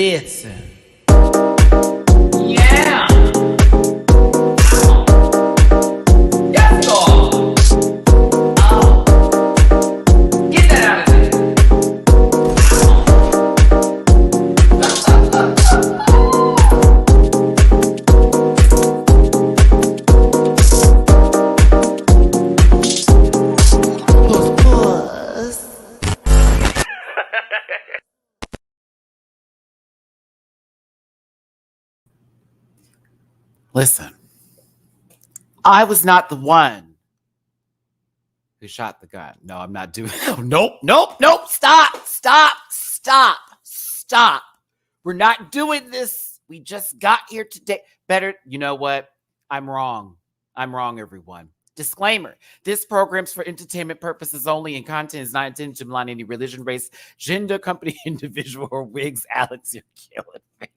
Listen. Yeah. Yes, Lord. Get that out of there. Listen, I was not the one who shot the gun. No, I'm not doing it. Nope. Stop. We're not doing this. We just got here today. Better, you know what? I'm wrong, everyone. Disclaimer, this program's for entertainment purposes only, and content is not intended to malign any religion, race, gender, company, individual, or wigs. Alex, you're killing me.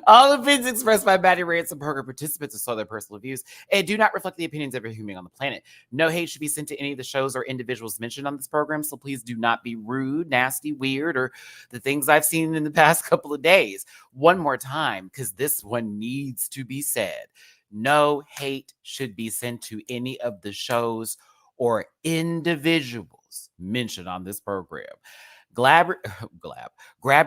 All opinions expressed by Maddie Rants and program participants are solely their personal views and do not reflect the opinions of every human on the planet. No hate should be sent to any of the shows or individuals mentioned on this program, so please do not be rude, nasty, weird, or the things I've seen in the past couple of days. One more time, because this one needs to be said. No hate should be sent to any of the shows or individuals mentioned on this program. Grab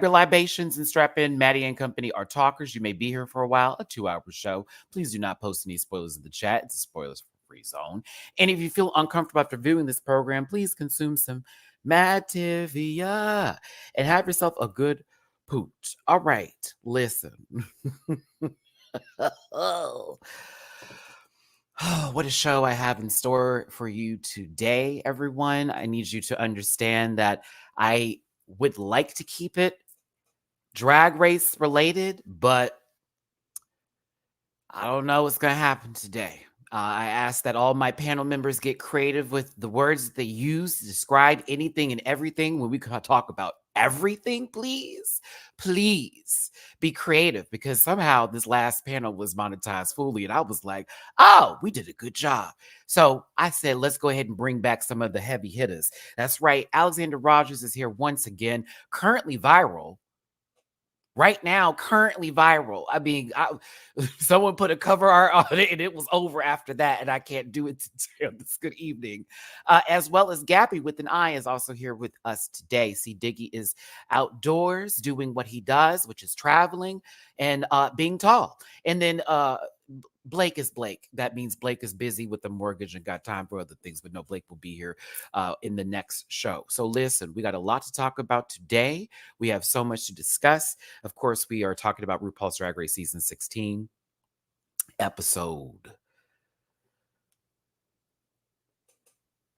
your libations and strap in. Maddie and company are talkers. You may be here for a while, a 2-hour show. Please do not post any spoilers in the chat. It's a spoilers-free zone. And if you feel uncomfortable after viewing this program, please consume some Mativia and have yourself a good pooch. All right, listen. What a show I have in store for you today, everyone. I need you to understand that I would like to keep it drag race related, but I don't know what's going to happen today. I ask that all my panel members get creative with the words that they use to describe anything and everything. When we talk about everything, please be creative, because somehow this last panel was monetized fully, and I was like, oh, we did a good job. So I said, let's go ahead and bring back some of the heavy hitters. That's right. Alexander Rogers is here once again, currently viral. Right now, currently viral. I mean, someone put a cover art on it and it was over after that, and I can't do it today. This good evening. As well as GabbywithanEye is also here with us today. See, Diggy is outdoors doing what he does, which is traveling and being tall. And then Blake is Blake. That means Blake is busy with the mortgage and got time for other things, but no, Blake will be here in the next show. So listen, we got a lot to talk about today. We have so much to discuss. Of course, we are talking about RuPaul's Drag Race Season 16, Episode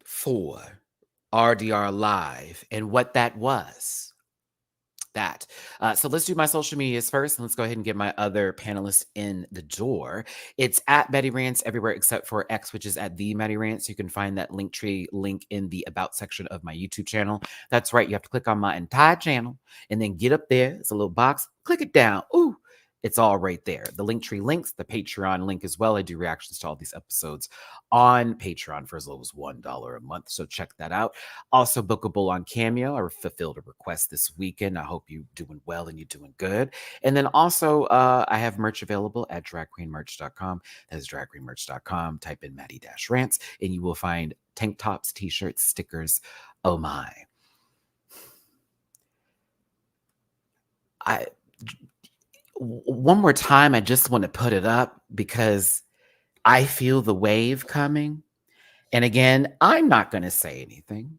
4, RDR Live, and what that was. So let's do my social medias first, and let's go ahead and get my other panelists in the door. It's at Betty Rants everywhere except for X, which is at the Maddie Rants. You can find that Linktree link in the About section of my YouTube channel. That's right. You have to click on my entire channel and then get up there. It's a little box. Click it down. Ooh. It's all right there. The Linktree links, the Patreon link as well. I do reactions to all these episodes on Patreon for as low as $1 a month. So check that out. Also bookable on Cameo. I fulfilled a request this weekend. I hope you're doing well and you're doing good. And then also I have merch available at dragqueenmerch.com. That is dragqueenmerch.com. Type in Maddie-Rants and you will find tank tops, t-shirts, stickers. Oh my. One more time, I just want to put it up because I feel the wave coming. And again, I'm not going to say anything.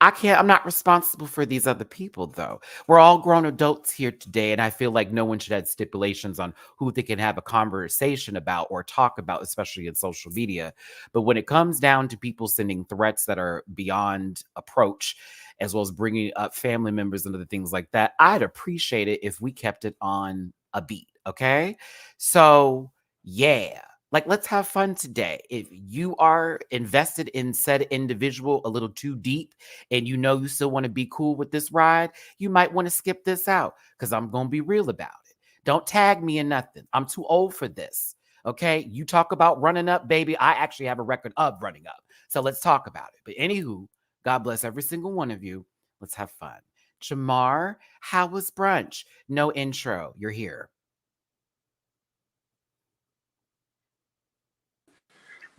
I'm not responsible for these other people, though. We're all grown adults here today, and I feel like no one should have stipulations on who they can have a conversation about or talk about, especially in social media. But when it comes down to people sending threats that are beyond approach, as well as bringing up family members and other things like that, I'd appreciate it if we kept it on a beat, okay? So, yeah. Like, let's have fun today. If you are invested in said individual a little too deep and you know you still want to be cool with this ride, you might want to skip this out because I'm going to be real about it. Don't tag me in nothing. I'm too old for this, okay? You talk about running up, baby. I actually have a record of running up. So let's talk about it. But anywho, God bless every single one of you. Let's have fun. Jamar, how was brunch? No intro. You're here.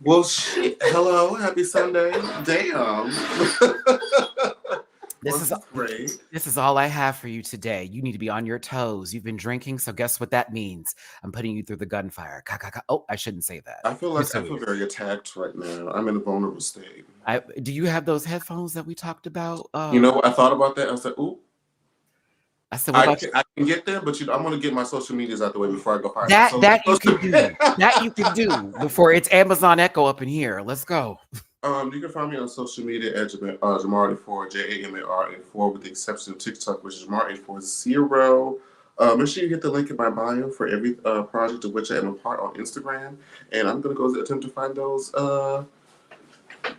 Well, shit. Hello, happy Sunday. Damn. This Well, is this is great. this is all I have for you today. You need to be on your toes. You've been drinking, so guess what that means? I'm putting you through the gunfire. Ka, ka, ka. Oh, I shouldn't say that. I feel You're like so I feel weird. very attacked right now. I'm in a vulnerable state. Do you have those headphones that we talked about? You know what? I thought about that. I said, "Ooh, I said, what about I can get there, but I'm gonna get my social medias out the way before I go fire some that you social." can do. That you can do before it's Amazon Echo up in here. Let's go. You can find me on social media at Jamar84, JAMAR84, with the exception of TikTok, which is Jamar840. Make sure you hit the link in my bio for every project of which I am a part on Instagram. And I'm going to go attempt to find those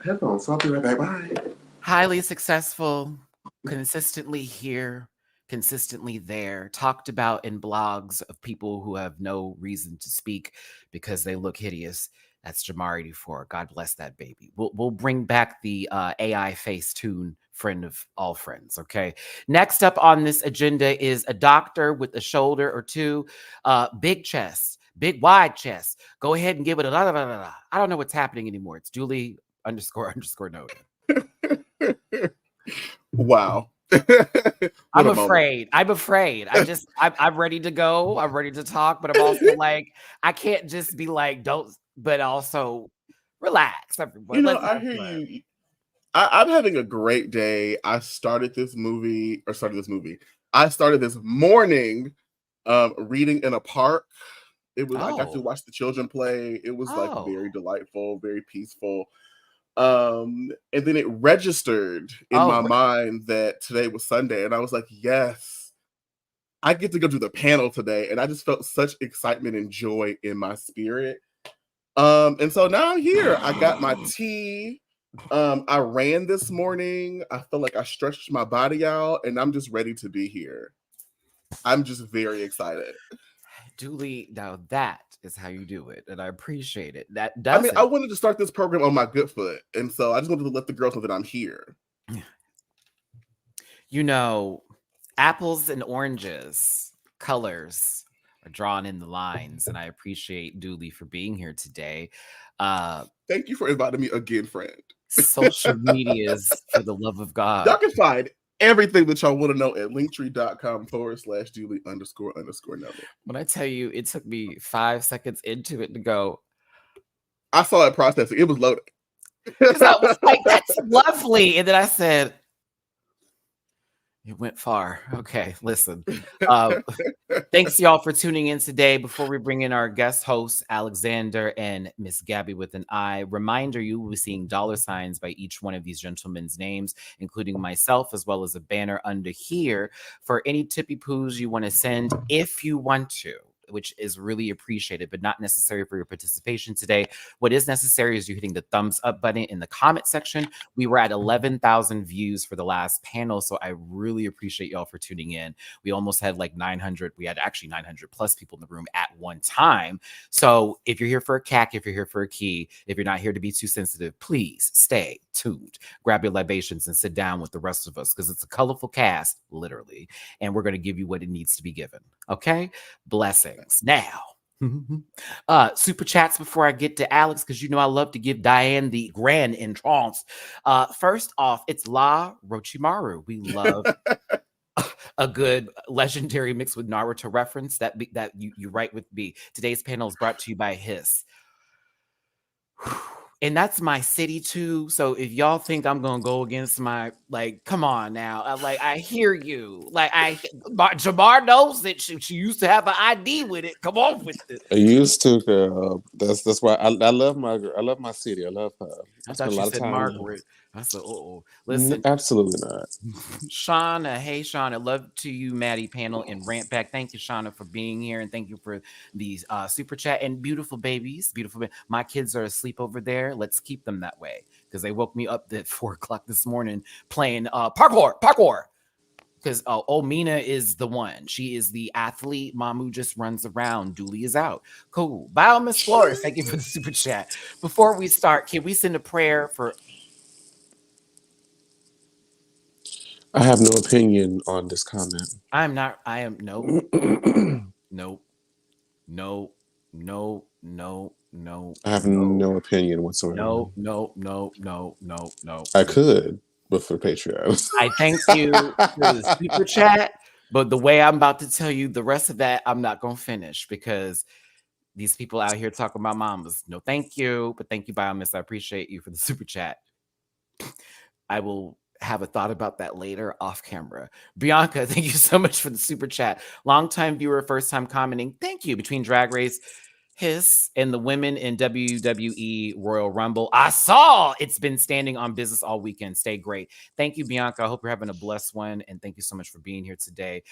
headphones. So I'll be right back. Bye. Highly successful, consistently here, consistently there, talked about in blogs of people who have no reason to speak because they look hideous. That's Jamar84. God bless that baby. We'll bring back the AI face tune friend of all friends. Okay. Next up on this agenda is a doctor with a shoulder or two, big chest, big wide chest. Go ahead and give it a la la la la. I don't know what's happening anymore. It's Julie _ noted. Wow. I'm afraid. I'm afraid. I'm ready to go. I'm ready to talk, but I'm also like, I can't just be like, don't, but also relax, everyone. You know, I hear you. I'm having a great day. I started this morning reading in a park. It was, I got to watch the children play. It was like very delightful, very peaceful. And then it registered in my mind that today was Sunday, and I was like, yes, I get to go to the panel today. And I just felt such excitement and joy in my spirit. And so now I'm here. I got my tea. I ran this morning. I feel like I stretched my body out, and I'm just ready to be here. I'm just very excited. Julie, now that is how you do it, and I appreciate it. I wanted to start this program on my good foot, and so I just wanted to let the girls know that I'm here. You know, apples and oranges, colors are drawn in the lines, and I appreciate Julie for being here today. Thank you for inviting me again, friend. Social medias, for the love of God. Y'all can find everything that y'all want to know at linktree.com/Julie__. When I tell you, it took me 5 seconds into it to go, I saw it processing. It was loading. Because I was like, that's lovely. And then I said, it went far. Okay, listen. Thanks y'all for tuning in today. Before we bring in our guest hosts, Alexander and Miss GabbywithanEye, reminder, you will be seeing $ by each one of these gentlemen's names, including myself, as well as a banner under here for any tippy poos you want to send if you want to, which is really appreciated, but not necessary for your participation today. What is necessary is you hitting the thumbs up button in the comment section. We were at 11,000 views for the last panel, so I really appreciate y'all for tuning in. We almost had like 900. We had actually 900 plus people in the room at one time. So if you're here for a CAC, if you're here for a key, if you're not here to be too sensitive, please stay tuned. Grab your libations and sit down with the rest of us, because it's a colorful cast, literally, and we're going to give you what it needs to be given. Okay? Blessings. Now, super chats before I get to Alex, because you know I love to give Diane the grand entrance. First off, it's La Rochimaru. We love a good legendary mix with Naruto reference that you write with B. Today's panel is brought to you by Hiss. And that's my city too. So if y'all think I'm gonna go against my, like, come on now. I hear you. Jamar knows that she used to have an ID with it. Come on with it. I used to, girl. That's why I love my girl. I love my city. I love her. I thought you said Margaret. I said, listen. Absolutely not. Shauna, hey Shauna, love to you, Maddie panel and rant back. Thank you, Shauna, for being here, and thank you for these super chat and beautiful babies. My kids are asleep over there. Let's keep them that way, because they woke me up at 4 o'clock this morning playing parkour. Because Mina is the one. She is the athlete. Mamu just runs around. Dooley is out. Cool. Bye, Miss Flores. Thank you for the super chat. Before we start, can we send a prayer for? I have no opinion on this comment. I am nope. Nope. No. I have no opinion whatsoever. No. I could, but for Patreon. I thank you for the super chat, but the way I'm about to tell you the rest of that, I'm not gonna finish because these people out here talking about mamas. No, thank you, but thank you, Biomiss. I appreciate you for the super chat. I will have a thought about that later off camera. Bianca, thank you so much for the super chat. Longtime viewer, first time commenting. Thank you. Between Drag Race, Hiss, and the women in WWE Royal Rumble, I saw it's been standing on business all weekend. Stay great. Thank you, Bianca. I hope you're having a blessed one. And thank you so much for being here today.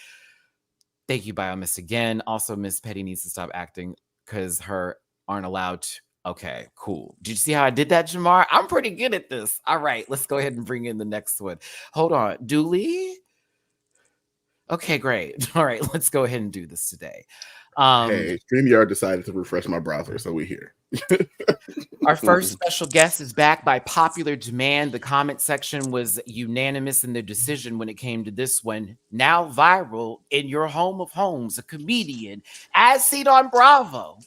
Thank you, Biomiss, again. Also, Miss Petty needs to stop acting because her aren't allowed to. Okay, cool. Did you see how I did that, Jamar? I'm pretty good at this. All right, let's go ahead and bring in the next one. Hold on. Dooley? Okay, great. All right, let's go ahead and do this today. Hey, StreamYard decided to refresh my browser, so we're here. Our first special guest is back by popular demand. The comment section was unanimous in their decision when it came to this one. Now viral in your home of homes, a comedian as seen on Bravo.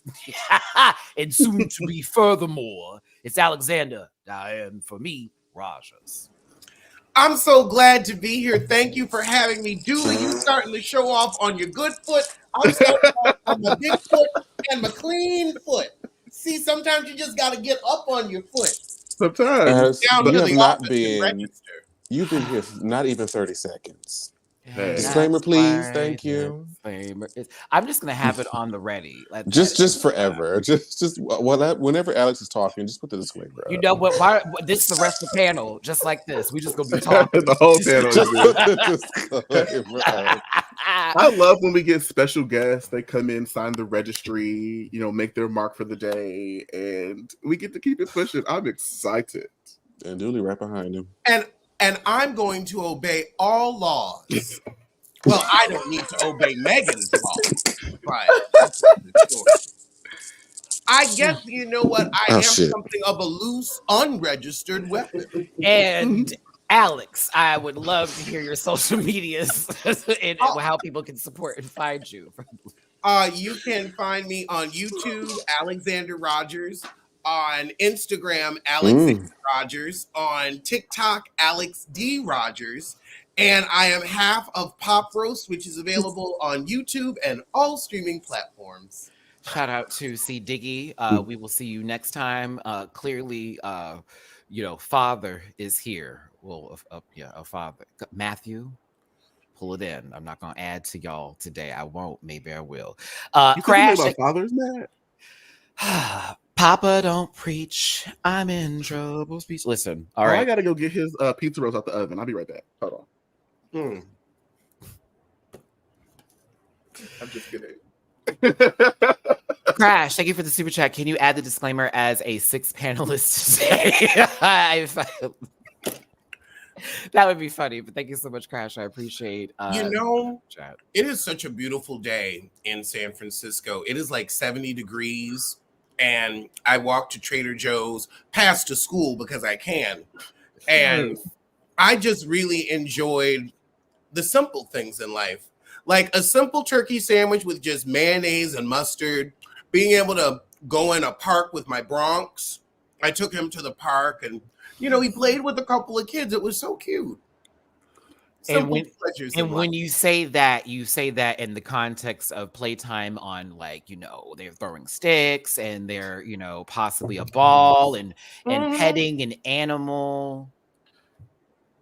And soon to be furthermore, it's Alexander Diane for me, Rogers. I'm so glad to be here. Thank you for having me. Dooley, you starting to show off on your good foot. I'm starting off on my big foot and my clean foot. See, sometimes you just got to get up on your foot. Sometimes. Down You to have the not office been. and register. You've been here for not even 30 seconds. Hey. Disclaimer, please. Thank you. I'm just gonna have it on the ready. Just forever. Just whenever Alex is talking, just put the disclaimer. You know what? This is the rest of the panel, just like this. We just gonna be talking. The whole panel. Just put the disclaimer. I love when we get special guests. They come in, sign the registry, make their mark for the day, and we get to keep it pushing. I'm excited. And Dooley right behind him. And I'm going to obey all laws. Well, I don't need to obey Megan's laws, but that's another story. I guess you know what? I am something of a loose, unregistered weapon. And Alex, I would love to hear your social medias and how people can support and find you. You can find me on YouTube, Alexander Rogers, on Instagram, Alexander Rogers, on TikTok, Alex D. Rogers, and I am half of Pop Roast, which is available on YouTube and all streaming platforms. Shout out to C. Diggy. We will see you next time. Clearly, Father is here. Well, a father. Matthew, pull it in. I'm not gonna add to y'all today. I won't. Maybe I will. Crash. About fathers, Matt? Papa, don't preach. I'm in trouble. Speech. Listen. All right. I gotta go get his pizza rolls out the oven. I'll be right back. Hold on. I'm just kidding. Crash, thank you for the super chat. Can you add the disclaimer as a sixth panelist today? That would be funny, but thank you so much, Crash. I appreciate chat. It is such a beautiful day in San Francisco. It is like 70 degrees, and I walk to Trader Joe's past to school because I can. And I just really enjoyed the simple things in life. Like a simple turkey sandwich with just mayonnaise and mustard, being able to go in a park with my Bronx. I took him to the park and, he played with a couple of kids. It was so cute. Simple pleasures. And when you say that in the context of playtime on they're throwing sticks and they're, possibly a ball and petting an animal.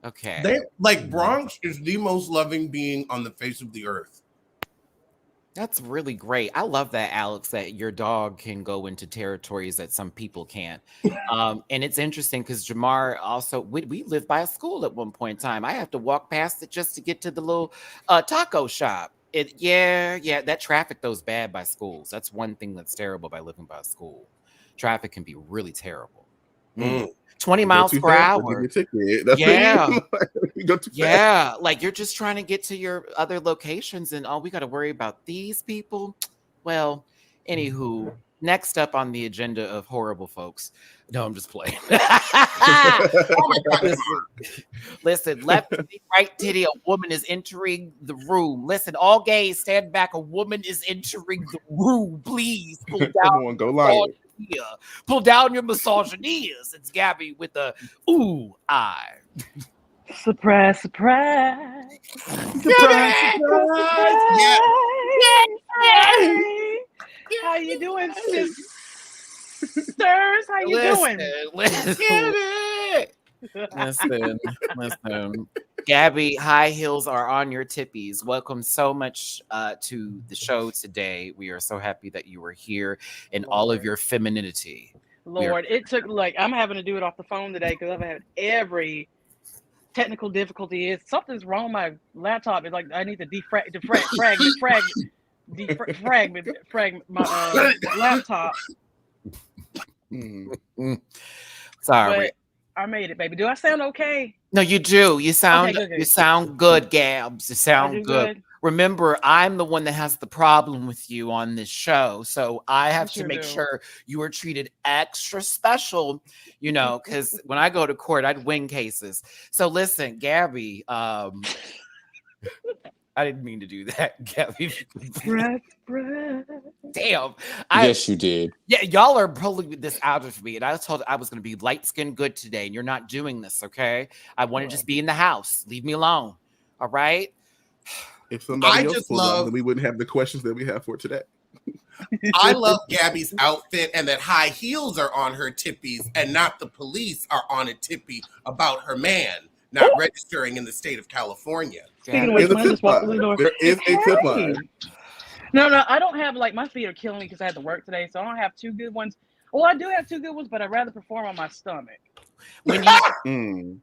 Okay. Bronx is the most loving being on the face of the earth. That's really great. I love that, Alex, that your dog can go into territories that some people can't. And it's interesting because Jamar also, we lived by a school at one point in time. I have to walk past it just to get to the little taco shop. That traffic though is bad by schools. That's one thing that's terrible by living by a school. Traffic can be really terrible. 20 miles per hour. Yeah, like you're just trying to get to your other locations and we got to worry about these people. Well, anywho, next up on the agenda of horrible folks. No, I'm just playing. Listen, left titty, right titty, a woman is entering the room. Listen, all gays, stand back. A woman is entering the room. Please pull down. Come on, go lion. Pull down your misogynias. It's Gabby with the ooh eye. Surprise, surprise. Surprise, surprise. Yeah. How you doing, sisters? How you doing? Listen. Gabby, high heels are on your tippies. Welcome so much to the show today. We are so happy that you were here in all of your femininity. Lord, it took I'm having to do it off the phone today because I've had every technical difficulty. Is something's wrong with my laptop. It's like I need to defrag my laptop. Sorry. But I made it, baby. Do I sound okay? No, you do. You sound good. You sound good, Gabs. You sound good. Remember, I'm the one that has the problem with you on this show. So I have to make sure you are treated extra special, because when I go to court, I'd win cases. So listen, Gabby, I didn't mean to do that, Gabby. Damn. Yes, you did. Yeah, y'all are pulling this out of me. And I was told I was going to be light-skinned good today, and you're not doing this, okay? I want to just be in the house. Leave me alone. All right? If somebody else pulled on, then we wouldn't have the questions that we have for today. I love Gabby's outfit and that high heels are on her tippies and not the police are on a tippy about her man not registering in the state of California. Speaking of which, I just walked through the door. There is a tip line. No, I don't have my feet are killing me because I had to work today, so I don't have two good ones. Well, I do have two good ones, but I'd rather perform on my stomach. When you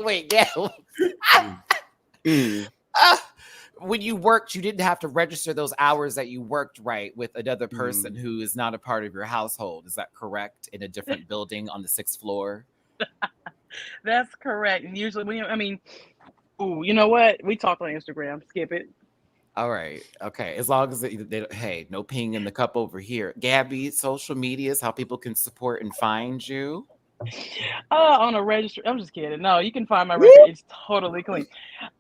wait, yeah. When you worked, you didn't have to register those hours that you worked, right, with another person who is not a part of your household. Is that correct? In a different building on the 6th floor? That's correct. And usually, you know what? We talked on Instagram. Skip it. All right. Okay. As long as hey, no ping in the cup over here. Gabby, social medias, how people can support and find you. On a registry. I'm just kidding. No, you can find my record. It's totally clean.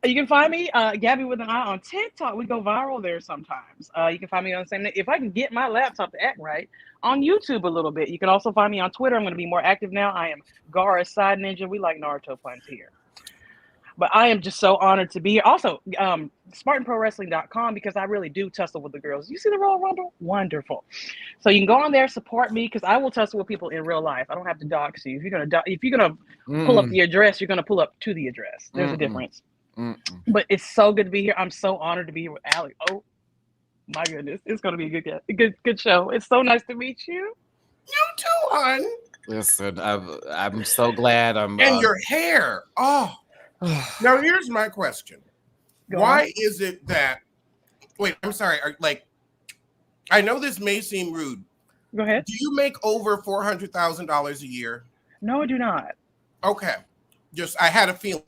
You can find me, Gabby with an eye on TikTok. We go viral there sometimes. You can find me on the same. If I can get my laptop to act right, on YouTube a little bit. You can also find me on Twitter. I'm going to be more active now. I am Gara Side Ninja. We like Naruto puns here. But I am just so honored to be here. Also, SpartanProWrestling.com, because I really do tussle with the girls. You see the Royal Rumble? Wonderful. So you can go on there, support me, because I will tussle with people in real life. I don't have to dox you. If you're gonna pull up the address, you're gonna pull up to the address. There's a difference. But it's so good to be here. I'm so honored to be here with Alec. Oh my goodness, it's gonna be a good show. It's so nice to meet you. You too, hon. Listen, I'm so glad I'm. And your hair. Oh. Now, here's my question. Why is it that... Wait, I'm sorry. I know this may seem rude. Go ahead. Do you make over $400,000 a year? No, I do not. Okay. I had a feeling.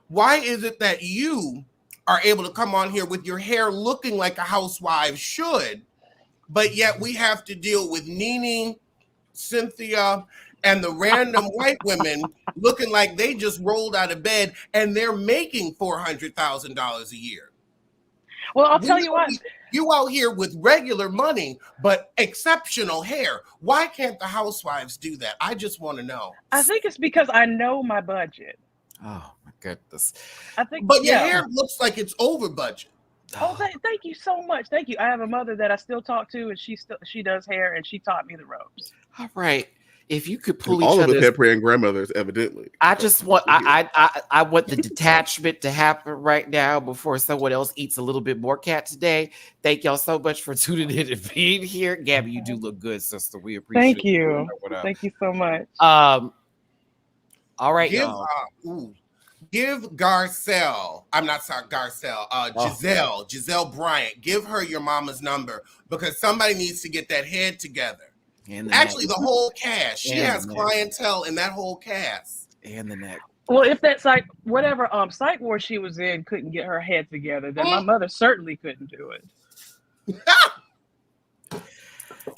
Why is it that you are able to come on here with your hair looking like a housewife should, but yet we have to deal with Nene, Cynthia, and the random white women looking like they just rolled out of bed and they're making $400,000 a year? Well, I'll tell you what. You out here with regular money, but exceptional hair. Why can't the housewives do that? I just want to know. I think it's because I know my budget. Oh, my goodness. But your hair looks like it's over budget. Oh, thank you so much. Thank you. I have a mother that I still talk to, and she does hair, and she taught me the ropes. All right. If you could pull all of the pet-praying grandmothers, evidently. I just want I want the detachment to happen right now before someone else eats a little bit more cat today. Thank y'all so much for tuning in and being here. Gabby, you do look good, sister. We appreciate it. Thank you. Thank you so much. All right, y'all. Give Garcelle, I'm not sorry, Garcelle, Giselle Bryant, give her your mama's number because somebody needs to get that head together. Actually, the whole cast. She has clientele in that whole cast. And the neck. Well, if that whatever psych ward she was in couldn't get her head together, then my mother certainly couldn't do it.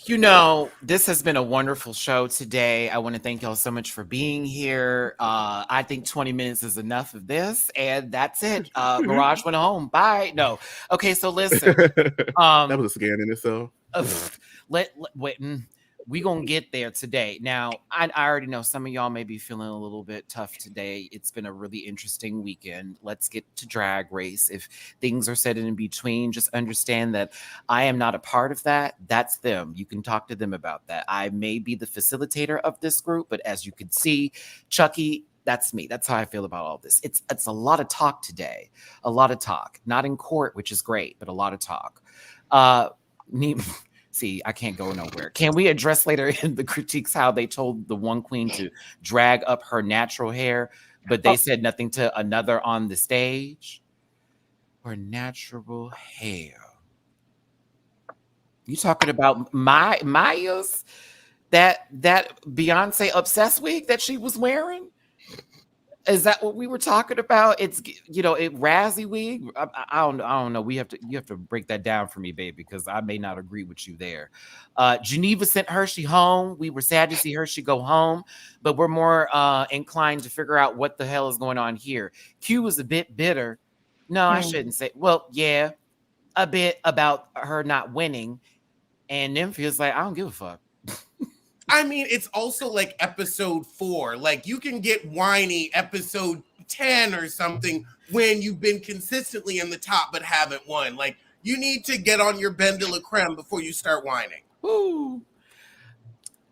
This has been a wonderful show today. I want to thank y'all so much for being here. I think 20 minutes is enough of this, and that's it. Mirage went home. Bye. No. Okay, so listen. That was a scam in itself. We gonna get there today. Now, I already know some of y'all may be feeling a little bit tough today. It's been a really interesting weekend. Let's get to Drag Race. If things are said in between, just understand that I am not a part of that. That's them. You can talk to them about that. I may be the facilitator of this group, but as you can see, Chucky, that's me. That's how I feel about all this. It's a lot of talk today. A lot of talk. Not in court, which is great, but a lot of talk. See, I can't go nowhere. Can we address later in the critiques how they told the one queen to drag up her natural hair, but they said nothing to another on the stage? Her natural hair. You talking about Maya's that Beyonce obsessed wig that she was wearing? Is that what we were talking about? It's Razzie wig. I don't know. You have to break that down for me, babe, because I may not agree with you there. Geneva sent Hershey home. We were sad to see Hershey go home, but we're more inclined to figure out what the hell is going on here. Q was a bit bitter. No, I shouldn't say. Well, yeah, a bit about her not winning, and Nymphia's like, I don't give a fuck. I mean, it's also like episode 4. Like, you can get whiny episode 10 or something when you've been consistently in the top but haven't won. Like, you need to get on your Ben de la Creme before you start whining. Ooh.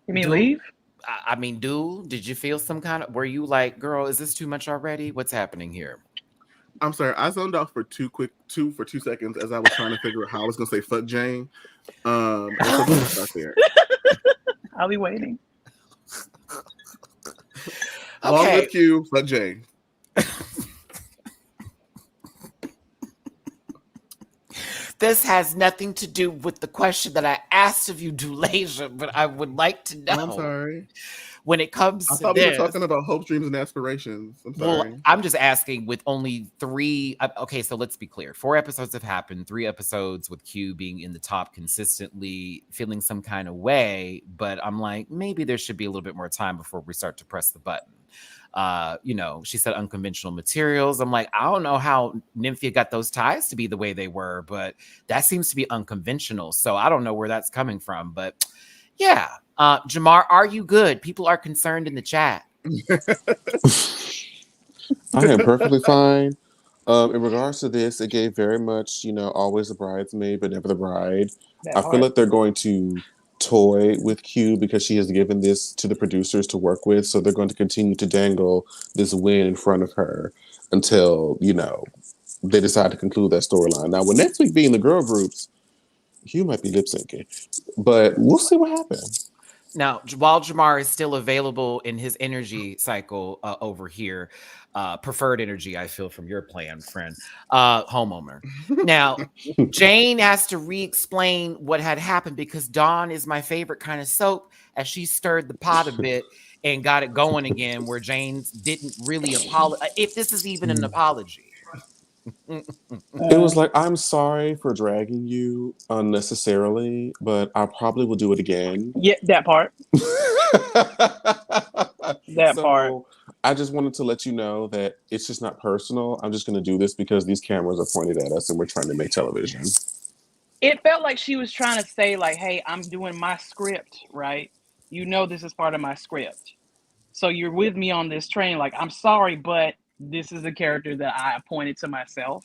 You mean leave? I mean, did you feel some kind of, were you like, girl, is this too much already? What's happening here? I'm sorry, I zoned off for 2 seconds as I was trying to figure out how I was going to say fuck Jane. Start there. I'll be waiting. Along with you, fuck Jane. This has nothing to do with the question that I asked of you, Dulasia, but I would like to know. I'm sorry. When it comes I thought we were talking about hopes, dreams, and aspirations. I'm sorry. Well, I'm just asking with only 3. Okay, so let's be clear. 4 episodes have happened. 3 episodes with Q being in the top consistently, feeling some kind of way. But I'm like, maybe there should be a little bit more time before we start to press the button. She said unconventional materials. I'm like, I don't know how Nymphia got those ties to be the way they were, but that seems to be unconventional. So I don't know where that's coming from. But yeah. Jamar, are you good? People are concerned in the chat. I am perfectly fine. In regards to this, it gave very much, always the bridesmaid, but never the bride. I feel like they're going to toy with Q because she has given this to the producers to work with. So they're going to continue to dangle this win in front of her until, they decide to conclude that storyline. Now, with next week being the girl groups, Q might be lip syncing, but we'll see what happens. Now, while Jamar is still available in his energy cycle over here, preferred energy, I feel, from your plan, friend, homeowner. Now, Jane has to re-explain what had happened because Dawn is my favorite kind of soap as she stirred the pot a bit and got it going again where Jane didn't really apologize. If this is even an apology. It was like, I'm sorry for dragging you unnecessarily, but I probably will do it again. Yeah, that part. Part. I just wanted to let you know that it's just not personal. I'm just going to do this because these cameras are pointed at us and we're trying to make television. It felt like she was trying to say, like, hey, I'm doing my script, right? This is part of my script. So you're with me on this train. Like, I'm sorry, but this is a character that I appointed to myself.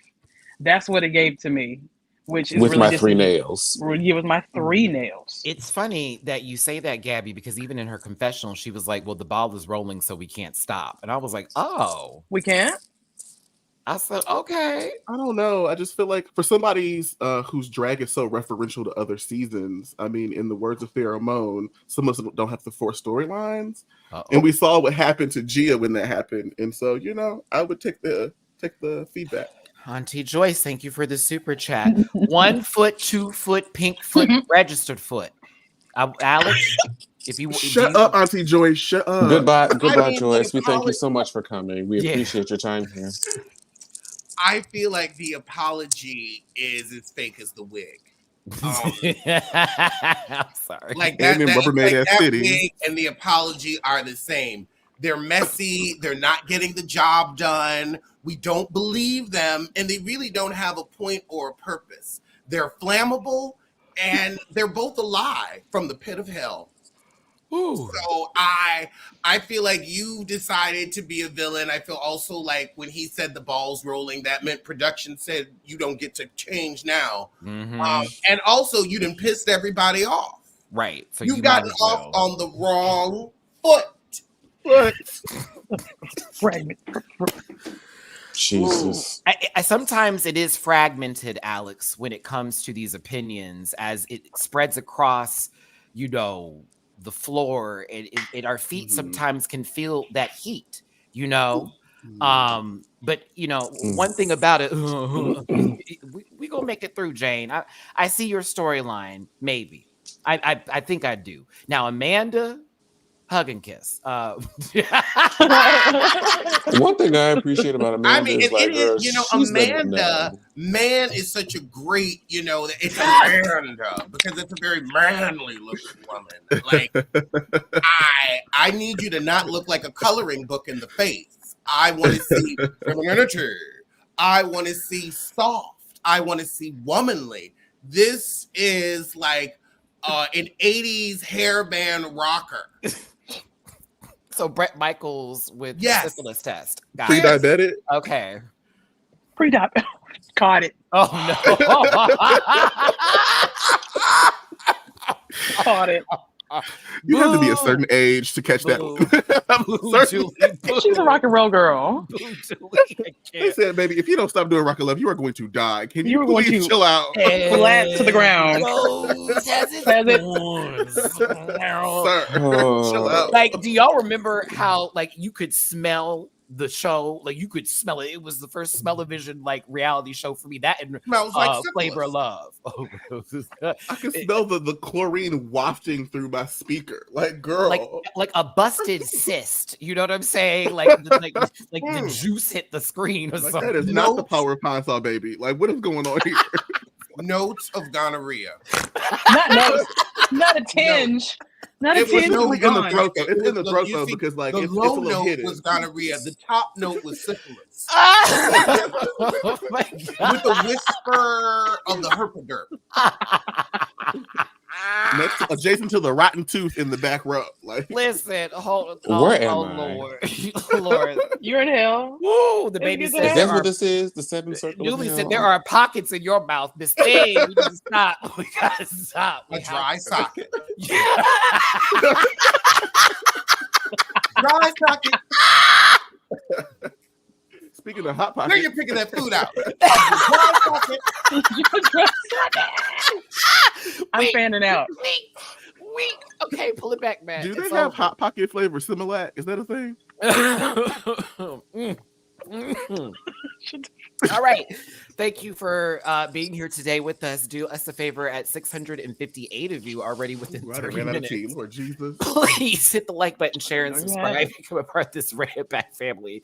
That's what it gave to me, which is with really my 3 nails. Yeah, with my 3 nails. It's funny that you say that, Gabby, because even in her confessional, she was like, well, the ball is rolling, so we can't stop. And I was like, oh. We can't? I said, okay. I don't know. I just feel like for somebody's whose drag is so referential to other seasons, I mean, in the words of Pheromone, some of us don't have to force storylines. And we saw what happened to Gia when that happened. And so, I would take the feedback. Auntie Joyce, thank you for the super chat. 1 foot, 2 foot, pink foot, registered foot. Alex, shut up, Auntie Joyce. Shut up. Goodbye, Joyce. We thank you so much for coming. We appreciate your time here. I feel like the apology is as fake as the wig. I'm sorry. Like that, and then Rubbermaid ass that titties. wig and the apology are the same. They're messy. They're not getting the job done. We don't believe them, and they really don't have a point or a purpose. They're flammable, and they're both a lie from the pit of hell. Ooh. So I feel like you decided to be a villain. I feel also like when he said the balls rolling, that meant production said you don't get to change now. Mm-hmm. And also you done pissed everybody off. Right. So you've gotten off on the wrong foot. Fragment. Jesus. I sometimes it is fragmented, Alex, when it comes to these opinions, as it spreads across, the floor, and our feet sometimes can feel that heat, but one thing about it, we gonna make it through, Jane. I see your storyline. Maybe I think I do. Now, Amanda, hug and kiss. One thing I appreciate about Amanda is like, Amanda, man is such a great, it's Amanda because it's a very manly looking woman. Like, I need you to not look like a coloring book in the face. I want to see femininity. I want to see soft. I want to see womanly. This is like an 80s hairband rocker. So Bret Michaels with the syphilis test. Pre-diabetic? Okay. Pre-diabetic. Caught it. Oh, no. Caught it. You have to be a certain age to catch that. She's a rock and roll girl. They said, baby, if you don't stop doing rock and love, you are going to die. Can you please chill out? Flat to the ground. Sir, chill out. Like, do y'all remember how you could smell the show? Like, you could smell it. It was the first smell-o-vision reality show for me. That and smells like Flavor of Love. I can smell the chlorine wafting through my speaker. Like, girl, like a busted cyst. You know what I'm saying? Like the juice hit the screen or something. That is not the power of pine saw, baby. Like, what is going on here? Notes of gonorrhea. Not a tinge. Not a tinge. It's in the throat though. It's in the throat though because the it's low a little note hidden. was gonorrhea. The top note was syphilis. Oh my God. With the whisper of the herpaderp. Next, adjacent to the rotten tooth in the back row. Like, listen, hold. Where am I? Lord, you're in hell. Woo! The baby said, "Is that what this is? The seven circles." Julie said there are pockets in your mouth. Miss Thing, we need to stop. We gotta stop. A dry socket. Dry socket. Speaking of hot pockets, where you picking that food out? I'm fanning out. Wait. Okay, pull it back, man. Do they have hot pocket flavor Similac? Is that a thing? All right. Thank you for being here today with us. Do us a favor, at 658 of you already within 30 minutes. Lord Jesus. Please hit the like button, share, and subscribe. Become a part of this Red Back family.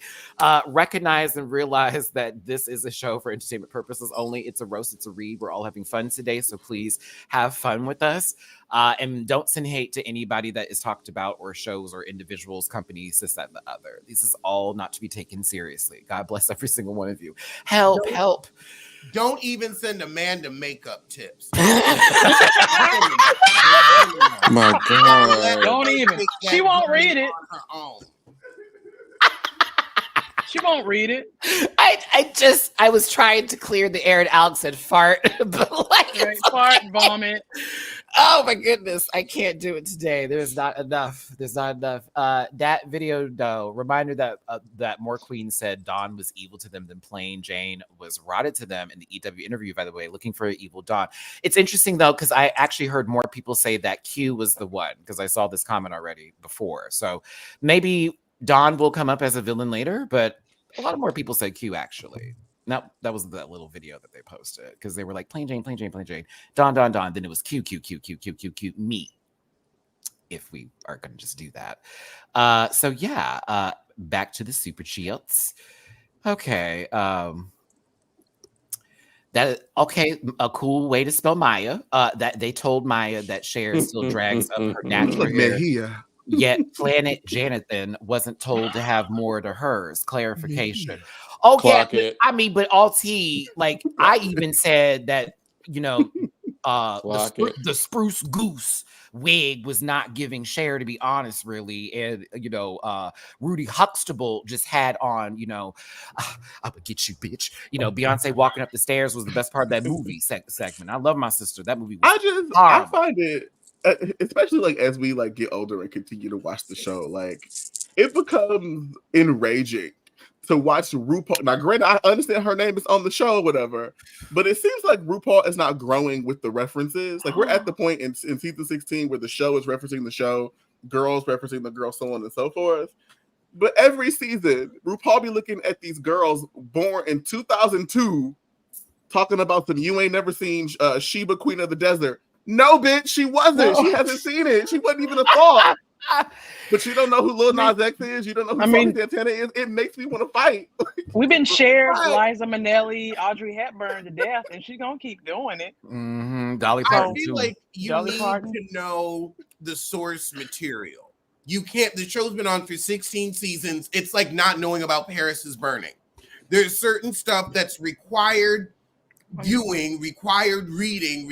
Recognize and realize that this is a show for entertainment purposes only. It's a roast, it's a read. We're all having fun today, so please have fun with us. And don't send hate to anybody that is talked about, or shows, or individuals, companies, this, that, and the other. This is all not to be taken seriously. God bless every single one of you. Help. Don't even send Amanda makeup tips. My God. Don't even. She won't read it. On her own. She won't read it. I was trying to clear the air, and Alex said fart, but fart, vomit. Oh my goodness, I can't do it today. There's not enough. That video though, reminder that More Queen said Dawn was evil to them than plain Jane was rotted to them in the EW interview, by the way, looking for evil Dawn. It's interesting though, because I actually heard more people say that Q was the one, because I saw this comment already before. So maybe Dawn will come up as a villain later, but a lot of more people said Q actually. Now, that was that little video that they posted, because they were like, plain Jane, Dawn. Then it was Q, me. If we are going to just do that. So yeah, back to the super cheats. Okay. A cool way to spell Maya. That they told Maya that Cher still drags up her natural hair. Mejia. Yet Planet Jonathan wasn't told to have more to hers. Clarification. Oh Clock yeah, it. I mean, but Alti, like I even said that, you know, the spruce goose wig was not giving Cher, to be honest, really. And Rudy Huxtable just had on, I would get you, bitch. Beyonce walking up the stairs was the best part of that movie segment. I love my sister. That movie was I find it, especially like as we like get older and continue to watch the show, like it becomes enraging to watch RuPaul. Now, granted, I understand her name is on the show or whatever, but it seems like RuPaul is not growing with the references. Like we're at the point in season 16 where the show is referencing the show, girls referencing the girls, so on and so forth. But every season, RuPaul be looking at these girls born in 2002, talking about them. You ain't never seen Sheba, Queen of the Desert. No, bitch, she wasn't. She hasn't seen it. She wasn't even a thought. But you don't know who Lil Nas X is. You don't know who Sophie Santana is. It makes me want to fight. We've been shared Liza Minnelli, Audrey Hepburn to death, and she's gonna keep doing it. Dolly Parton. I feel like you need to know the source material. You can't. The show's been on for 16 seasons. It's like not knowing about Paris is Burning. There's certain stuff that's required viewing, required reading,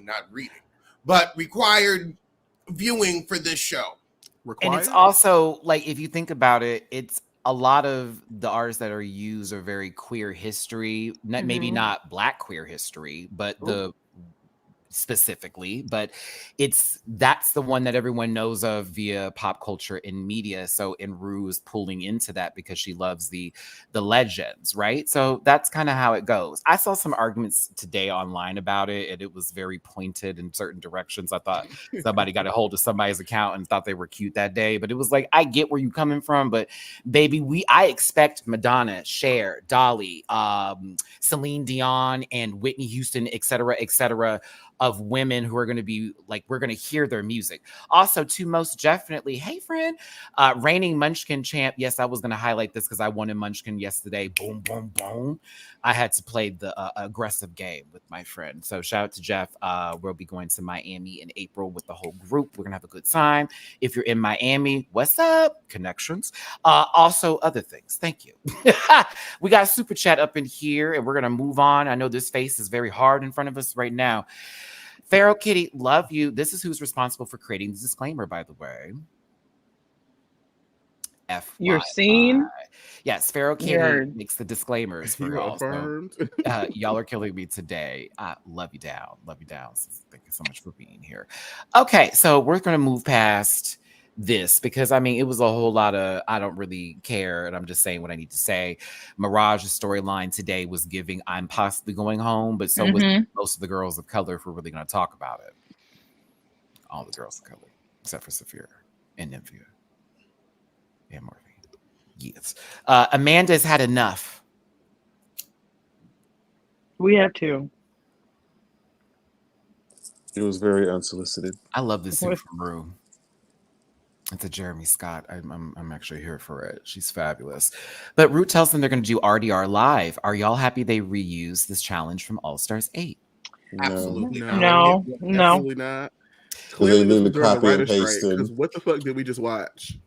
not reading, but required viewing for this show. And it's also like, if you think about it, it's a lot of the artists that are used are very queer history, maybe not Black queer history, but specifically, but that's the one that everyone knows of via pop culture and media. So Rue is pulling into that because she loves the legends, right? So that's kind of how it goes. I saw some arguments today online about it, and it was very pointed in certain directions. I thought somebody got a hold of somebody's account and thought they were cute that day, but it was like, I get where you're coming from, but baby, I expect Madonna, Cher, Dolly, Celine Dion, and Whitney Houston, et cetera, of women who are going to be like, we're going to hear their music. Also, too, most definitely, hey friend, reigning Munchkin champ. Yes, I was going to highlight this because I won in Munchkin yesterday. Boom, boom, boom. I had to play the aggressive game with my friend. So shout out to Jeff. We'll be going to Miami in April with the whole group. We're going to have a good time. If you're in Miami, what's up? Connections. Also, other things. Thank you. We got Super Chat up in here, and we're going to move on. I know this face is very hard in front of us right now. Pharaoh Kitty, love you. This is who's responsible for creating the disclaimer, by the way. You're seen? Yes, Pharaoh Kitty makes the disclaimers for y'all. Affirmed. Y'all are killing me today. Love you down. Love you down. Thank you so much for being here. Okay, so we're going to move past this because it was a whole lot of I don't really care, and I'm just saying what I need to say. Mirage's storyline today was giving I'm possibly going home, but so was most of the girls of color if we're really going to talk about it. All the girls of color except for Saphira and Nymphia and Morphe. Yes. Amanda's had enough. We have to. It was very unsolicited. I love this suit from Rue. It's a Jeremy Scott. I'm actually here for it. She's fabulous. But Rue tells them they're going to do RDR live. Are y'all happy they reuse this challenge from All Stars 8? Absolutely no. Absolutely not. Clearly, this was during the writer's strike. Because what the fuck did we just watch?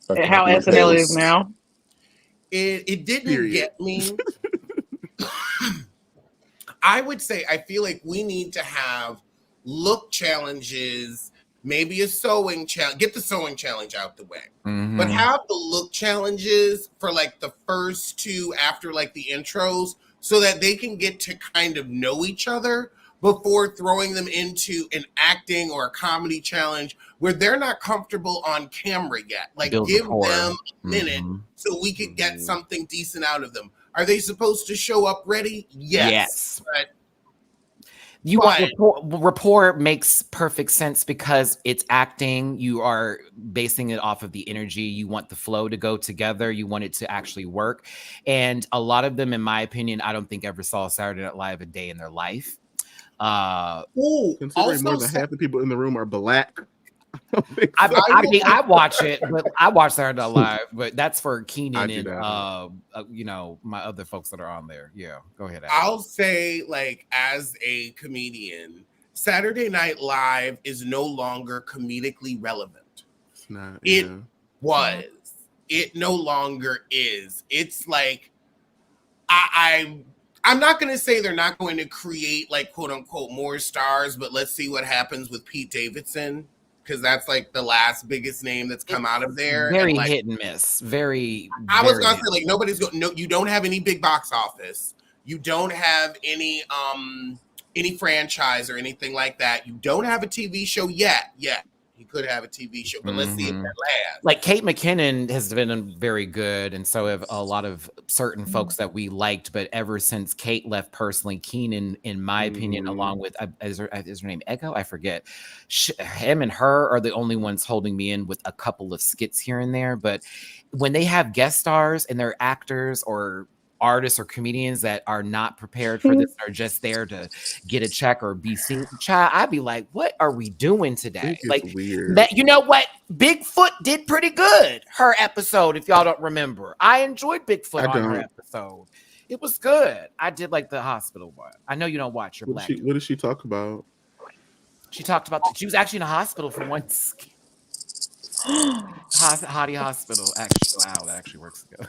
How SNL is now. It didn't get me. I would say I feel like we need to have look challenges. Maybe a sewing challenge. Get the sewing challenge out the way. But have the look challenges for like the first two after like the intros so that they can get to kind of know each other before throwing them into an acting or a comedy challenge where they're not comfortable on camera yet. Like give them a minute so we could get something decent out of them. Are they supposed to show up ready? Yes. But you want rapport makes perfect sense because it's acting. You are basing it off of the energy. You want the flow to go together. You want it to actually work. And a lot of them, in my opinion, I don't think ever saw Saturday Night Live a day in their life. Considering more than half the people in the room are Black. I watch it, but I watch Saturday Night Live, but that's for Keenan and my other folks that are on there. Yeah, go ahead. Adam. I'll say, like, as a comedian, Saturday Night Live is no longer comedically relevant. It's not. It was. It no longer is. It's like I'm not going to say they're not going to create, like, quote unquote more stars, but let's see what happens with Pete Davidson, because that's like the last biggest name that's come out of there. Very and, like, hit and miss. I was gonna say, like, nobody's going. No, you don't have any big box office. You don't have any franchise or anything like that. You don't have a TV show yet. He could have a TV show, but let's see if that lasts. Like Kate McKinnon has been very good, and so have a lot of certain folks that we liked. But ever since Kate left, personally, Keenan, in my opinion, along with is her name Echo? I forget. Him and her are the only ones holding me in with a couple of skits here and there. But when they have guest stars and they're actors or artists or comedians that are not prepared for this, are just there to get a check or be seen, child, I'd be like, what are we doing today? Like, weird. You know what? Bigfoot did pretty good. Her episode, if y'all don't remember, I enjoyed Bigfoot on her episode. It was good. I did like the hospital one. I know you don't watch your black. What did she talk about? She talked about she was actually in a hospital for one. Hottie Hospital. Actually, wow, that actually works good.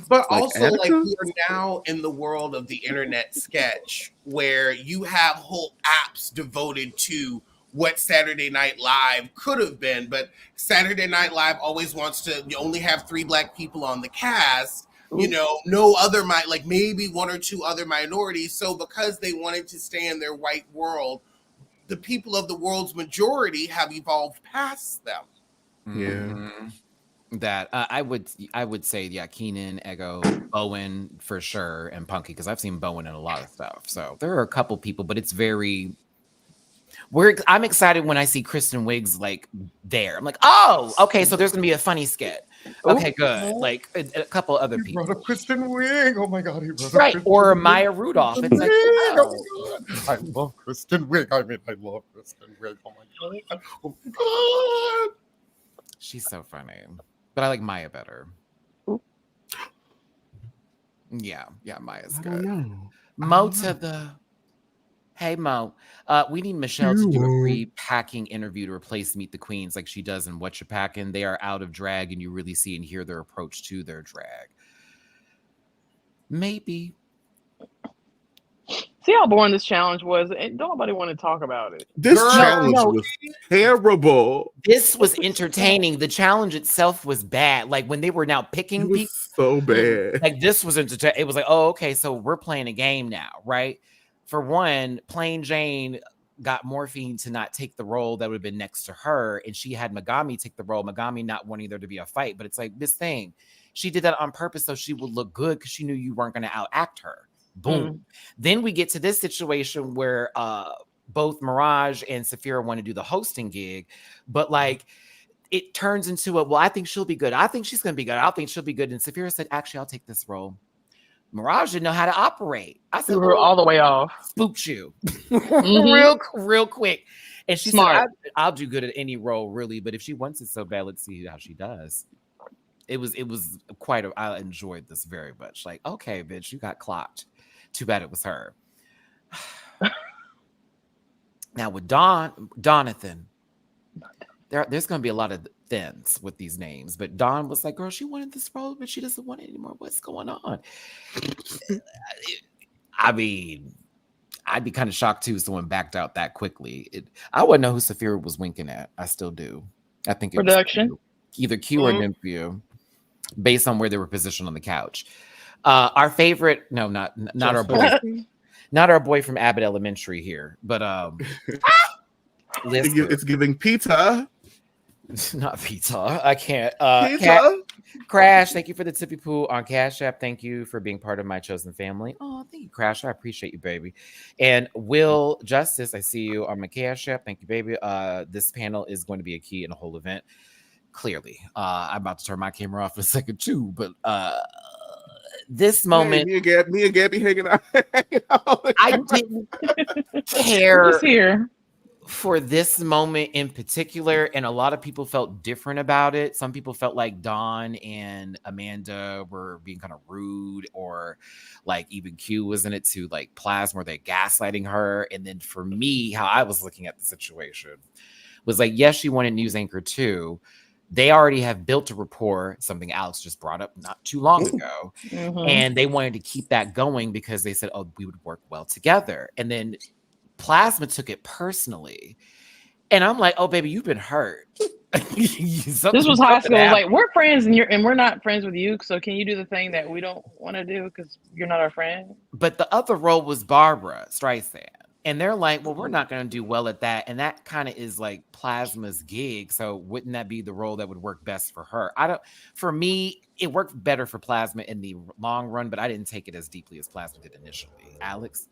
But also, like, we are now in the world of the internet sketch, where you have whole apps devoted to what Saturday Night Live could have been. But Saturday Night Live always wants to only have 3 Black people on the cast. You know, no other, like, maybe 1 or 2 other minorities. So because they wanted to stay in their white world, the people of the world's majority have evolved past them. Yeah. That I would say, yeah, Keenan, Ego, Bowen for sure, and Punky, because I've seen Bowen in a lot of stuff. So there are a couple people, but it's very I'm excited when I see Kristen Wiig's like there. I'm like, oh, okay, so there's gonna be a funny skit. Okay, good. Like a couple other people. He wrote a Kristen Wiig. Oh my god, he wrote right. Or Maya Rudolph. It's like, wow. I love Kristen Wiig. I love Kristen Wiig. Oh my god. Oh my god. She's so funny. But I like Maya better. Yeah, Maya's good. Mo to the hey Mo. We need Michelle to do a repacking interview to replace Meet the Queens like she does in What You Packin'. They are out of drag and you really see and hear their approach to their drag. Maybe. See how boring this challenge was? And nobody want to talk about it. This challenge was terrible. This was entertaining. The challenge itself was bad. Like when they were now picking people, so bad. Like this was entertaining. It was like, oh, okay, so we're playing a game now, right? For one, Plain Jane got morphine to not take the role that would have been next to her, and she had Megami take the role. Megami not wanting there to be a fight, but it's like this thing. She did that on purpose so she would look good because she knew you weren't going to outact her. Boom. Then we get to this situation where both Mirage and Saphira want to do the hosting gig, but like it turns into a, well, I think she'll be good. I think she's going to be good. I think she'll be good. And Saphira said, actually, I'll take this role. Mirage didn't know how to operate. I said, her all the way off. Spooked you real quick. And she Smart. said, I'll do good at any role, really. But if she wants it so bad, let's see how she does. It was quite I enjoyed this very much. Like, okay, bitch, you got clocked. Too bad it was her. Now with Donathan, there's going to be a lot of thins with these names, but Dawn was like, girl, she wanted this role, but she doesn't want it anymore. What's going on? I mean, I'd be kind of shocked too if someone backed out that quickly. I wouldn't know who Saphira was winking at. I still do. I think it production, was either Q or Nymphu, based on where they were positioned on the couch. Our favorite, no, not our boy, not our boy from Abbott Elementary here, but it's giving pizza. Not pizza. I can't. Pizza. Crash, thank you for the tippy poo on Cash App. Thank you for being part of my chosen family. Oh, thank you, Crash. I appreciate you, baby. And Will Justice, I see you on my Cash App. Thank you, baby. This panel is going to be a key in the whole event. Clearly, I'm about to turn my camera off in a second too, but this moment, me and Gabby hanging out. I didn't care. Who's here? for this moment in particular, and a lot of people felt different about it. Some people felt like Dawn and Amanda were being kind of rude, or like even Q was in it to like Plasma, where they're gaslighting her. And then for me, how I was looking at the situation was like, yes, she wanted news anchor too. They already have built a rapport, something Alex just brought up not too long ago. And they wanted to keep that going because they said, oh, we would work well together. And then Plasma took it personally. And I'm like, oh, baby, you've been hurt. This was high school. Like, we're friends and we're not friends with you. So can you do the thing that we don't want to do because you're not our friend? But the other role was Barbara Streisand. And they're like, well, we're not going to do well at that. And that kind of is like Plasma's gig. So wouldn't that be the role that would work best for her? For me, it worked better for Plasma in the long run, but I didn't take it as deeply as Plasma did initially. Alex?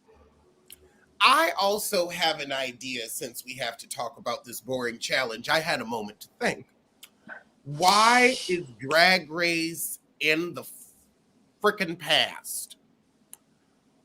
I also have an idea, since we have to talk about this boring challenge. I had a moment to think. Why is Drag Race in the freaking past?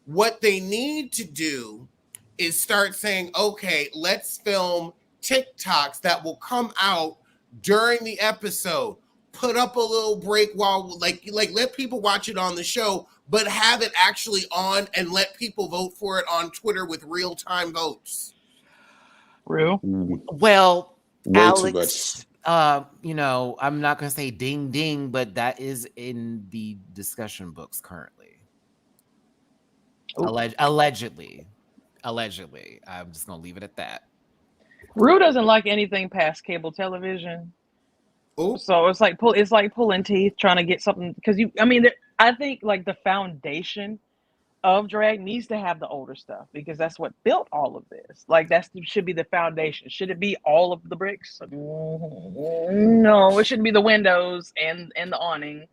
What they need to do is start saying, okay, let's film TikToks that will come out during the episode. Put up a little break while like let people watch it on the show, but have it actually on and let people vote for it on Twitter with real-time votes. Real? Well, way Alex, too much. I'm not going to say ding ding, but that is in the discussion books currently. Allegedly. I'm just going to leave it at that. Rue doesn't like anything past cable television. Ooh. So it's like pulling teeth, trying to get something, because I think like the foundation of drag needs to have the older stuff, because that's what built all of this. Like should be the foundation. Should it be all of the bricks? No, it shouldn't be the windows and the awning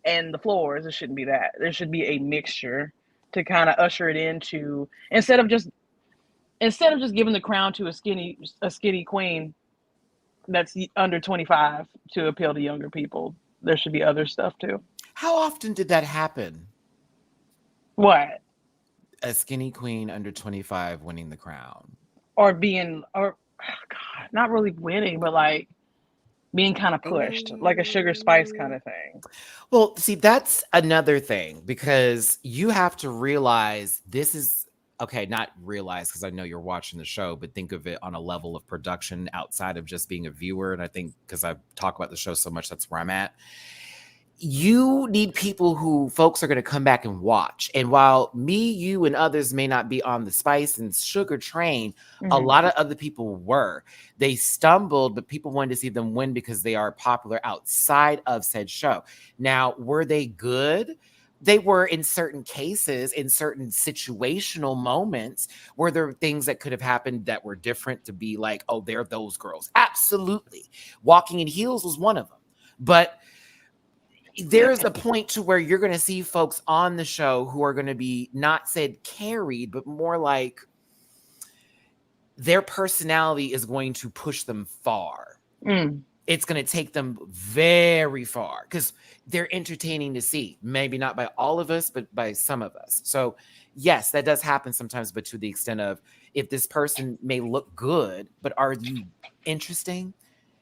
and the floors. It shouldn't be that. There should be a mixture to kind of usher it into, instead of just giving the crown to a skinny queen that's under 25 to appeal to younger people. There should be other stuff too. How often did that happen? What? A skinny queen under 25 winning the crown. Or not really winning, but like being kind of pushed, like a Sugar Spice kind of thing. Well, see, that's another thing, because you have to realize this is, okay, not realize because I know you're watching the show, but think of it on a level of production outside of just being a viewer. And I think because I talk about the show so much, that's where I'm at. You need people who folks are going to come back and watch. And while me, you, and others may not be on the Spice and Sugar train, a lot of other people were. They stumbled, but people wanted to see them win because they are popular outside of said show. Now, were they good? They were in certain cases, in certain situational moments, where there were things that could have happened that were different to be like, oh, they're those girls. Absolutely. Walking in heels was one of them. But there's a point to where you're going to see folks on the show who are going to be not said carried, but more like their personality is going to push them far. It's going to take them very far because they're entertaining to see. Maybe not by all of us, but by some of us. So yes, that does happen sometimes, but to the extent of, if this person may look good, but are you interesting?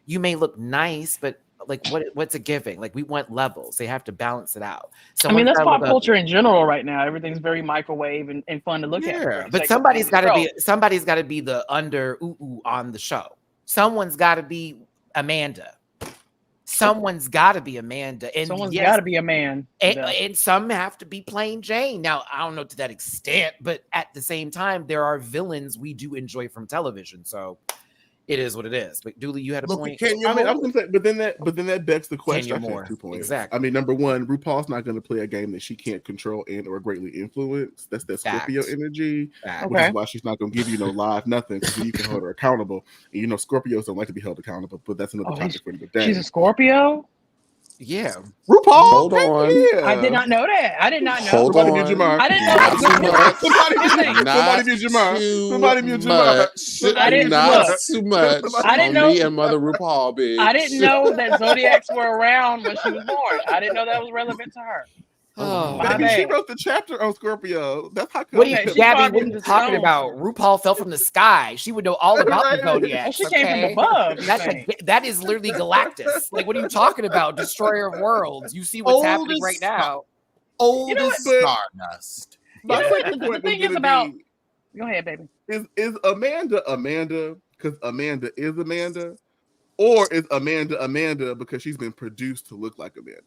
You may look nice, but like what's it giving? Like, we want levels. They have to balance it out. I mean, that's pop culture in general right now. Everything's very microwave and fun to look at. Yeah, but somebody's got to be the under on the show. Someone's got to be Amanda. Someone's got to be Amanda. And someone's got to be a man. And some have to be plain Jane. Now, I don't know to that extent, but at the same time, there are villains we do enjoy from television. So it is what it is. But Dooley, you had a point. I was gonna say, but then that begs the question. I 2 points. Exactly. I mean, number one, RuPaul's not going to play a game that she can't control and or greatly influence. That's that Scorpio energy, which is why she's not going to give you no live nothing, because you can hold her accountable. And Scorpios don't like to be held accountable, but that's another topic for the day. She's a Scorpio. Yeah, RuPaul. Hold on. Yeah. I did not know that. I did not know. Somebody mute your mind. I didn't know. Somebody mute your mind. Somebody mute your mind. I didn't not too much. I didn't know. Me and Mother RuPaul, bitch. I didn't know that zodiacs were around when she was born. I didn't know that was relevant to her. Oh, Baby, bad. she wrote the chapter on Scorpio. That's how come. what are Okay, you, she Gabby? carved What are it you into talking stone. about? RuPaul fell from the sky. She would know all about the Right. zodiacs. Oh, she came from okay? above. You That's think? that is literally Galactus. Like, what are you talking about? Destroyer of worlds. You see what's Old happening as right fuck. now. Old You know as what? Stardust. My Yeah, second the point was thing is gonna about. be: Go ahead, baby. is Amanda because Amanda is Amanda, or is Amanda because she's been produced to look like Amanda?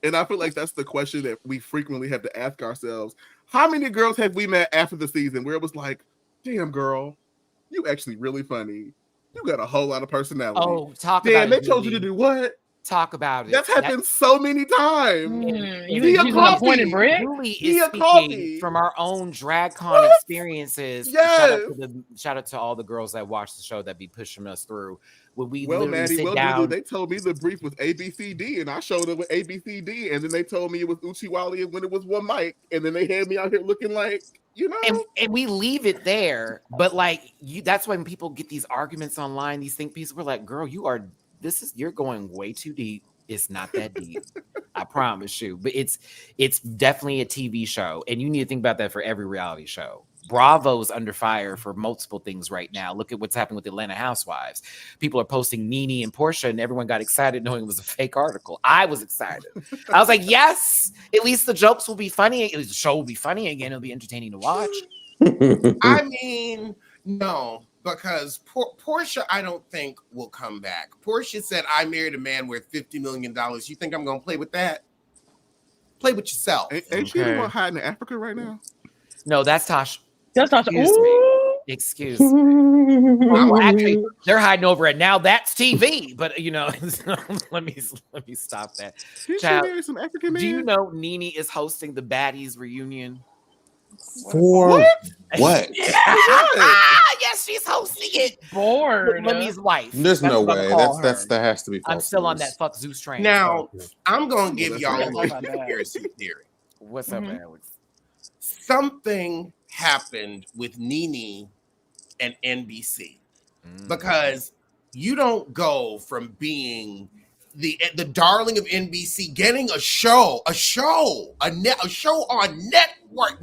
And I feel like that's the question that we frequently have to ask ourselves. How many girls have we met after the season where it was like, damn, girl, you actually really funny. You got a whole lot of personality. Oh, talk Damn, about they it. told you to Julie. do what? Talk about it. That's happened so many times. You Tia she's an appointed Coffee. brick. Julie is Tia speaking Coffee. from our own DragCon What? experiences. Yes. Shout out to all the girls that watch the show that be pushing us through. When we Well, literally Maddie, sit well, down. they told me the brief was ABCD, and I showed up with ABCD, and then they told me it was Uchiwali when it was one mic, and then they had me out here looking like, you know. And we leave it there, but like that's when people get these arguments online, these think pieces. We're like, girl, you're going way too deep. It's not that deep. I promise you. But it's definitely a TV show. And you need to think about that for every reality show. Bravo's under fire for multiple things right now. Look at what's happening with Atlanta Housewives. People are posting Nene and Portia, and everyone got excited knowing it was a fake article. I was excited. I was like, yes, at least the jokes will be funny. At least the show will be funny again. It'll be entertaining to watch. I mean, no, because Portia, I don't think will come back. Portia said, I married a man worth $50 million. You think I'm going to play with that? Play with yourself. Ain't she the one hiding in Africa right now? No, that's Tasha. That's not. Excuse me. Excuse me. Well, actually, they're hiding over it now. That's TV, but let me stop that. Did she Child, marry some African man? do you know Nene is hosting the Baddies reunion? For what? Yes, she's hosting it. Bored. Mummy's wife. There's That's no what I'm way. gonna call That has to be false. I'm still on news. that fuck Zeus train. Now, so. I'm going to give y'all a Talk little about that. conspiracy theory. What's up, Alex? Something happened with Nene and NBC because you don't go from being the darling of NBC, getting a show on network.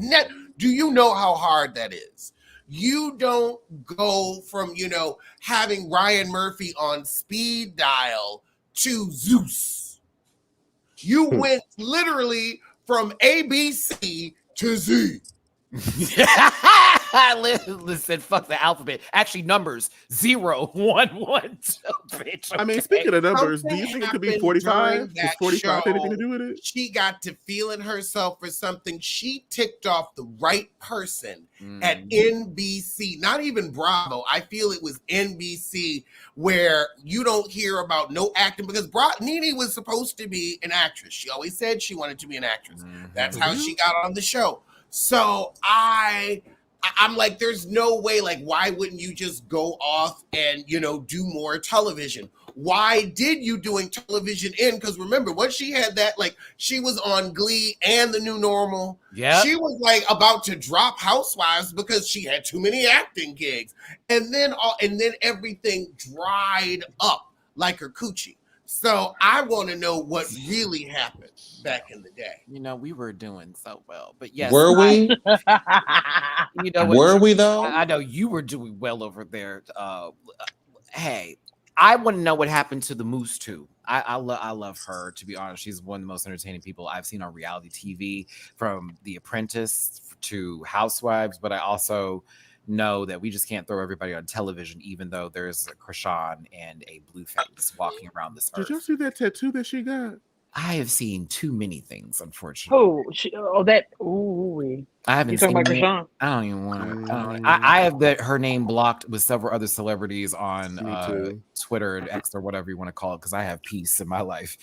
Do you know how hard that is? You don't go from, having Ryan Murphy on speed dial to Zeus. You went literally from ABC to Z. Listen, fuck the alphabet. Actually, numbers 0, 1, 1, 2, bitch. I mean, okay? speaking of numbers, Something do you think it could be happened 45? during Does that 45 have anything to show. do with it? She got to feeling herself for something. She ticked off the right person at NBC, not even Bravo. I feel it was NBC, where you don't hear about no acting, because Nene was supposed to be an actress. She always said she wanted to be an actress. That's how she got on the show. So I'm like, there's no way, like, why wouldn't you just go off and, do more television? Why did you doing television in? Because remember, once she had that, like, she was on Glee and The New Normal. Yeah. She was, like, about to drop Housewives because she had too many acting gigs. And then everything dried up like her coochie. So I want to know what really happened back in the day. We were doing so well, but yes, Were we? Were we though? I know you were doing well over there. Hey, I want to know what happened to the Moose too. I love her, to be honest. She's one of the most entertaining people I've seen on reality TV, from The Apprentice to Housewives. But I also know that we just can't throw everybody on television, even though there's a Krishan and a Blueface walking around this earth. Did y'all see that tattoo that she got? I have seen too many things, unfortunately. I haven't You talking seen about it. Krishan? I don't even want to. I have her name blocked with several other celebrities on Twitter and X or whatever you want to call it, because I have peace in my life.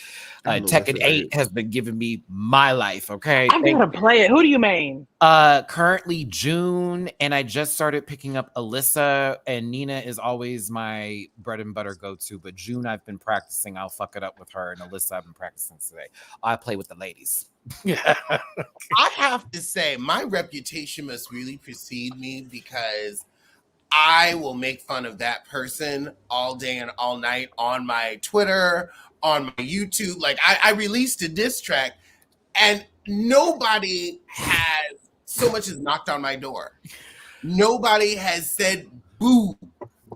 Tekken 8 has been giving me my life. Okay, I'm gonna play it. Who do you mean? Currently June, and I just started picking up Alyssa, and Nina is always my bread and butter go-to. But June, I've been practicing. I'll fuck it up with her, and Alyssa, I've been practicing today. I play with the ladies. I have to say, my reputation must really precede me, because I will make fun of that person all day and all night on my Twitter, on my YouTube. Like, I released a diss track, and nobody has so much as knocked on my door. Nobody has said boo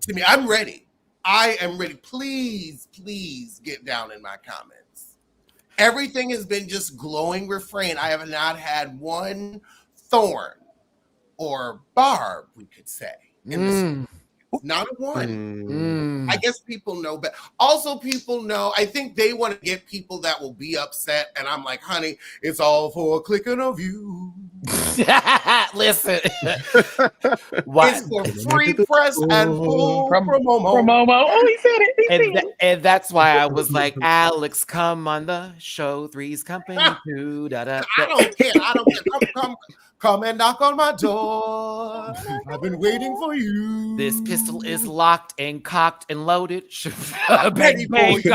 to me. I'm ready. I am ready. Please, please get down in my comments. Everything has been just glowing refrain. I have not had one thorn or barb, we could say, in this. Not a one. I guess people know, but also people know. I think they want to get people that will be upset, and I'm like, honey, it's all for a clicking of you. Listen, it's for free press and full promo. Oh, he said it. And that's why I was like, Alex, come on the show. Three's company too. I don't care. I don't care. Come and knock on my door. I've been waiting for you. This pistol is locked and cocked and loaded. Ready for you.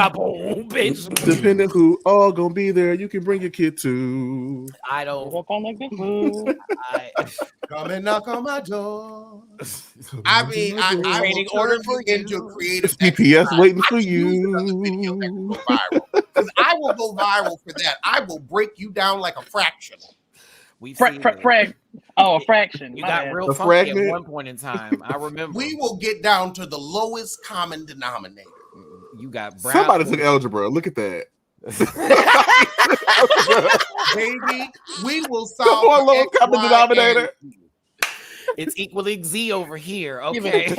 Bitch. Depending who all gonna be there, you can bring your kid too. I don't. Come and knock on my door. I mean, I will order for into a creative. GPS waiting for you. Because I will go viral for that. I will break you down like a fraction. A fraction. You got real funky at one point in time. I remember. We will get down to the lowest common denominator. You got brown. Somebody took algebra. Look at that. Baby, we will solve the lowest common denominator. It's equaling Z over here. Okay.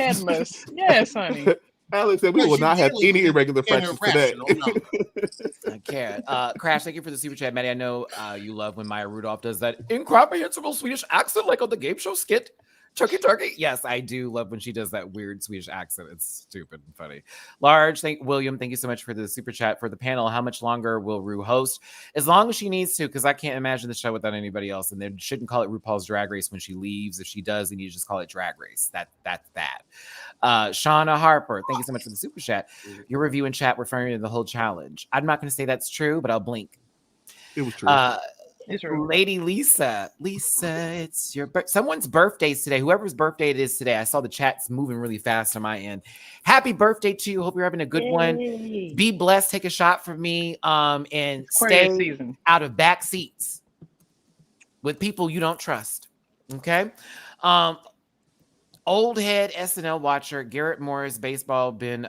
Yes, honey. Alex said we will not have any irregular fractions today. I can't. Crash, thank you for the super chat, Maddie. I know you love when Maya Rudolph does that incomprehensible Swedish accent like on the game show skit. Turkey. Yes, I do love when she does that weird Swedish accent. It's stupid and funny. William, thank you so much for the super chat for the panel. How much longer will Ru host? As long as she needs to, because I can't imagine the show without anybody else. And they shouldn't call it RuPaul's Drag Race when she leaves. If she does, they need to just call it Drag Race. That's that. Shauna Harper, thank you so much for the super chat. Your review in chat referring to the whole challenge. I'm not going to say that's true, but I'll blink. It was true. Lady Lisa, it's your someone's birthdays today. Whoever's birthday it is today. I saw the chats moving really fast on my end. Happy birthday to you. Hope you're having a good one. Be blessed. Take a shot from me. And stay out of back seats with people you don't trust. Okay. Old head SNL watcher Garrett Morris, baseball been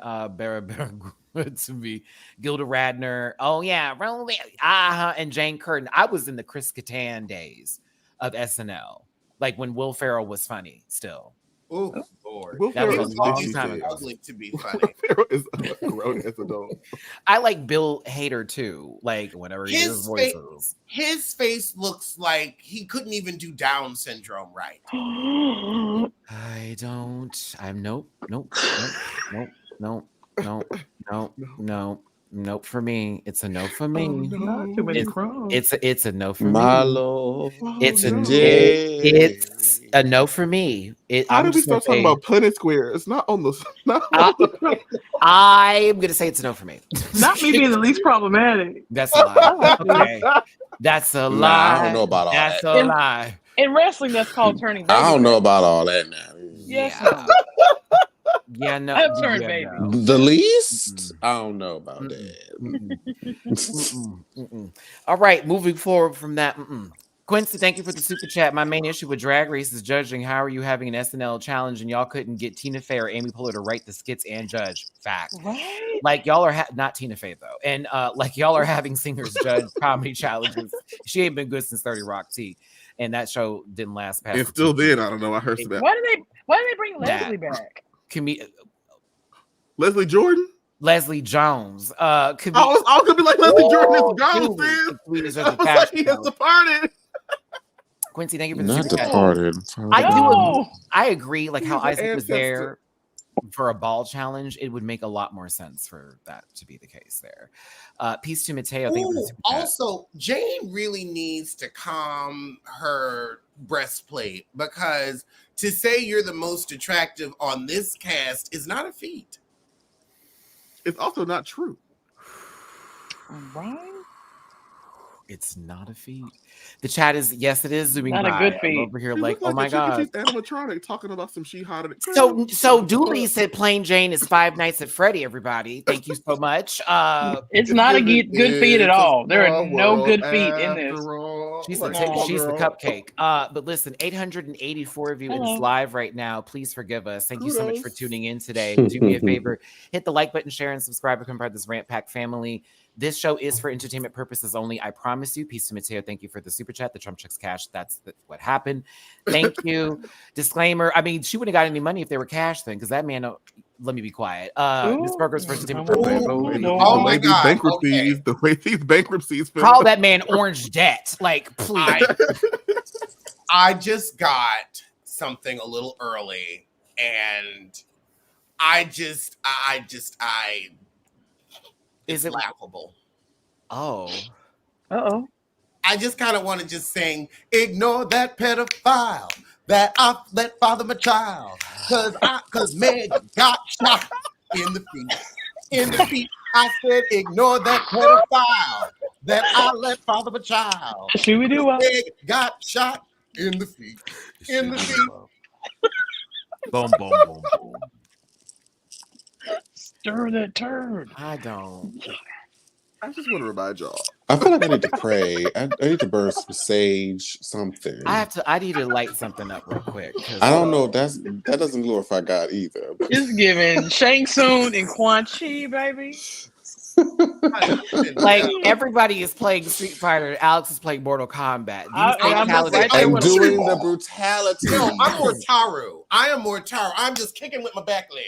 good to me. Gilda Radner. Oh yeah, Runway. And Jane Curtin. I was in the Chris Kattan days of SNL, like when Will Ferrell was funny. Still. Oh Lord, that was a long time ago. To be funny. Will Ferrell is grown as adult. I like Bill Hader too. Like whenever he does voices, his face looks like he couldn't even do Down syndrome right. I'm nope for me. It's a no for me. It's a no for me. My lord. It's a no for me. How did we start talking about Punnett Square? It's not on the. I'm gonna say it's a no for me. Not me being the least problematic. That's a lie. Okay. That's a lie. I don't know about all that. That's a lie. In wrestling, that's called turning baby. I don't know about all that now. Yes. Yeah, no. I've turned baby. No. The least? I don't know about that. All right, moving forward from that. Quincy, thank you for the super chat. My main issue with Drag Race is judging. How are you having an SNL challenge and y'all couldn't get Tina Fey or Amy Poehler to write the skits and judge? Fact. Right? Like y'all are not Tina Fey though, and like y'all are having singers judge comedy challenges. She ain't been good since 30 Rock T, and that show didn't last past. And still then, I don't know. I heard that. Why did they bring Leslie back? Leslie Jordan? Leslie Jones. I was gonna be like Leslie Jordan is gone, man. He has departed. Quincy, thank you for the Not super chat. departed. I agree. Like how Isaac was there for a ball challenge, it would make a lot more sense for that to be the case there. Peace to Mateo. Also, Jane really needs to calm her breastplate, because to say you're the most attractive on this cast is not a feat. It's also not true. Right? It's not a feat. The chat is, yes, it is zooming not by. A good feat. I'm over here like oh my god. Animatronic talking about some she hotter. So Dooley said Plain Jane is Five Nights at Freddy. Everybody, thank you so much. It's not a good feat at all. There are no good feet in this. She's the cupcake. But listen, 884 of you in this live right now. Please forgive us. Thank you so much for tuning in today. Do me a favor, hit the like button, share, and subscribe. Become part of this Rant Pack family. This show is for entertainment purposes only. I promise you. Peace to Mateo. Thank you for the super chat. The Trump checks cash. That's what happened. Thank you. Disclaimer. I mean, she wouldn't have got any money if they were cash then, because that man. Let me be quiet. This burger's for entertainment purposes. Oh my God. Bankruptcies. Okay. The way these bankruptcies. Call that man Orange Debt. Like, please. I just got something a little early, and it's laughable. Oh. Uh-oh. I just kind of want to just sing, ignore that pedophile that I let father my child. Cause Meg got shot in the feet. In the feet. I said, ignore that pedophile that I let father my child. Should we do what? Meg got shot in the feet. In the feet. Boom, boom, boom, boom. Stir that turd. I don't. I just want to remind y'all. I feel like I need to pray. I need to burn some sage, something. I need to light something up real quick. I don't know. That doesn't glorify God either. It's giving Shang Tsung and Quan Chi, baby. Like everybody is playing Street Fighter. Alex is playing Mortal Kombat. I'm doing the brutality. No, I'm more Taru. I am more Taru. I'm just kicking with my back leg.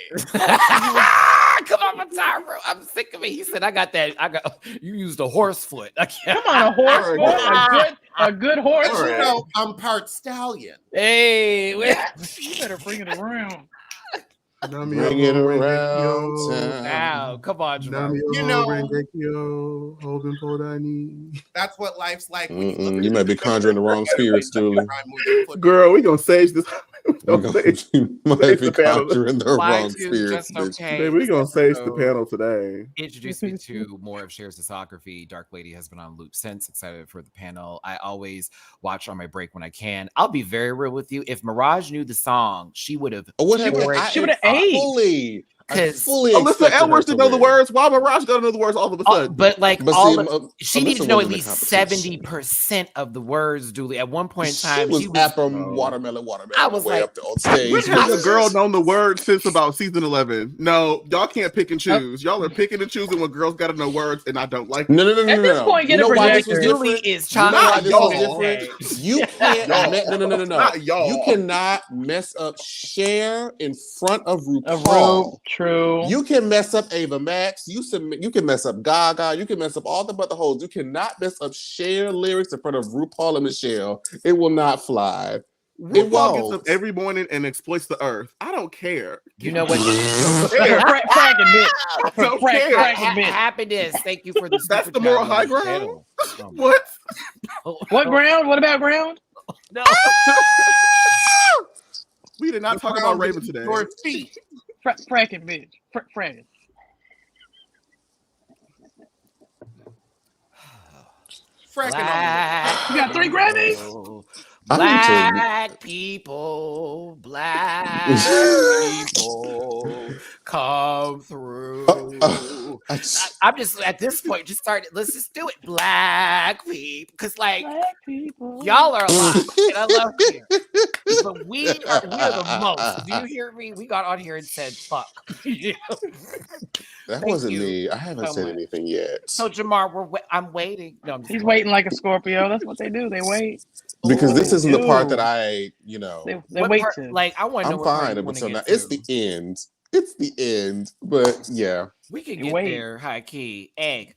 Come on, Taru. I'm sick of it. He said, you used a horse foot. Come on, a horse foot. A good horse foot. You know, I'm part stallion. Hey, you better bring it around. Bring it around town. Now, come on, Jamal. You know, that's what life's like. You might be conjuring the wrong spirits, Julie. Girl, we gonna sage this. You might be conjuring the wrong spirits. Okay. We're gonna sage the panel today. Introduce me to more of Cher's discography. Dark Lady has been on loop since. Excited for the panel. I always watch on my break when I can. I'll be very real with you. If Mirage knew the song, she would have. She would have aged. Because Alyssa Edwards didn't know the words. Why Mirage gotta know the words all of a sudden? But she needed to know at least 70% of the words, Dooley. At one point in time, she was watermelon. I was way like, up on stage. Which has a girl known the words since about season 11? No, y'all can't pick and choose. Y'all are picking and choosing when girls gotta know words, and I don't like it. No. At this point, get a projector. Dooley is trying to You can't. No. You cannot mess up Cher in front of RuPaul. True. You can mess up Ava Max. You can mess up Gaga. You can mess up all the other hoes. You cannot mess up Cher lyrics in front of RuPaul and Michelle. It will not fly. RuPaul gets up every morning and exploits the earth. I don't care. You know what? Happiness. Thank you for the. That's the moral high ground. What? What ground? What about ground? No. We did not talk about Raven today. Your feet. Fracking bitch. Fracking. You got 3 Grammys? Black people, come through. I'm just at this point, let's just do it. Black people, because y'all are alive, and I love you. But we are the most. Do you hear me? We got on here and said fuck. That wasn't me. I haven't said anything yet. So Jamar, I'm waiting. No, he's waiting like a Scorpio. That's what they do. They wait. Because this isn't the part that they wait part, to. Like I want to know. I'm fine up until now. It's the end. It's the end. But yeah, we can get there. High key egg.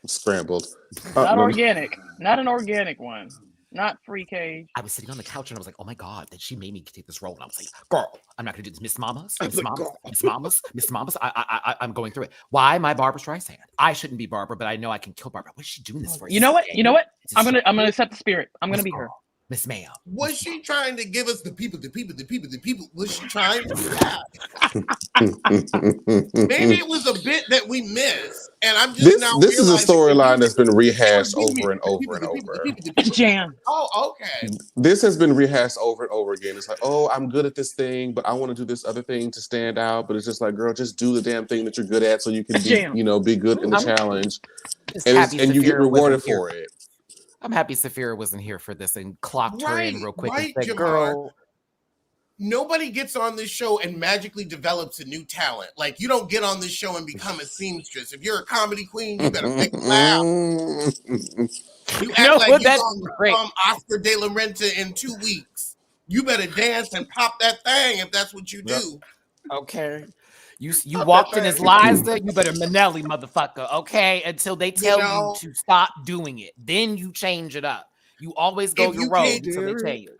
Scrambled. Not organic. Not an organic one. Not free cage. I was sitting on the couch and I was like, oh my God, that she made me take this role. And I was like, girl, I'm not going to do this. Miss Mamas. I'm going through it. Why am I Barbara Streisand? I shouldn't be Barbara, but I know I can kill Barbara. What is she doing this for? You know what? I'm gonna accept the spirit. I'm gonna be her. Miss Mayo. Was she trying to give us the people? Was she trying to do that? Maybe it was a bit that we missed. And I'm just this is a storyline that's been rehashed over and over and over. It's jam. Oh, okay. This has been rehashed over and over again. It's like, oh, I'm good at this thing, but I want to do this other thing to stand out. But it's just like, girl, just do the damn thing that you're good at so you can be good in the challenge. And you get rewarded for it. I'm happy Saphira wasn't here for this and clocked her in real quick right, and said, Jamar. girl. Nobody gets on this show and magically develops a new talent. Like, you don't get on this show and become a seamstress. If you're a comedy queen, you better make it loud. You act like you're going to become Oscar de la Renta in 2 weeks. You better dance and pop that thing if that's what you do. Okay. You walked in as Liza, you better Manelli, motherfucker, okay? Until they tell you to stop doing it. Then you change it up. You always go your road until they tell you.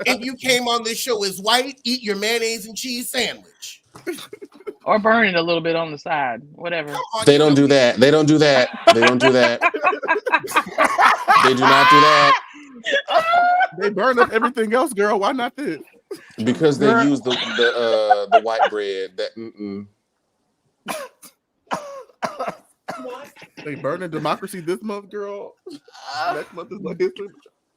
If you came on this show as white, eat your mayonnaise and cheese sandwich. Or burn it a little bit on the side. Whatever. They don't do that. They don't do that. They don't do that. They do not do that. They burn up everything else, girl. Why not this? Because they use the white bread. That They burning democracy this month, girl. Next month is Black History.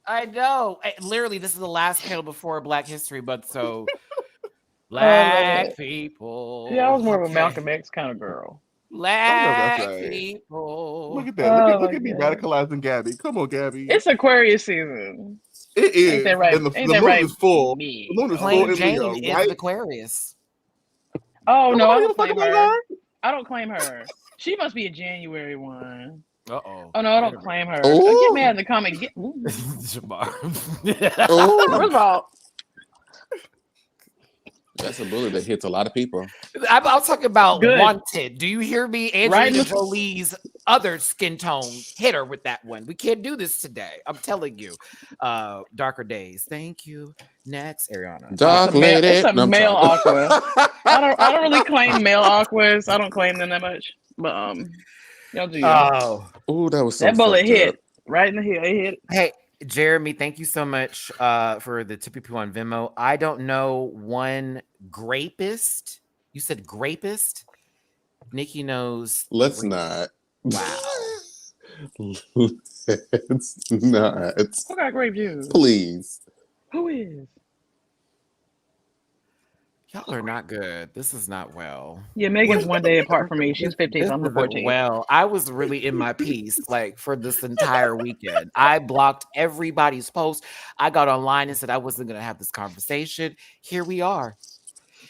I know. Literally, this is the last panel before Black History Month, so Black people. Yeah, I was more of a Malcolm X kind of girl. Black people. Look at that. Look at me radicalizing Gabby. Come on, Gabby. It's Aquarius season. It is. Ain't that right? And the moon is full. The moon is full in Jane Leo. is Aquarius. Oh, no, I don't claim her. I don't claim her. She must be a January one. Uh-oh. Oh, no, I don't claim her. Get mad in the comment. Jamar. First of all, that's a bullet that hits a lot of people. I'm talking about Wanted. Do you hear me? Angelina Jolie's other skin tone hit her with that one. We can't do this today. I'm telling you. Darker Days. Thank you. Next, Ariana. Dark lady. It's a male aqua. I don't really claim male aquas. I don't claim them that much. But y'all do. Oh, that was so that bullet hit right in the head. It hit. Hey, Jeremy, thank you so much for the TPP on Venmo. I don't know one grapist. You said grapist? Nikki knows. Let's not. Wow. Let's not. Who got grape juice? Please. Who is? Y'all are not good. This is not well. Yeah, Megan's one day apart from me. She's 15, so I'm 14. Well, I was really in my piece like for this entire weekend. I blocked everybody's post. I got online and said I wasn't going to have this conversation. Here we are.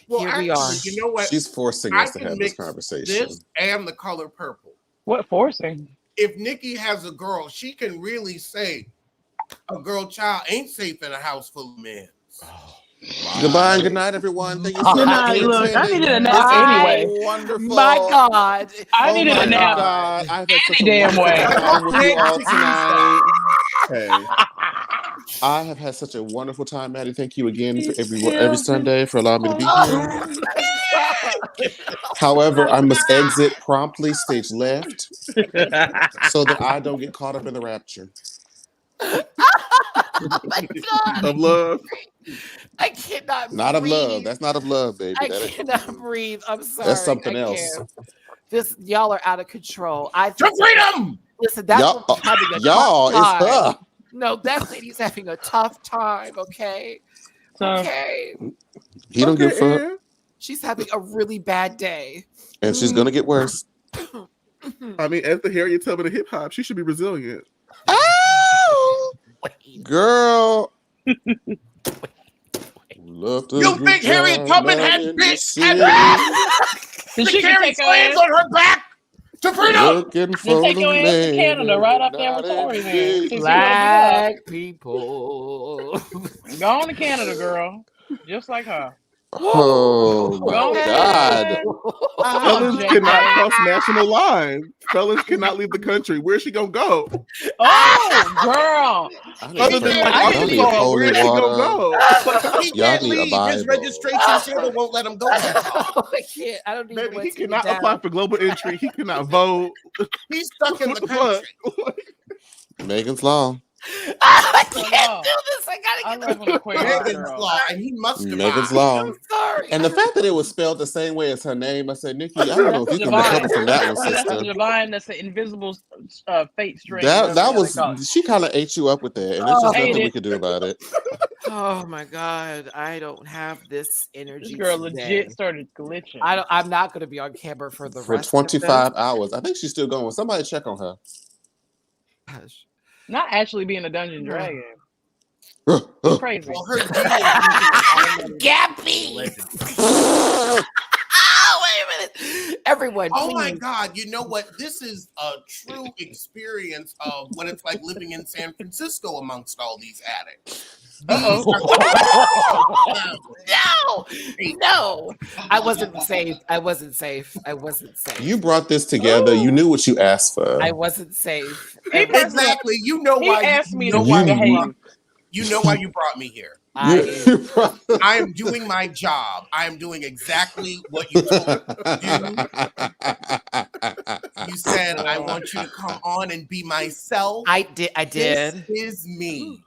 Well, Here actually, we are. You know what? She's forcing us to have this conversation. This and the color purple. What forcing? If Nikki has a girl, she can really say a girl child ain't safe in a house full of men. Oh. Wow. Goodbye and good night, everyone. Thank you so much. much. Look, I needed a nap anyway. Wonderful. My God. I needed a nap. God. I've had such damn way. Time with you all tonight. Hey. I have had such a wonderful time, Maddie. Thank you again for every Sunday for allowing me to be here. However, I must exit promptly, stage left, so that I don't get caught up in the rapture. Oh my God. Of love. I cannot breathe. Not of love. That's not of love, baby. I cannot breathe. I'm sorry. That's something else. This y'all are out of control. To freedom. Listen, that's y'all, having a y'all, tough it's time. her. No, that lady's having a tough time. Okay. Okay. He don't give a fuck. She's having a really bad day. And she's gonna get worse. I mean, as the Harriet Tubman of hip hop, she should be resilient. Oh, girl. You think Harriet Tubman had bitch Did she carry slaves on her back to freedom? Just take your ass to Canada right up there with Tory then. Black people. Go on to Canada, girl. Just like her. Oh my God. Felons cannot cross national lines. Felons cannot leave the country. Where's she gonna go? Oh, girl. Other than like Arkansas, where's she gonna go? He can't leave. His registration table won't let him go. I can't. I don't even. Baby, he cannot apply for global entry. He cannot vote. He's stuck in the country. Megan's Law. I can't do this. I gotta get Megan's Law, and he must Megan's Law. I'm sorry. And the fact that it was spelled the same way as her name, I said, Nikki, I don't know if you can recover from that one, That's sister. divine. That's an invisible fate string. That was, she kind of ate you up with that, and there's just nothing we could do about it. Oh my God, I don't have this energy. This girl today. legit started glitching. I'm not going to be on camera for the rest 25 hours. I think she's still going. Somebody check on her. Gosh. Not actually being a Dungeon Dragon. Crazy. Well, her deal Gabby. Oh, wait a minute. Everyone, oh please. my God, you know what? This is a true experience of what it's like living in San Francisco amongst all these addicts. No, I wasn't safe. You brought this together. You knew what you asked for. I wasn't safe. Exactly. You know why he asked me to behave. You know why you brought me here. I am doing my job. I am doing exactly what you told me to do. You said I want you to come on and be myself. I did. This is me.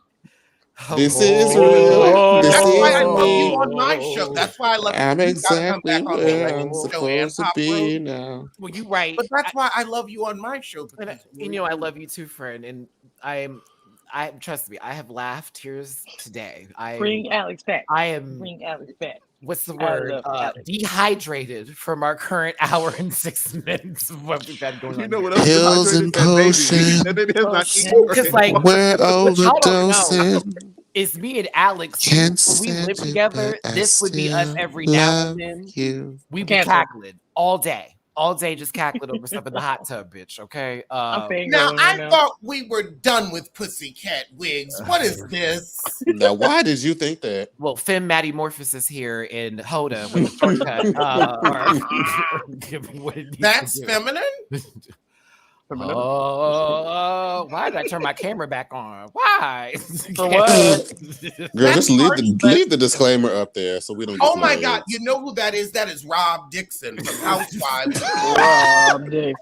This is real. That's why I love you on my show. That's why I love you. I'm You gotta exactly come back on where the I'm show and supposed to Pop be Road. now. Well, you're right. But that's why I love you on my show. I love you too, friend. And I trust me, I have laughed tears today. Bring Alex back. Bring Alex back. What's the word? Dehydrated from our current hour and 6 minutes of what we've had going on. You know what else? Pills and potions. That baby has not eaten. Because like we're overdosing. It's me and Alex. When we live together, this would be us every now and then. We'd be cackling all day. All day just cackling over stuff in the hot tub, bitch. Okay. Now I thought we were done with pussycat wigs. What is this? Now, why did you think that? Well, Femme Maddie Morphus is here in Hoda with the fur cut. That's feminine. Oh, why did I turn my camera back on? Why? For what? Girl, just leave the disclaimer up there so we don't. Oh my God! You know who that is? That is Rob Dixon from Housewives. Rob Dixon.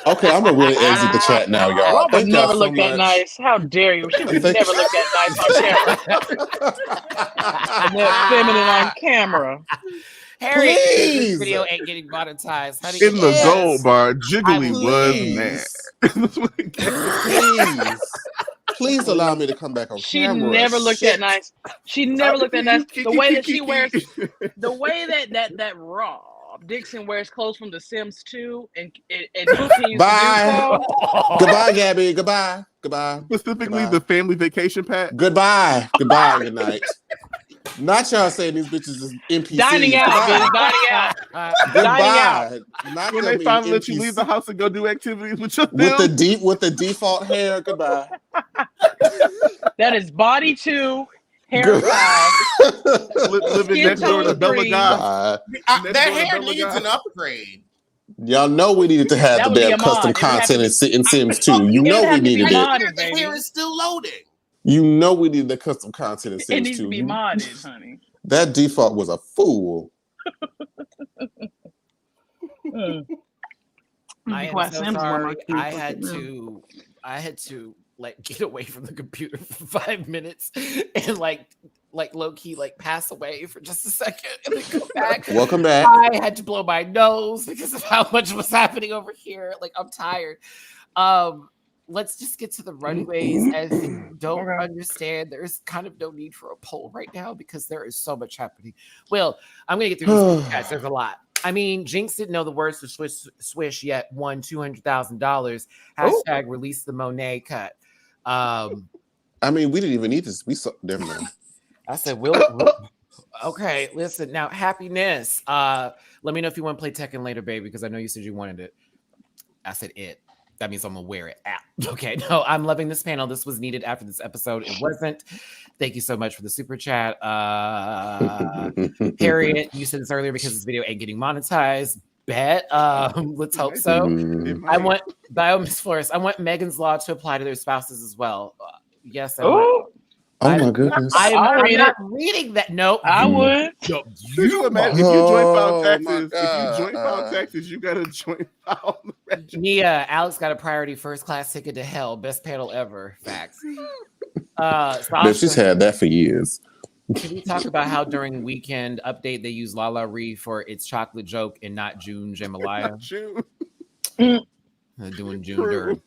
Okay, I'm gonna really exit the chat now, y'all. Rob would never look that nice. How dare you? She would never look that nice on camera. That feminine on camera. Harry, please. this video ain't getting monetized. Honey, in the gold bar, Jiggly was mad. Please allow me to come back on camera. She never looked that nice. She never looked that nice. The way that she wears, the way that Rob Dixon wears clothes from The Sims 2 and continues bye. to do so. Goodbye, Gabby. Goodbye. Specifically, Goodbye. the family vacation pack. Goodbye. Good night. Not y'all saying these bitches is NPCs. Dining out, bitch. Dining out. Goodbye. Not when they finally let you leave the house and go do activities with your with the default hair. Goodbye. That is body 2, hair 5. Living next door to Bella Guy. That hair needs an upgrade. Y'all know we needed to have the damn custom content in Sims 2. You know we needed it. The hair is still loading. You know we needed the custom content in Sims 2. It needs to be modded, honey. That default was a fool. I am so sorry. I had to like get away from the computer for 5 minutes and like low key like pass away for just a second and then come back. Welcome back. I had to blow my nose because of how much was happening over here. Like I'm tired. Let's just get to the runways. As you don't understand, there's kind of no need for a poll right now because there is so much happening. Well, I'm gonna get through these guys. There's a lot. I mean, Jinx didn't know the words to swish yet. Won $200,000. Hashtag release the Monet cut. I mean, we didn't even need this. We saw never mind. I said, okay, listen now. Happiness. Let me know if you want to play Tekken later, baby, because I know you said you wanted it. I said it. That means I'm gonna wear it out. Okay, no, I'm loving this panel. This was needed after this episode. It wasn't. Thank you so much for the super chat. Harriet, you said this earlier because this video ain't getting monetized. Bet. Let's hope so. I want Miss Flores. I want Megan's Law to apply to their spouses as well. Yes. Oh my goodness! I'm not reading that. Nope. I would. You imagine if you joint file taxes, you got a joint file. Nia, Alex got a priority first class ticket to hell. Best panel ever. Facts. She's had that for years. Can we talk about how during Weekend Update they use Lala Ree for its chocolate joke and not June Jamalaya? Doing June Durham.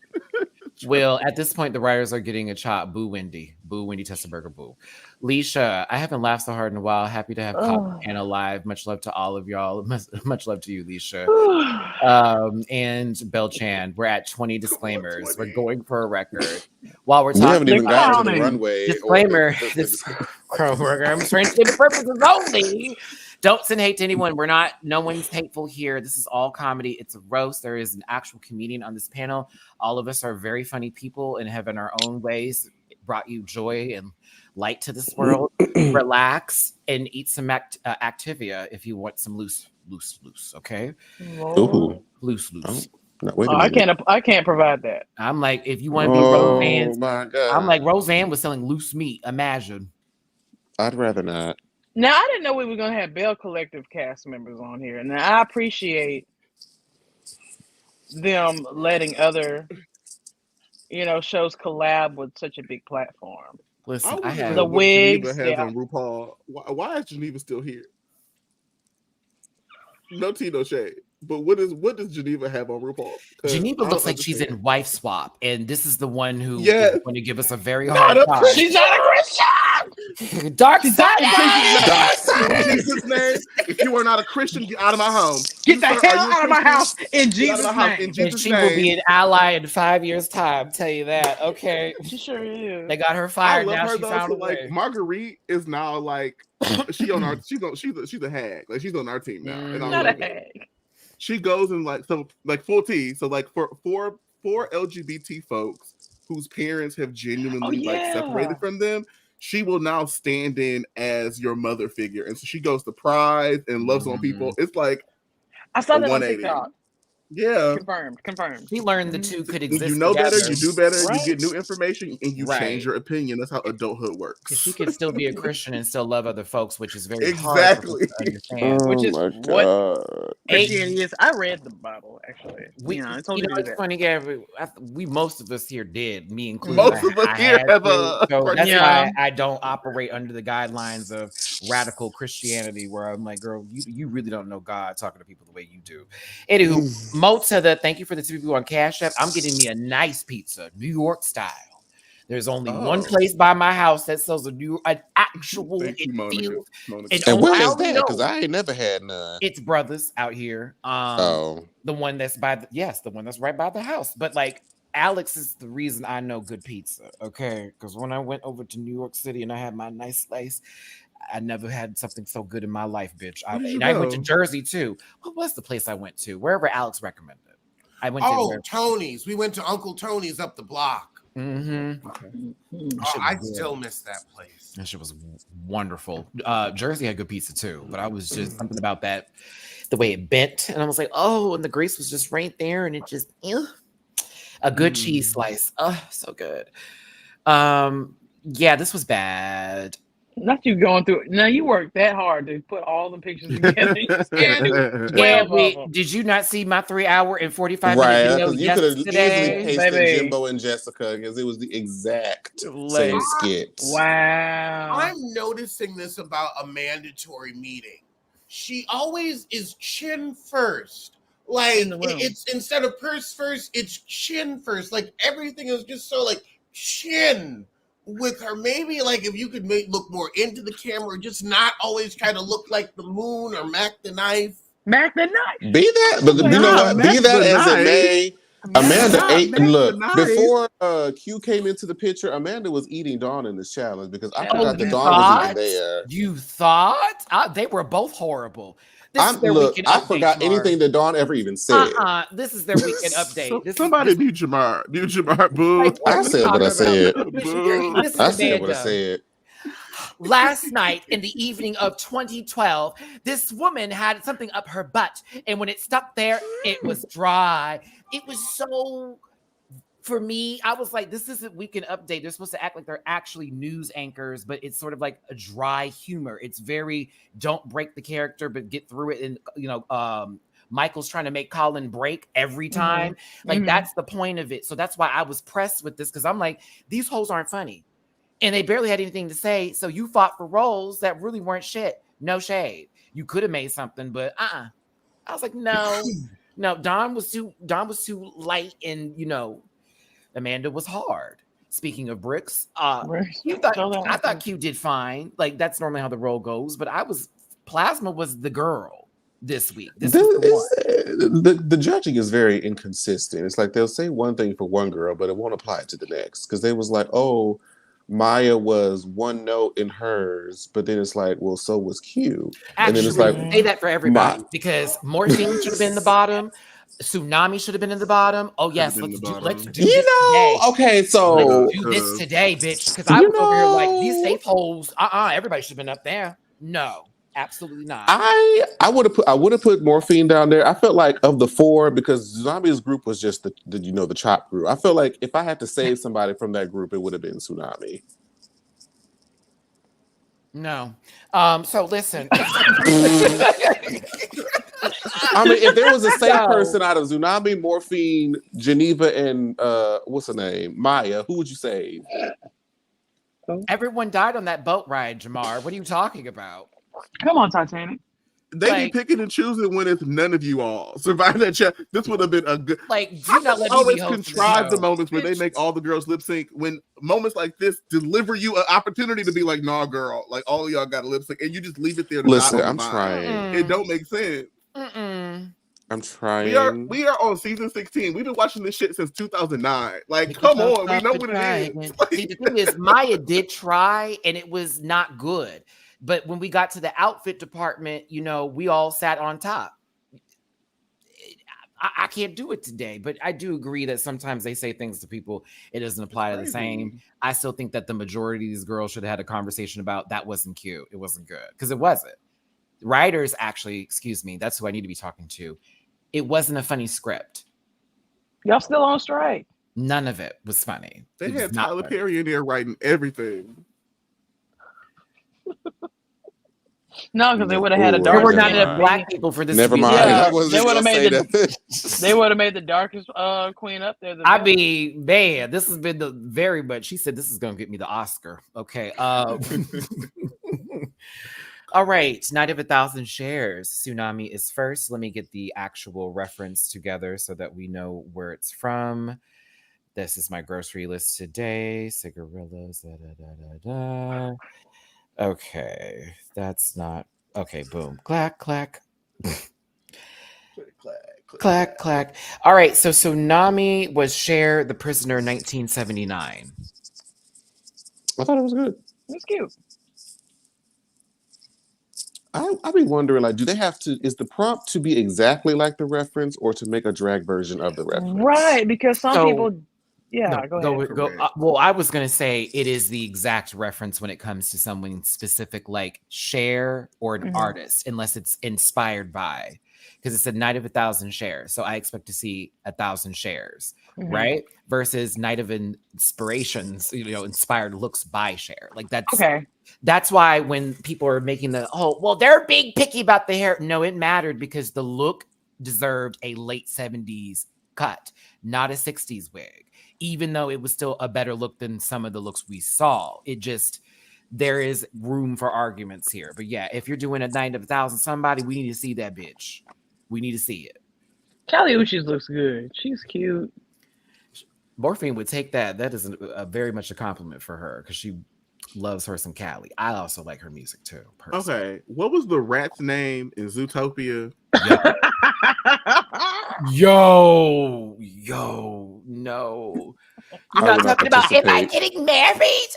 Well, at this point, the writers are getting a chop. Boo Wendy. Boo, Wendy Testaberger, boo. Leisha, I haven't laughed so hard in a while. Happy to have Hannah live. Much love to all of y'all. Much love to you, Leisha. And Bell Chan, we're at 20 disclaimers. We're going for a record. While we're talking, we haven't even gotten to the runway. Disclaimer. I'm trying to the purposes only. Don't send hate to anyone. No one's hateful here. This is all comedy. It's a roast. There is an actual comedian on this panel. All of us are very funny people and have in our own ways brought you joy and light to this world. Relax and eat some Activia if you want some loose. Okay. Ooh. Loose. No, wait a minute. I can't provide that. I'm like, if you want to be Roseanne, my God. I'm like, Roseanne was selling loose meat. Imagine. I'd rather not. Now, I didn't know we were going to have Bell Collective cast members on here. Now, I appreciate them letting other, shows collab with such a big platform. Listen, I have the wigs. RuPaul. Why is Geneva still here? No tea, no shade. But what does Geneva have on RuPaul? Geneva looks like she's in Wife Swap, and this is the one who is going to give us a very hard time. She's not a Christian. Dark side. Jesus' name. If you are not a Christian, get out of my home. Get the hell out of my house in Jesus' name. And she will be an ally in 5 years' time. Tell you that. Okay. She sure is. They got her fired. I love now her she though. found So, a way. Marguerite is now like she's a hag. Like she's on our team now. And not a hag. She goes in full T. So like for LGBT folks whose parents have genuinely separated from them, she will now stand in as your mother figure. And so she goes to Pride and loves on people. It's like I saw that on TikTok. Yeah. Confirmed. We learned the two could exist. You know together. better, you do better, right? You get new information, and you change your opinion. That's how adulthood works. She could still be a Christian and still love other folks, which is very hard to understand. Which is what Christianity is. I read the Bible, actually. It's funny, Gabby. Most of us here did, me included. Most of us here have so that's why I don't operate under the guidelines of radical Christianity, where I'm like, girl, you really don't know God talking to people the way you do. Anywho, Mota, thank you for the 2 people on Cash App. I'm getting me a nice pizza, New York style. There's only one place by my house that sells an actual Monica. And where is that? Because I ain't never had none. It's Brothers out here. The one that's the one that's right by the house. But like Alex is the reason I know good pizza. Okay, because when I went over to New York City and I had my nice slice, I never had something so good in my life, bitch. I went to Jersey too. What was the place I went to? Wherever Alex recommended. I went to Tony's. We went to Uncle Tony's up the block. Mm-hmm. I still miss that place. That shit was wonderful. Jersey had good pizza too, but I was just something about that, the way it bent, and I was like, oh, and the grease was just right there, and it just a good cheese slice. Oh, so good. Yeah, this was bad. Not you going through it. Now you worked that hard to put all the pictures together. Did you not see my 3-hour and 45-minute video you could have easily pasted Baby. Jimbo and Jessica because it was the exact same skit. Wow. I'm noticing this about a mandatory meeting. She always is chin first. Like it's instead of purse first, it's chin first. Like everything is just so like chin. With her, maybe like if you could look more into the camera, just not always try to look like the moon or Mac the Knife. Mac the Knife. Be that, but you know what? Be that as it may. Amanda ate. Look, before Q came into the picture, Amanda was eating Dawn in this challenge because I forgot that Dawn was even there. You thought they were both horrible. I forgot anything that Dawn ever even said. This is their weekend update. Somebody mute Jamar. Mute Jamar. Boo. Like, I said what I said. I said what I said. Last night in the evening of 2012, this woman had something up her butt, and when it stuck there, it was dry. It was so. For me, I was like, this isn't weekend update. They're supposed to act like they're actually news anchors, but it's sort of like a dry humor. It's very don't break the character, but get through it. And Michael's trying to make Colin break every time. That's the point of it. So that's why I was pressed with this because I'm like, these hoes aren't funny. And they barely had anything to say. So you fought for roles that really weren't shit. No shade. You could have made something, but I was like, no. Don was too light and Amanda was hard. Speaking of bricks, Show that I one thought too. Q did fine. Like that's normally how the role goes, but Plasma was the girl this week. This was the one. The judging is very inconsistent. It's like they'll say one thing for one girl, but it won't apply to the next. Because they was like, oh, Maya was one note in hers, but then it's like, well, so was Q. And then it's Actually, like, say that for everybody because Morphine should have been in the bottom. Tsunami should have been in the bottom. Oh yes, let's do this today. Okay, so let's do this today, bitch. Because I was over here like these safe holes. Everybody should have been up there. No, absolutely not. I would have put Morphine down there. I felt like of the four, because Tsunami's group was just the chop group. I feel like if I had to save somebody from that group, it would have been Tsunami. No. So listen. I mean, if there was a safe person out of Tsunami, Morphine, Geneva, and what's her name, Maya, who would you save? Everyone died on that boat ride, Jamar. What are you talking about? Come on, Titanic. They be picking and choosing when it's none of you all survive that chat. This would have been a good. Do not let me always be hosting contrive the the moments where they make all the girls lip sync. When moments like this deliver you an opportunity to be like, nah, girl, like all of y'all got to lip sync, and you just leave it there. Listen, I'm trying. It don't make sense. I'm trying. We are on season 16. We've been watching this shit since 2009. Like, come on, we know what it is. See, the thing is, Maya did try, and it was not good. But when we got to the outfit department, we all sat on top. I can't do it today, but I do agree that sometimes they say things to people, it doesn't apply to the same. I still think that the majority of these girls should have had a conversation about that wasn't cute. It wasn't good because it wasn't. Writers actually, excuse me, that's who I need to be talking to. It wasn't a funny script. Y'all still on strike. None of it was funny. They had Tyler Perry in there writing everything. No, because they would have had a dark. There were not enough black people for this. Never mind. Yeah, I was they would have made that. They would have made the darkest queen up there. I mean, man, this has been the very much. She said this is going to get me the Oscar. Okay. All right, Night of 1,000 Shares. Tsunami is first. Let me get the actual reference together so that we know where it's from. This is my grocery list today. Cigarillas. Okay, that's not okay. Boom, clack, clack, clack, clack. All right, so Tsunami was Cher, the Prisoner, 1979. I thought it was good. It's cute. I'd be wondering, like, do they have to? Is the prompt to be exactly like the reference, or to make a drag version of the reference? Right, because some people. Yeah, go ahead. Well, I was going to say it is the exact reference when it comes to someone specific like Cher or an artist, unless it's inspired by, because it's a Night of 1,000 Shares. So I expect to see 1,000 shares, right? Versus Night of Inspirations, inspired looks by Cher. Like that's okay. That's why when people are making they're being picky about the hair. No, it mattered because the look deserved a late 70s cut, not a 60s wig. Even though it was still a better look than some of the looks we saw. There is room for arguments here. But yeah, if you're doing a Night of 1,000 somebody, we need to see that bitch. We need to see it. Callie Uchis looks good. She's cute. Morphine would take that. That is a very much a compliment for her because she loves her some Callie. I also like her music too. Personally. Okay, what was the rat's name in Zootopia? Yo, no. You're not talking about am I getting married?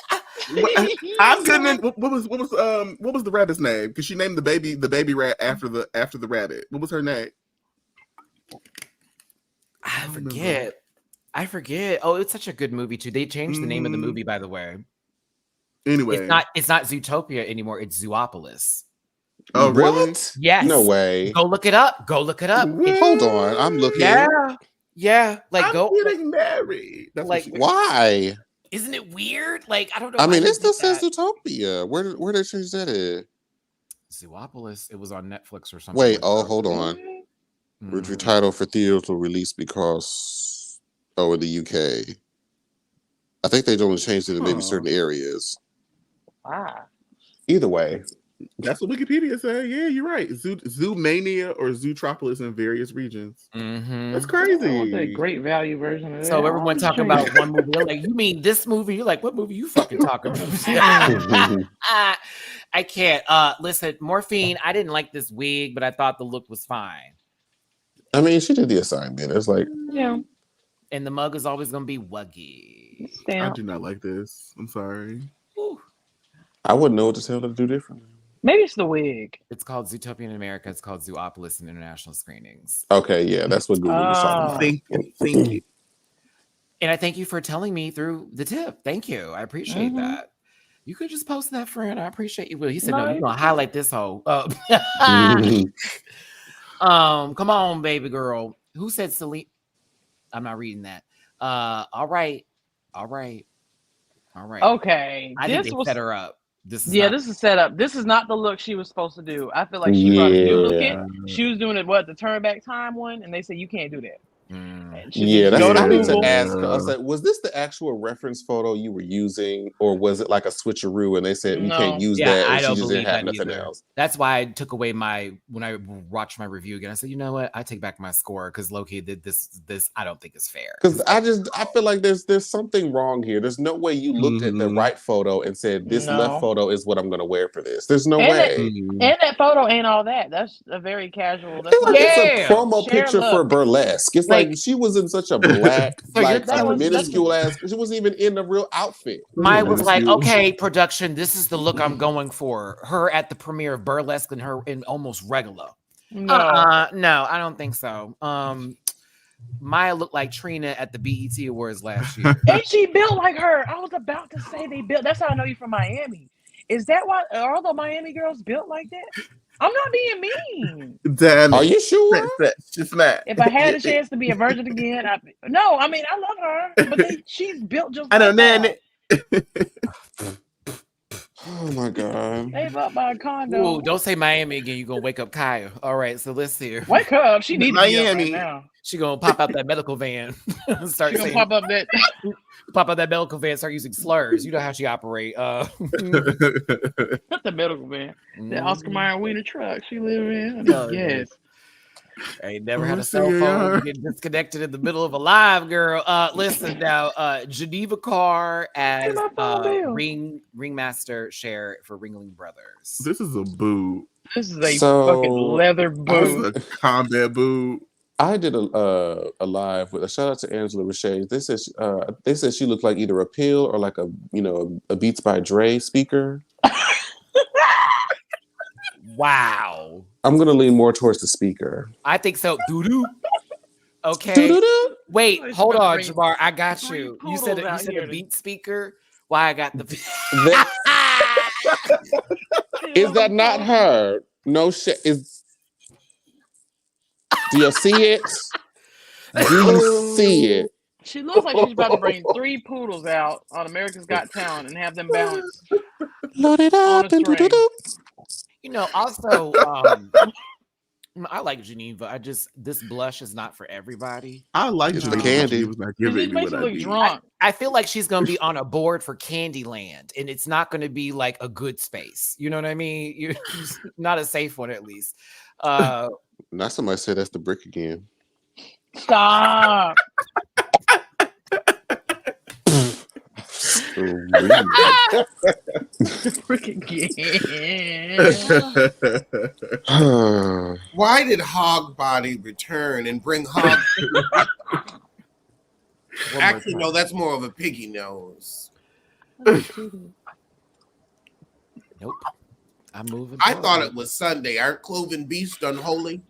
I'm kidding. What was the rabbit's name? Because she named the baby rat after the rabbit. What was her name? I forget. Oh, it's such a good movie too. They changed the name of the movie, by the way. Anyway, it's not Zootopia anymore. It's Zoopolis. Oh, really? What? Yes. No way. Go look it up. Hold on. I'm looking. Yeah. Like I'm getting married. That's like why? Isn't it weird? Like I don't know. I mean, it still says Zootopia. Where did they change that in? Zoopolis. It was on Netflix or something. Wait. Hold on. Review title for theatrical release because in the UK. I think they only changed it in maybe certain areas. Wow. Either way. That's what Wikipedia said. Yeah, you're right. Zoo Mania or Zootropolis in various regions. That's crazy. I want that great value version of that. So everyone talking about one movie. They're like, you mean this movie? You're like, what movie you fucking talking about? I can't. Listen, Morphine, I didn't like this wig, but I thought the look was fine. I mean, she did the assignment. It's like, yeah. And the mug is always gonna be wuggy. I do not like this. I'm sorry. Ooh. I wouldn't know what to tell her to do differently. Maybe it's the wig. It's called Zootopia in America. It's called Zoopolis in international screenings. Okay, yeah, that's what Google was talking about. Thank you. And I thank you for telling me through the tip. Thank you. I appreciate that. You could just post that, friend. I appreciate you. Well, he said, no, you're gonna highlight this hoe. Come on, baby girl. Who said Celine? I'm not reading that. All right. Okay. I think they set her up. This is set up. This is not the look she was supposed to do. I feel like she brought a new look in. She was doing the turn back time one, and they said you can't do that. Yeah, that's what I need to ask her. I was like, was this the actual reference photo you were using, or was it like a switcheroo and they said you can't use that? I and don't she just believe didn't have that nothing either. else. That's why I took away when I watched my review again. I said, you know what? I take back my score because Loki did this. I don't think is fair. Because I feel like there's something wrong here. There's no way you looked at the right photo and said this left photo is what I'm going to wear for this. There's no way. And that photo ain't all that. That's a very casual. That's it's a promo picture for burlesque. It's like she was in such a black, like a minuscule ass. She wasn't even in a real outfit. Mine was like, okay, production, this is the look I'm going for. Her at the premiere of burlesque and her in almost regular. No, I don't think so. Maya looked like Trina at the BET Awards last year. And she built like her. I was about to say they built. That's how I know you from Miami. Is that why are the Miami girls built like that? I'm not being mean. Damn. Are you sure? She's mad. If I had a chance to be a virgin again, I love her, but she's built just. I don't know. Oh my god! Save up my condo. Ooh, don't say Miami again. You're gonna wake up Kaya. All right, so let's see her. Wake up. She needs Miami right now. She gonna pop out that medical van. Start saying, pop out that medical van. Start using slurs. You know how she operate. Not the medical van. The Oscar Mayer Wiener truck she live in. Yes. I ain't never had a cell phone get disconnected in the middle of a live, girl. Listen now, Geneva Carr as ringmaster Cher for Ringling Brothers. This is a boot. This is a fucking leather boot. A combat boot. I did a live with a shout out to Angela Richey. They said she looked like either a pill or like a Beats by Dre speaker. Wow. I'm gonna lean more towards the speaker. I think so. Doo-doo. Okay. Doo-doo-doo. Wait, hold on, Jamar. I got you. You said a beat speaker. Why I got the Is that not her? No shit. Do you see it? Do you see it? She looks like she's about to bring 3 poodles out on America's Got Talent and have them bounce. Load it up and do. Also, I like Geneva. This blush is not for everybody. I like the candy. She was not giving me what I need. I feel like she's gonna be on a board for Candyland, and it's not gonna be like a good space. You know what I mean? You're not a safe one, at least. Not somebody said that's the brick again. Stop. Brick again. Why did Hog Body return and bring Hog? Actually, no, that's more of a piggy nose. Nope. I'm moving. I thought it was Sunday. Aren't cloven beasts unholy?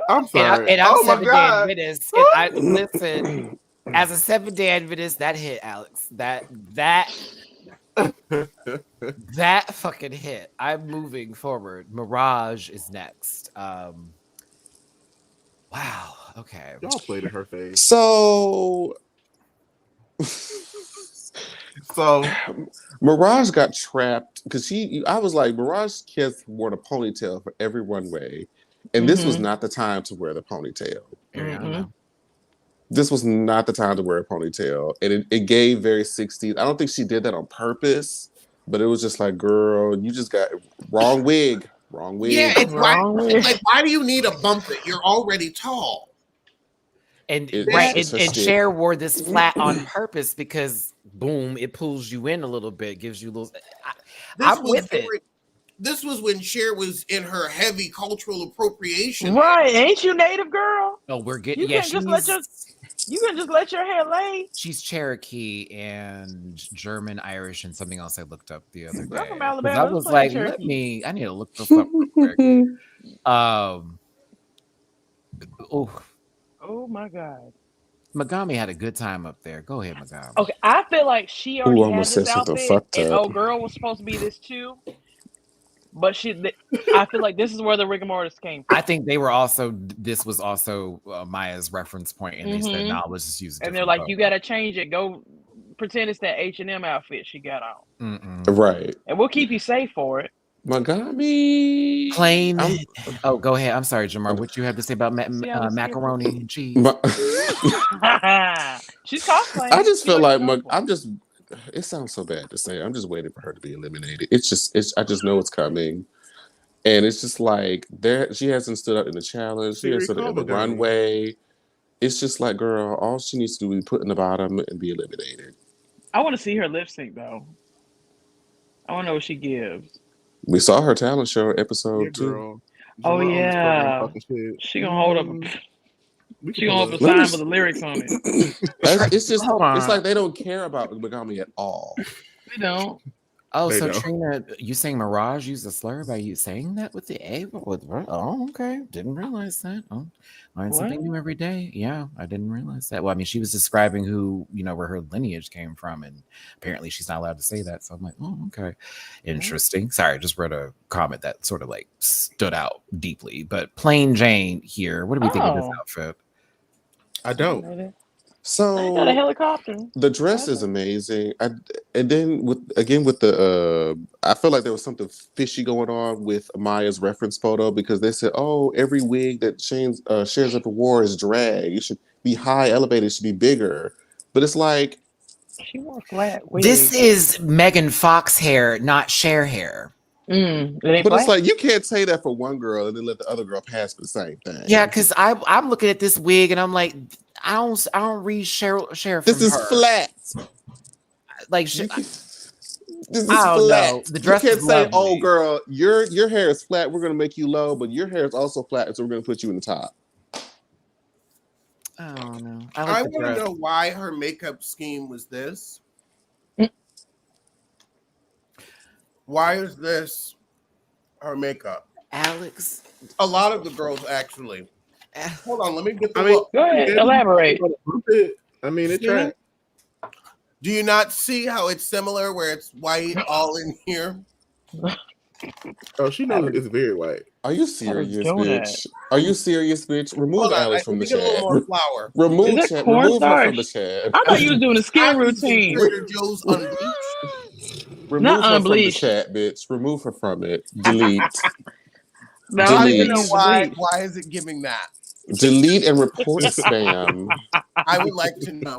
I'm sorry. And I'm Seventh-day Adventist. And I listen. As a Seventh-day Adventist, that hit, Alex. That fucking hit. I'm moving forward. Mirage is next. Wow. Okay. Y'all played in her face. So Mirage got trapped because I was like, Mirage has worn a ponytail for every runway, and this was not the time to wear the ponytail. This was not the time to wear a ponytail, and it gave very 60s. I don't think she did that on purpose, But it was just like, girl, you just got wrong wig. Yeah, it's like, why do you need a bump it? You're already tall. And Cher wore this flat on purpose because, boom, it pulls you in a little bit, gives you a little. I'm with it. This was when Cher was in her heavy cultural appropriation. Right? Ain't you native, girl? Oh, we're getting. You can't just let your hair lay. She's Cherokee and German, Irish, and something else I looked up the other day. From Alabama. I was like, I need to look this up real quick. Oh my God. Megami had a good time up there. Go ahead, Megami. Okay, I feel like she already had this outfit, and girl was supposed to be this too. But I feel like this is where the rigor mortis came from. I think they were also. This was also Maya's reference point, and they said, "No, let's just use it." And they're like, "You got to change it. Go pretend it's that H&M outfit she got on." Right. And we'll keep you safe for it. Megami. Plain. Oh, go ahead. I'm sorry, Jamar. What you have to say about macaroni and cheese? She's cosplaying. I just feel like it sounds so bad to say. I'm just waiting for her to be eliminated. I just know it's coming. And it's just like she hasn't stood up in the challenge. She hasn't stood up in the runway. It's just like, girl, all she needs to do is put in the bottom and be eliminated. I want to see her lip sync though. I want to know what she gives. We saw her talent show episode 2. Oh yeah. She gonna hold up. She gonna hold up a sign with the lyrics on it. It's just, it's like they don't care about Megami at all. They don't. Oh, so Trina, you saying Mirage used a slur by you saying that with the A? Oh, okay. Didn't realize that. Oh, learn something new every day. Yeah, I didn't realize that. Well, I mean, she was describing where her lineage came from, and apparently she's not allowed to say that. So I'm like, oh, okay. Interesting. Sorry, I just read a comment that sort of like stood out deeply. But Plain Jane here, what do we think of this outfit? I don't. So I got a helicopter. The dress is amazing. And then with the I feel like there was something fishy going on with Maya's reference photo because they said, oh, every wig that Cher's ever wore is drag. It should be high elevated, it should be bigger. But it's like she wore flat wigs. This is Megan Fox hair, not Cher hair. But it's like you can't say that for one girl and then let the other girl pass for the same thing. Yeah, because I'm looking at this wig and I'm like, I don't read Cher. This is flat. Like this is flat. The dress. You can't say, "Oh, girl, your hair is flat. We're gonna make you low, but your hair is also flat, so we're gonna put you in the top." I don't know. I want to know why her makeup scheme was this. Why is this her makeup? Alex? A lot of the girls actually. Hold on, let me get the look. Go ahead, elaborate. I mean, it's right. Do you not see how it's similar where it's white all in here? Oh, she knows it's very white. Are you serious, bitch? Are you serious, bitch? Remove Alex from the chat. Remove her from the chat. I thought you was doing a skin routine. Joe's unbleached. Remove her from the chat, bitch. Remove her from it. Delete. No, I don't even know why. Why is it giving that? Delete and report spam. I would like to know.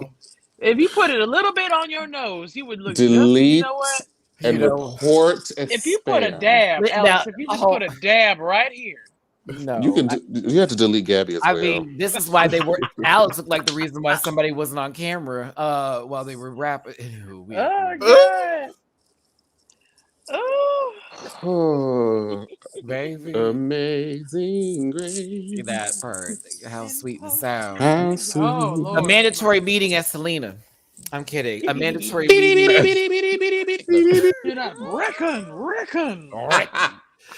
If you put it a little bit on your nose, you would look. Delete you know what? And report. If you put a dab, Alex, if you just put a dab right here. No, you have to delete Gabby as well. I mean, this is why they were. Alex looked like the reason why somebody wasn't on camera while they were rapping. Oh God. Oh, baby, amazing grace. That part, how sweet the sound. How sweet. Oh, a mandatory meeting at Selena. I'm kidding. A mandatory meeting. Reckon.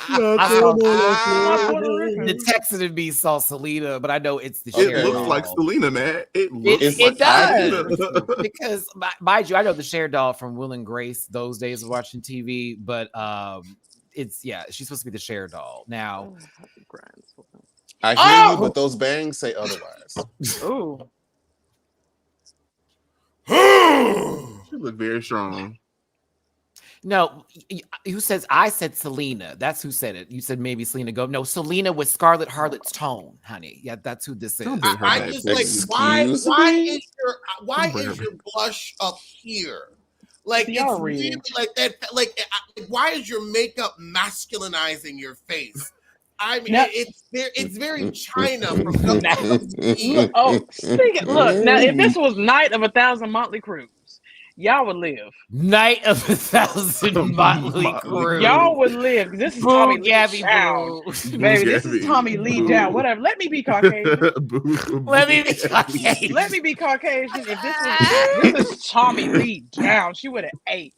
The texted me saw Selena, but I know it's the Cher. It looks like Selena, man. It does. Because mind you, I know the Cher doll from Will and Grace those days of watching TV, but she's supposed to be the Cher doll. Now I hear you, but those bangs say otherwise. Ooh. She look very strong. No, who says I said Selena? That's who said it. You said maybe Selena go. No, Selena with Scarlet Harlot's tone, honey. Yeah, that's who this is. I just like why is your blush up here? Like Y'all it's really reading. like that. Like, why is your makeup masculinizing your face? I mean, Now- it's very China from WWE. Oh, speaking. Look, now if this was Night of 1,000 Motley Crues, y'all would live. Night of 1,000 Motley Crew. Y'all would live. This is Boo, Tommy Lee Gabby, down, boo. baby. This is Tommy Lee down. Whatever. Let me be Caucasian. Let me be Caucasian. Let me be Caucasian. If this is Tommy Lee down, she would have ate.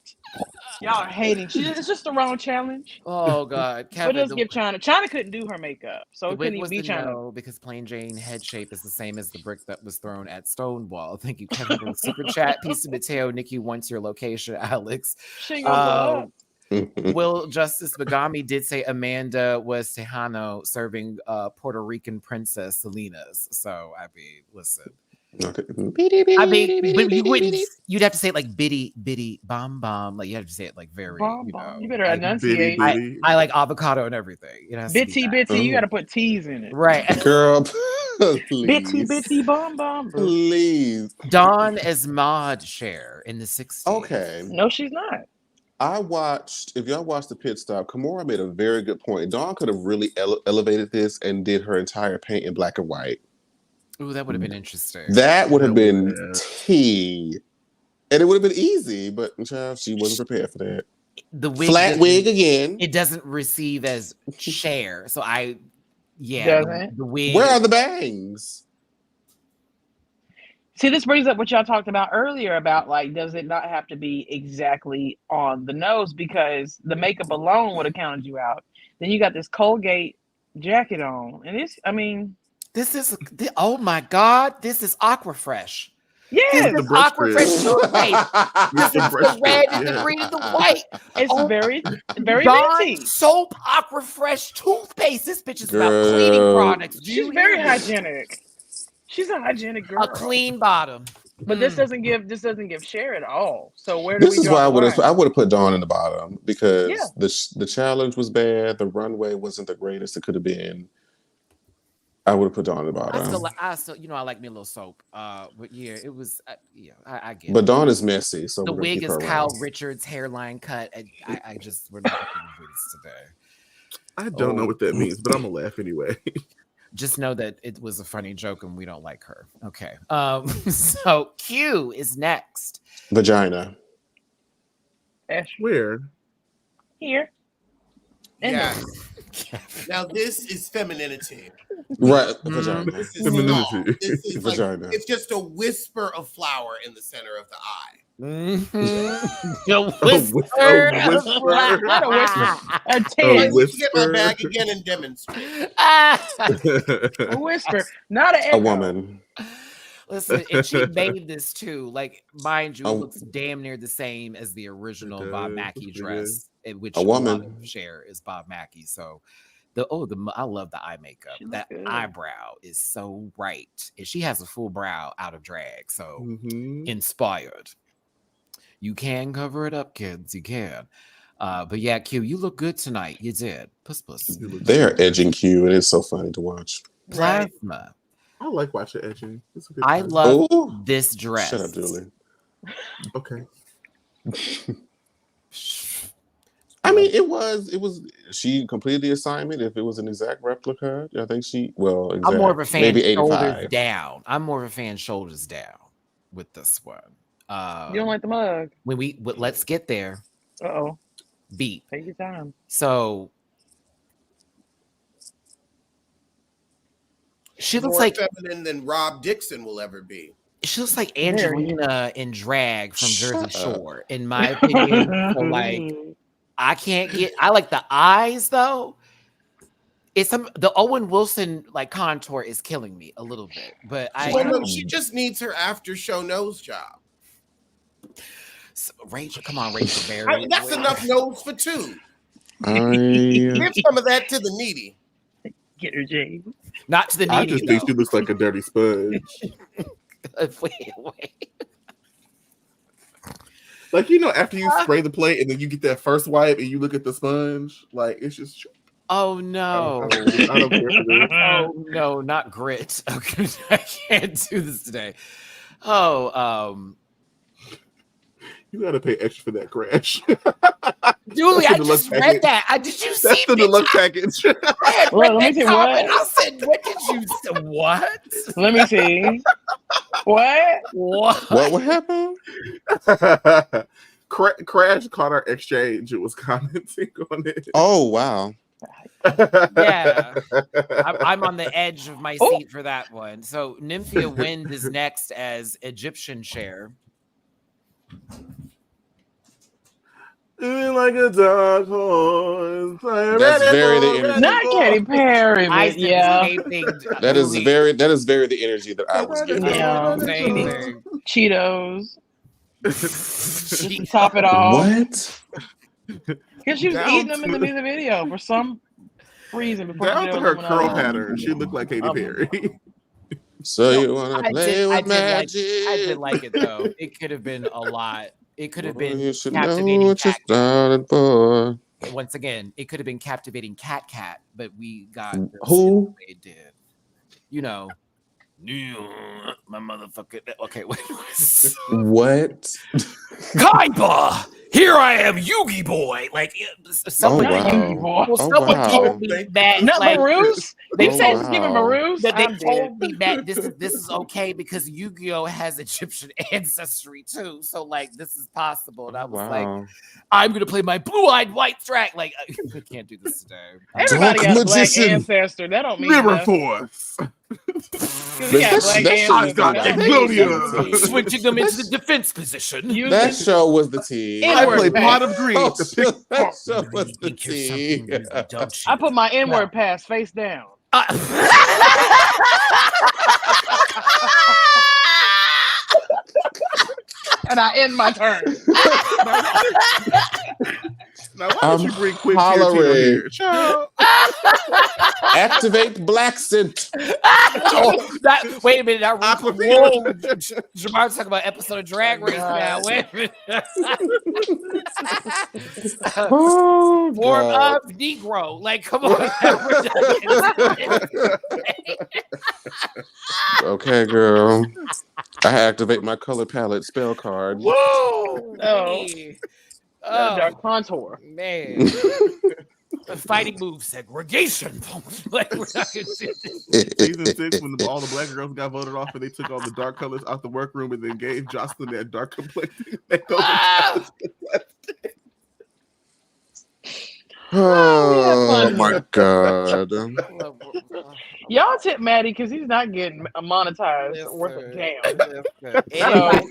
Y'all are hating. It's just the wrong challenge. Oh God, Kevin. But let's give China. China couldn't do her makeup, so the it couldn't wig even was be the China. no because plain Jane head shape is the same as the brick that was thrown at Stonewall. Thank you, Kevin, for the super chat. Peace to Mateo. Nikki wants your location, Alex. Shingles up. Will Justice Bagami did say Amanda was Tejano serving Puerto Rican princess Selena's. So I mean, listen. Okay. I mean, but you wouldn't. You'd have to say it like bitty bitty bomb bomb. Like you have to say it like very. Bomb, you bomb. know, You better like, enunciate. I like avocado and everything. It has to be Bitty that. bitty. You got to put T's in it. Right. Girl, Bitty please. bitty bomb bomb. Please. Dawn as Maud share in the 60s. Okay. No, she's not. I watched, if y'all watched the pit stop, Kimura made a very good point. Dawn could have really elevated this and did her entire paint in black and white. Ooh, that would have been interesting. That would have been tea. And it would have been easy, but child, she wasn't prepared for that. The wig flat wig again. It doesn't receive as share. So the wig. Where are the bangs? See, this brings up what y'all talked about earlier about like, does it not have to be exactly on the nose because the makeup alone would have counted you out. Then you got this Colgate jacket on, and this is oh my God, this is Aquafresh. Yes, this is Aquafresh toothpaste. This is the red and the green and the white. It's very, very Dawn minty. Soap Aquafresh toothpaste. This bitch is about cleaning products. She's very hygienic. She's a hygienic girl. A clean bottom. But this doesn't give share at all. So where do this we is why I would have put Dawn in the bottom because the challenge was bad. The runway wasn't the greatest it could have been. I would have put Dawn in the bottom. I still, I like me a little soap. But yeah, it was, I get it. But Dawn is messy, so the we're wig keep is her Kyle around. Richards hairline cut. I just we're not doing this today. I don't know what that means, but I'm gonna laugh anyway. Just know that it was a funny joke and we don't like her. Okay. So Q is next. Vagina. Where? Here. Yeah. Now this is femininity. Right. Vagina. This is Femininity. This is Vagina. Like, it's just a whisper of flower in the center of the eye. The whisper. A whisper. Get my bag again and demonstrate. A whisper, not an echo. A woman. Listen, and she made this too. Like, mind you, it looks damn near the same as the original Bob Mackie dress, which a woman share is Bob Mackie. So I love the eye makeup. That eyebrow is so right. And she has a full brow out of drag. So inspired. You can cover it up, kids. You can. But yeah, Q, you look good tonight. You did. Puss. They are edging Q. It is so funny to watch. Plasma. I like watching edging. It's a good I time. love this dress. Shut up, Julie. Okay. I mean, it was. She completed the assignment. If it was an exact replica, I think I'm more of a fan. Maybe shoulders 85. down. I'm more of a fan. Shoulders down with this one. You don't like the mug. Let's get there. Beat. Take your time. So she looks more like feminine than Rob Dixon will ever be. She looks like Angelina in drag from Jersey Shore, in my opinion. So like, I like the eyes though. The Owen Wilson like contour is killing me a little bit, but she just needs her after show nose job. So, Rachel, come on, Rachel Berry. That's enough nose for two. Give some of that to the needy. Get her, Jay. Not to the needy. I just think she looks like a dirty sponge. Wait. Like, after you spray the plate and then you get that first wipe and you look at the sponge, like it's just. Oh no! I don't care for this. Oh no, not grit. Okay, I can't do this today. You gotta pay extra for that crash. Julie, I just read that. Did you see that's the deluxe package? I had Well, read let me that see comment. what. I said, "What did you say? What? Let me see. What? What would happen? Crash caught our exchange. It was commenting on it. Oh wow. Yeah, I'm on the edge of my seat for that one. So Nymphia Wind is next as Egyptian chair. Like a dark horse. That's very the energy. Not Katy Perry, I but said yeah. the same thing. That is very the energy that I was getting. Yeah. Same thing. Cheetos. Top it off. What? Because she was eating them in the music video for some reason. Before Down the to video her went curl on. pattern, she looked like Katy Perry. So you want to play with magic? I did like it though. It could have been a lot. It could have been You should know captivating. what you started for. Once again, it could have been captivating Cat, but we got Who? It did. You know, my motherfucker. Okay, wait. What? Kaiba! Here I am, Yugi boy. Like someone, Oh, wow. Yugi boy. well, Oh, someone wow. told me that. Not like, Maroos? They You told said it's giving wow. Maroos? that they I'm told dead. me that this is okay because Yu-Gi-Oh has Egyptian ancestry too. So like this is possible. And I was like, Wow. I'm gonna play my blue-eyed white track. Like I can't do this today. Everybody Dark got a black magician. ancestor. That don't mean Mirror nothing. Force. You got black I've got ancestors. Switching them into the defense position. That show was the tea. I I N-word played pass. Pot of Greed to pick. That show was the Think you're tea. something you don't you? I put my N-word pass face down. And I end my turn. Now, why don't you bring Quick hollering. here? Child. Activate Black Scent. Wait a minute. Aquafina. Whoa, Jamar's talking about episode of Drag Race now. Wait a minute. Oh, Form God. of Negro. Like, come on. Okay, girl. I activate my color palette spell card. Whoa. Oh. Dark contour. Man. The fighting move segregation. Like, we're not gonna do this. Season 6, when all the black girls got voted off and they took all the dark colors out the workroom and then gave Jocelyn that dark complexion. Oh my God. Y'all tip Maddie because he's not getting monetized worth a damn.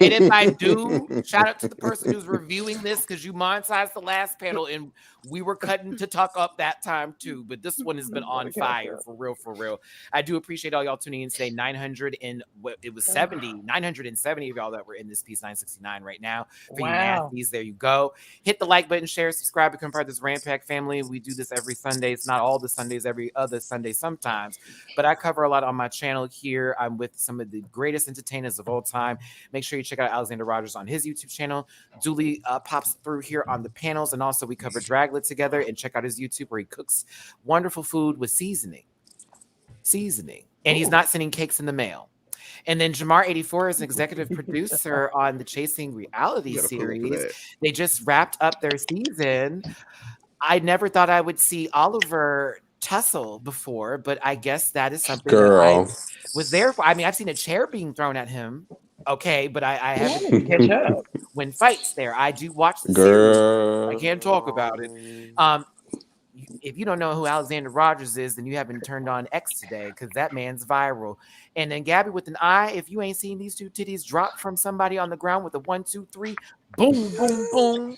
And if I do, shout out to the person who's reviewing this because you monetized the last panel and we were cutting to talk up that time too. But this one has been on fire for real, for real. I do appreciate all y'all tuning in today. 970 of y'all that were in this piece, 969 right now. For you nasties, there you go. Hit the like button, share, subscribe, become part of this Rampack family. We do this every Sunday. It's not all the Sundays, every other Sunday sometimes. But I cover a lot on my channel here. I'm with some of the greatest entertainers of all time. Make sure you check out Alexander Rogers on his YouTube channel. Julie pops through here on the panels. And also we cover Draglet together. And check out his YouTube where he cooks wonderful food with seasoning. And he's not sending cakes in the mail. And then Jamar84 is an executive producer on the Chasing Reality series. They just wrapped up their season. I never thought I would see Oliver tussle before, but I guess that is something that I was there for. I mean, I've seen a chair being thrown at him. Okay, but I haven't catch up when fights there. I do watch the series. I can't talk about it. If you don't know who Alexander Rogers is, then you haven't turned on X today because that man's viral. And then Gabby with an eye, if you ain't seen these two titties drop from somebody on the ground with a 1, 2, 3, boom, boom, boom.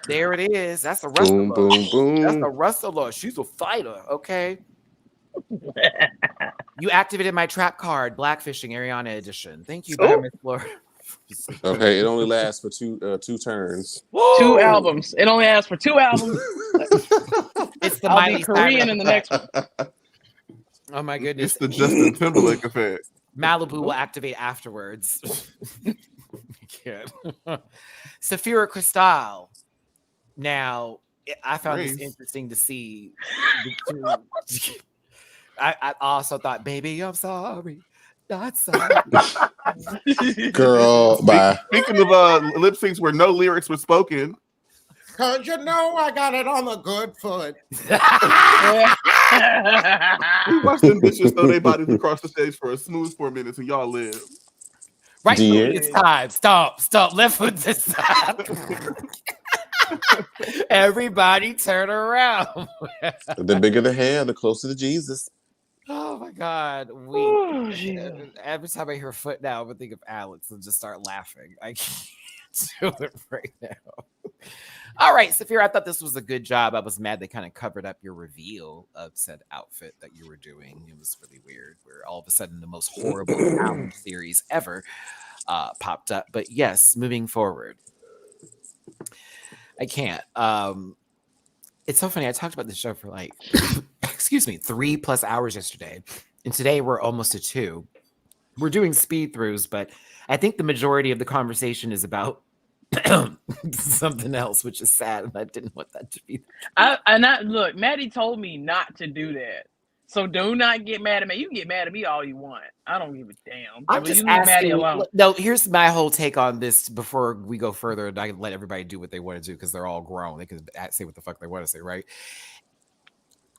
There it is. That's a wrestler. Boom, boom, boom. That's a wrestler. She's a fighter. Okay. You activated my trap card, Blackfishing Ariana edition. Thank you, Miss Laura. Okay, it only lasts for two turns. Woo! 2 albums. It only lasts for 2 albums. It's the I'll be Korean in the next one. Oh my goodness. It's the Justin Timberlake effect. Malibu will activate afterwards. Saphira Cristal. Now, I found this interesting to see. I also thought, baby, I'm sorry. not sorry. Girl, bye. Speaking of lip syncs where no lyrics were spoken. Cause you know I got it on the good foot. We watched them bitches throw their bodies across the stage for a smooth 4 minutes and y'all live. Right foot Dear. this time. Stop. Left foot this time. Everybody turn around. The bigger the hair, the closer to Jesus. Oh my God. Oh, Jesus. Every time I hear foot now, I'm gonna think of Alex and just start laughing. I can't do it right now. All right, Saphira, I thought this was a good job. I was mad they kind of covered up your reveal of said outfit that you were doing. It was really weird, where all of a sudden the most horrible challenge series ever popped up. But yes, moving forward. I can't. It's so funny. I talked about this show for like, excuse me, 3+ hours yesterday. And today we're almost at 2. We're doing speed throughs, but I think the majority of the conversation is about something else, which is sad, and I didn't want that to be. Look, Maddie told me not to do that, so do not get mad at me. You can get mad at me all you want. I don't give a damn. I'm just asking. No, here's my whole take on this before we go further, and I let everybody do what they want to do because they're all grown. They can say what the fuck they want to say, right?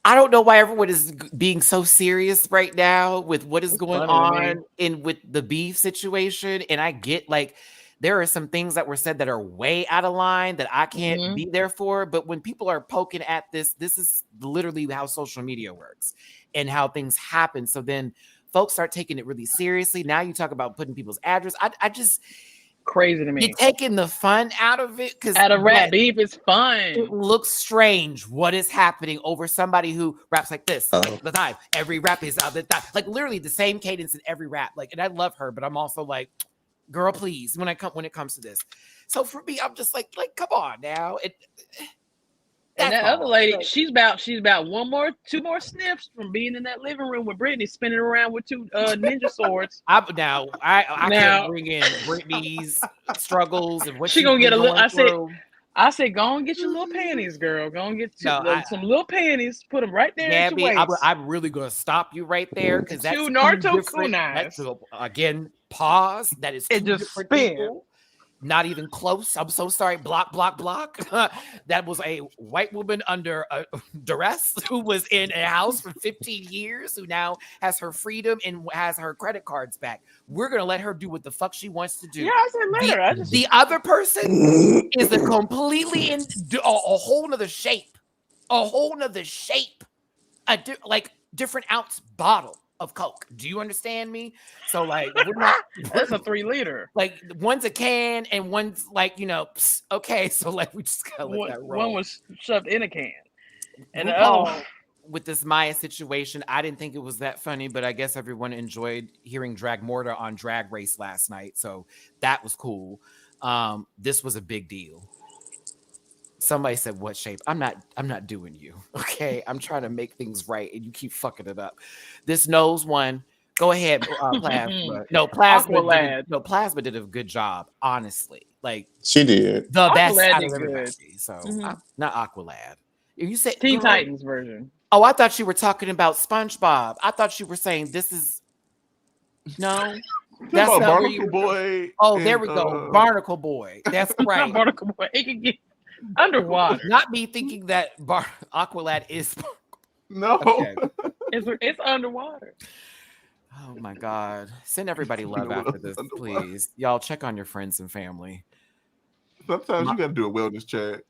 I don't know why everyone is being so serious right now with what is going on with the beef situation, and I get like. There are some things that were said that are way out of line that I can't be there for. But when people are poking at this is literally how social media works and how things happen. So then folks start taking it really seriously. Now you talk about putting people's address. I just crazy to me. You're taking the fun out of it because out of rap beef is fun. It looks strange. What is happening over somebody who raps like this like the time? Every rap is out the time. Like literally the same cadence in every rap. Like, and I love her, but I'm also like. Girl, please, when it comes to this. So for me, I'm just like come on now. And that other lady, she's about 2 more sniffs from being in that living room with Brittany spinning around with 2 ninja swords. I can't bring in Brittany's struggles and what she gonna get a little. I said, go and get your little panties, girl. Go and get some little panties. Put them right there. Gabby, I'm really gonna stop you right there because that's 2 Naruto kunais. Again, pause. That is it just spin. Not even close. I'm so sorry. Block. That was a white woman under duress who was in a house for 15 years, who now has her freedom and has her credit cards back. We're going to let her do what the fuck she wants to do. Yeah, I said let her. The other person is a completely a whole nother shape. Like different ounce bottle of Coke. Do you understand me? So like we're not that's a 3-liter. Like one's a can and one's like, okay, so like we just gotta let that roll. One was shoved in a can. And with this Maya situation, I didn't think it was that funny, but I guess everyone enjoyed hearing Drag Morta on Drag Race last night. So that was cool. This was a big deal. Somebody said, what shape? I'm not doing you. Okay. I'm trying to make things right and you keep fucking it up. This nose one, go ahead. Plasma. Plasma did a good job, honestly. Like she did. The best out of everybody. So not Aqualad. You said Teen Titans version. Oh, I thought you were talking about SpongeBob. I thought you were saying this is no. That's Barnacle Boy. Oh, there we go. Barnacle Boy. That's right. Barnacle Boy. It can get underwater. Not me thinking that Aqualad is. No, okay. It's underwater. Oh my God! Send everybody love after this, please. Y'all check on your friends and family. Sometimes you got to do a wellness check.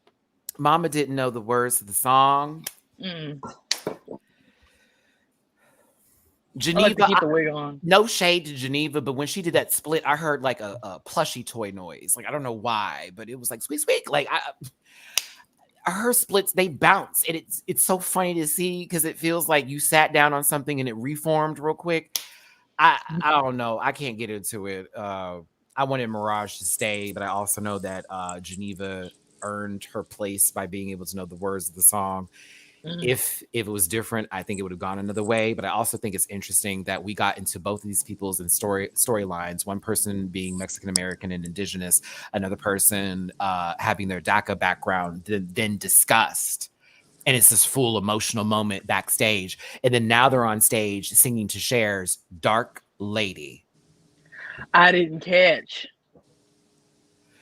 Mama didn't know the words to the song. Geneva, like to keep the wig on. No shade to Geneva, but when she did that split, I heard like a plushie toy noise. Like I don't know why, but it was like squeak squeak. Like her splits, they bounce, and it's so funny to see because it feels like you sat down on something and it reformed real quick. I don't know. I can't get into it. I wanted Mirage to stay, but I also know that Geneva earned her place by being able to know the words of the song. If it was different, I think it would have gone another way. But I also think it's interesting that we got into both of these people's and storylines. One person being Mexican American and indigenous, another person having their DACA background, then discussed. And it's this full emotional moment backstage. And then now they're on stage singing to Cher's Dark lady. I didn't catch.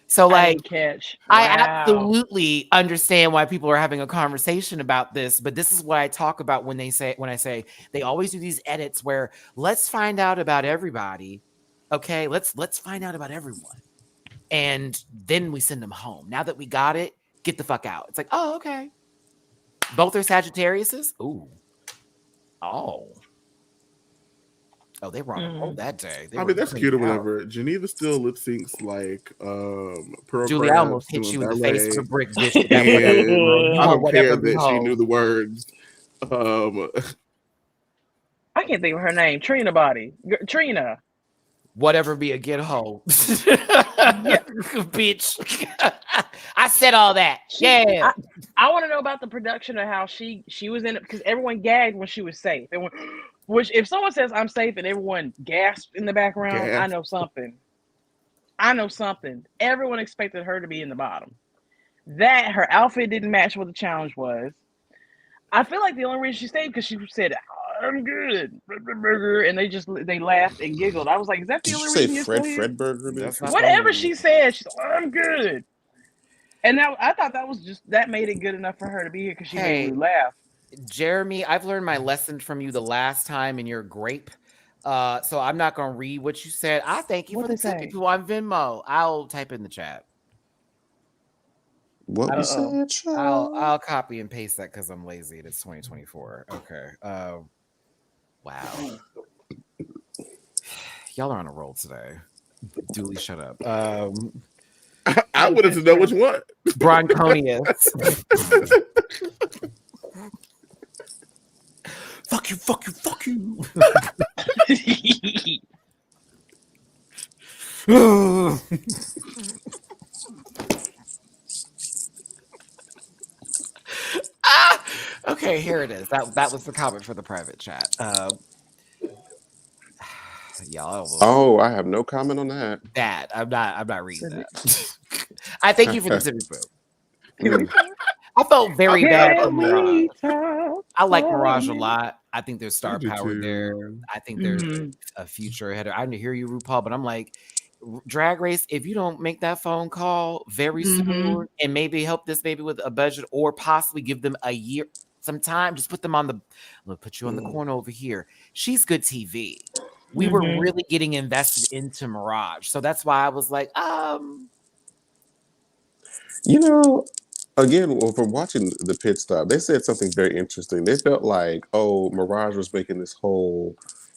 So like, I Wow. absolutely understand why people are having a conversation about this, but this is what I talk about when I say they always do these edits where let's find out about everybody. Okay, let's find out about everyone. And then we send them home. Now that we got it, get the fuck out. It's like, oh, okay. Both are Sagittariuses? Ooh. Oh, they were on a roll that day. I mean, that's cute or whatever. Geneva still lip syncs like Pearl Julie, I almost hit you in the face with a brick, bitch. I don't care that she knew the words. I can't think of her name. Trina Body. Trina. Whatever be a get hoe. Bitch. I said all that. Yeah. I want to know about the production of how she was in it, because everyone gagged when she was safe. Which if someone says I'm safe and everyone gasped in the background, I know something. Everyone expected her to be in the bottom. That her outfit didn't match what the challenge was. I feel like the only reason she stayed because she said, I'm good. And they laughed and giggled. I was like, is that the only reason you're still here? Whatever she said, she's like, I'm good. And now I thought that made it good enough for her to be here because she made me laugh. Jeremy, I've learned my lesson from you the last time in your grape. So I'm not gonna read what you said. I thank you for the tip on Venmo. I'll type in the chat. What was that? I'll copy and paste that because I'm lazy. It's 2024. Okay. Wow. Y'all are on a roll today. Duly shut up. I wanted to know which one. Bronconius. Fuck you, fuck you, fuck you. Okay, here it is. That was the comment for the private chat. Y'all. I have no comment on that. I'm not reading that. I thank you for the Civic Boot. I felt very bad for Mirage. I like Mirage a lot. I think there's star power there. I think there's a future ahead. I didn't hear you, RuPaul, but I'm like, Drag Race, if you don't make that phone call very soon and maybe help this baby with a budget or possibly give them a year, some time, just put them on I'm gonna put you on the corner over here. She's good TV. We were really getting invested into Mirage. So that's why I was like, Again, from watching the pit stop, they said something very interesting. They felt like, Mirage was making this whole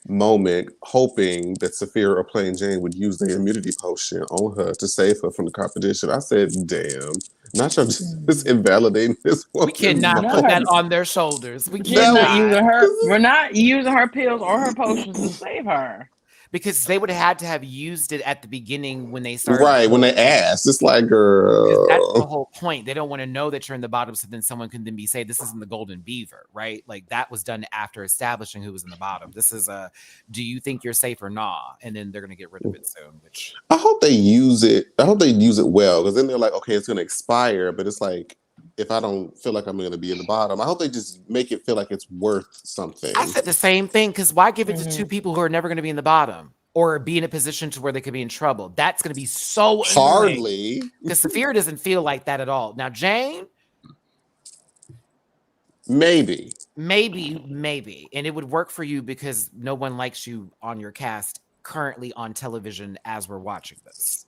moment hoping that Saphira or Plain Jane would use their immunity potion on her to save her from the competition. I said, damn, not y'all just invalidating this woman. We cannot put that on their shoulders. We're not using her pills or her potions to save her. Because they would have had to have used it at the beginning when they started. Right, when they asked. It's like, girl. That's the whole point. They don't want to know that you're in the bottom, so then someone can then be say, this isn't the Golden Beaver, right? Like that was done after establishing who was in the bottom. This is do you think you're safe or not? And then they're going to get rid of it soon. Which I hope they use it. I hope they use it well, because then they're like, okay, it's going to expire, but it's like, if I don't feel like I'm going to be in the bottom, I hope they just make it feel like it's worth something. I said the same thing, because why give it to two people who are never going to be in the bottom or be in a position to where they could be in trouble? That's going to be so hardly, because Saphira doesn't feel like that at all. Now, Jane, maybe, and it would work for you because no one likes you on your cast currently on television as we're watching this.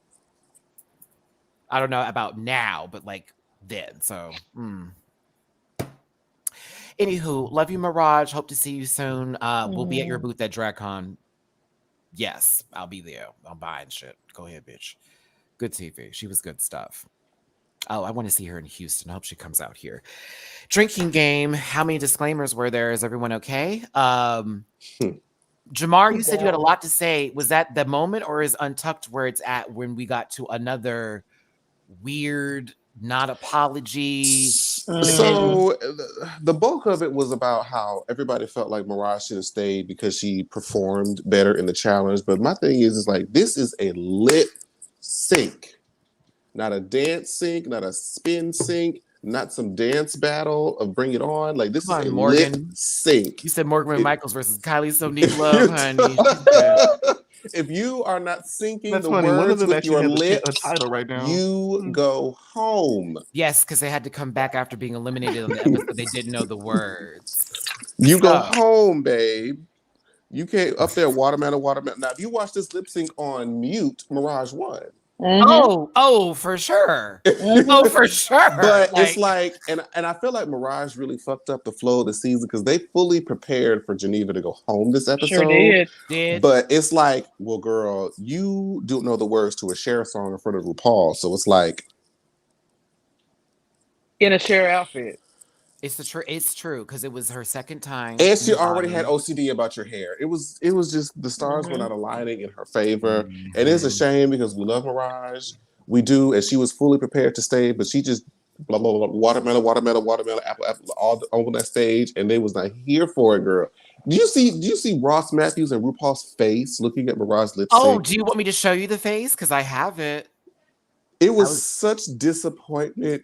I don't know about now, but like then. So, anywho, love you, Mirage. Hope to see you soon. We'll be at your booth at DragCon. Yes, I'll be there. I'm buying shit. Go ahead, bitch. Good TV. She was good stuff. Oh, I want to see her in Houston. I hope she comes out here. Drinking game. How many disclaimers were there? Is everyone okay? Jamar, you said you had a lot to say. Was that the moment or is Untucked where it's at when we got to another weird not apology? So the bulk of it was about how everybody felt like Mirage should have stayed because she performed better in the challenge. But my thing is like, this is a lip sync, not a dance sync, not a spin sync, not some dance battle of Bring It On. Like, this Come is on, a Morgan. lip sync. You said Morgan Michaels versus Kylie Sonique Love, honey. If you are not syncing That's the funny. One of words them with actually your has a lips, title right now. you go home. Yes, because they had to come back after being eliminated on the episode. They didn't know the words. You go home, babe. You can't up there watermelon. Now, if you watch this lip sync on mute, Mirage won. Oh, for sure. Oh, for sure. But it's like, and I feel like Mirage really fucked up the flow of the season because they fully prepared for Geneva to go home this episode. Sure did. But it's like, well, girl, you don't know the words to a Cher song in front of RuPaul, so it's like in a Cher outfit. It's true because it was her second time, and she already had OCD about your hair. It was just the stars Mm-hmm. were not aligning in her favor, and it's a shame because we love Mirage, we do, and she was fully prepared to stay, but she just blah blah blah watermelon, apple all on that stage, and they was not here for it, girl. Do you see Ross Matthews and RuPaul's face looking at Mirage lip sync? Oh, do you want me to show you the face? Because I have it. It was such disappointment.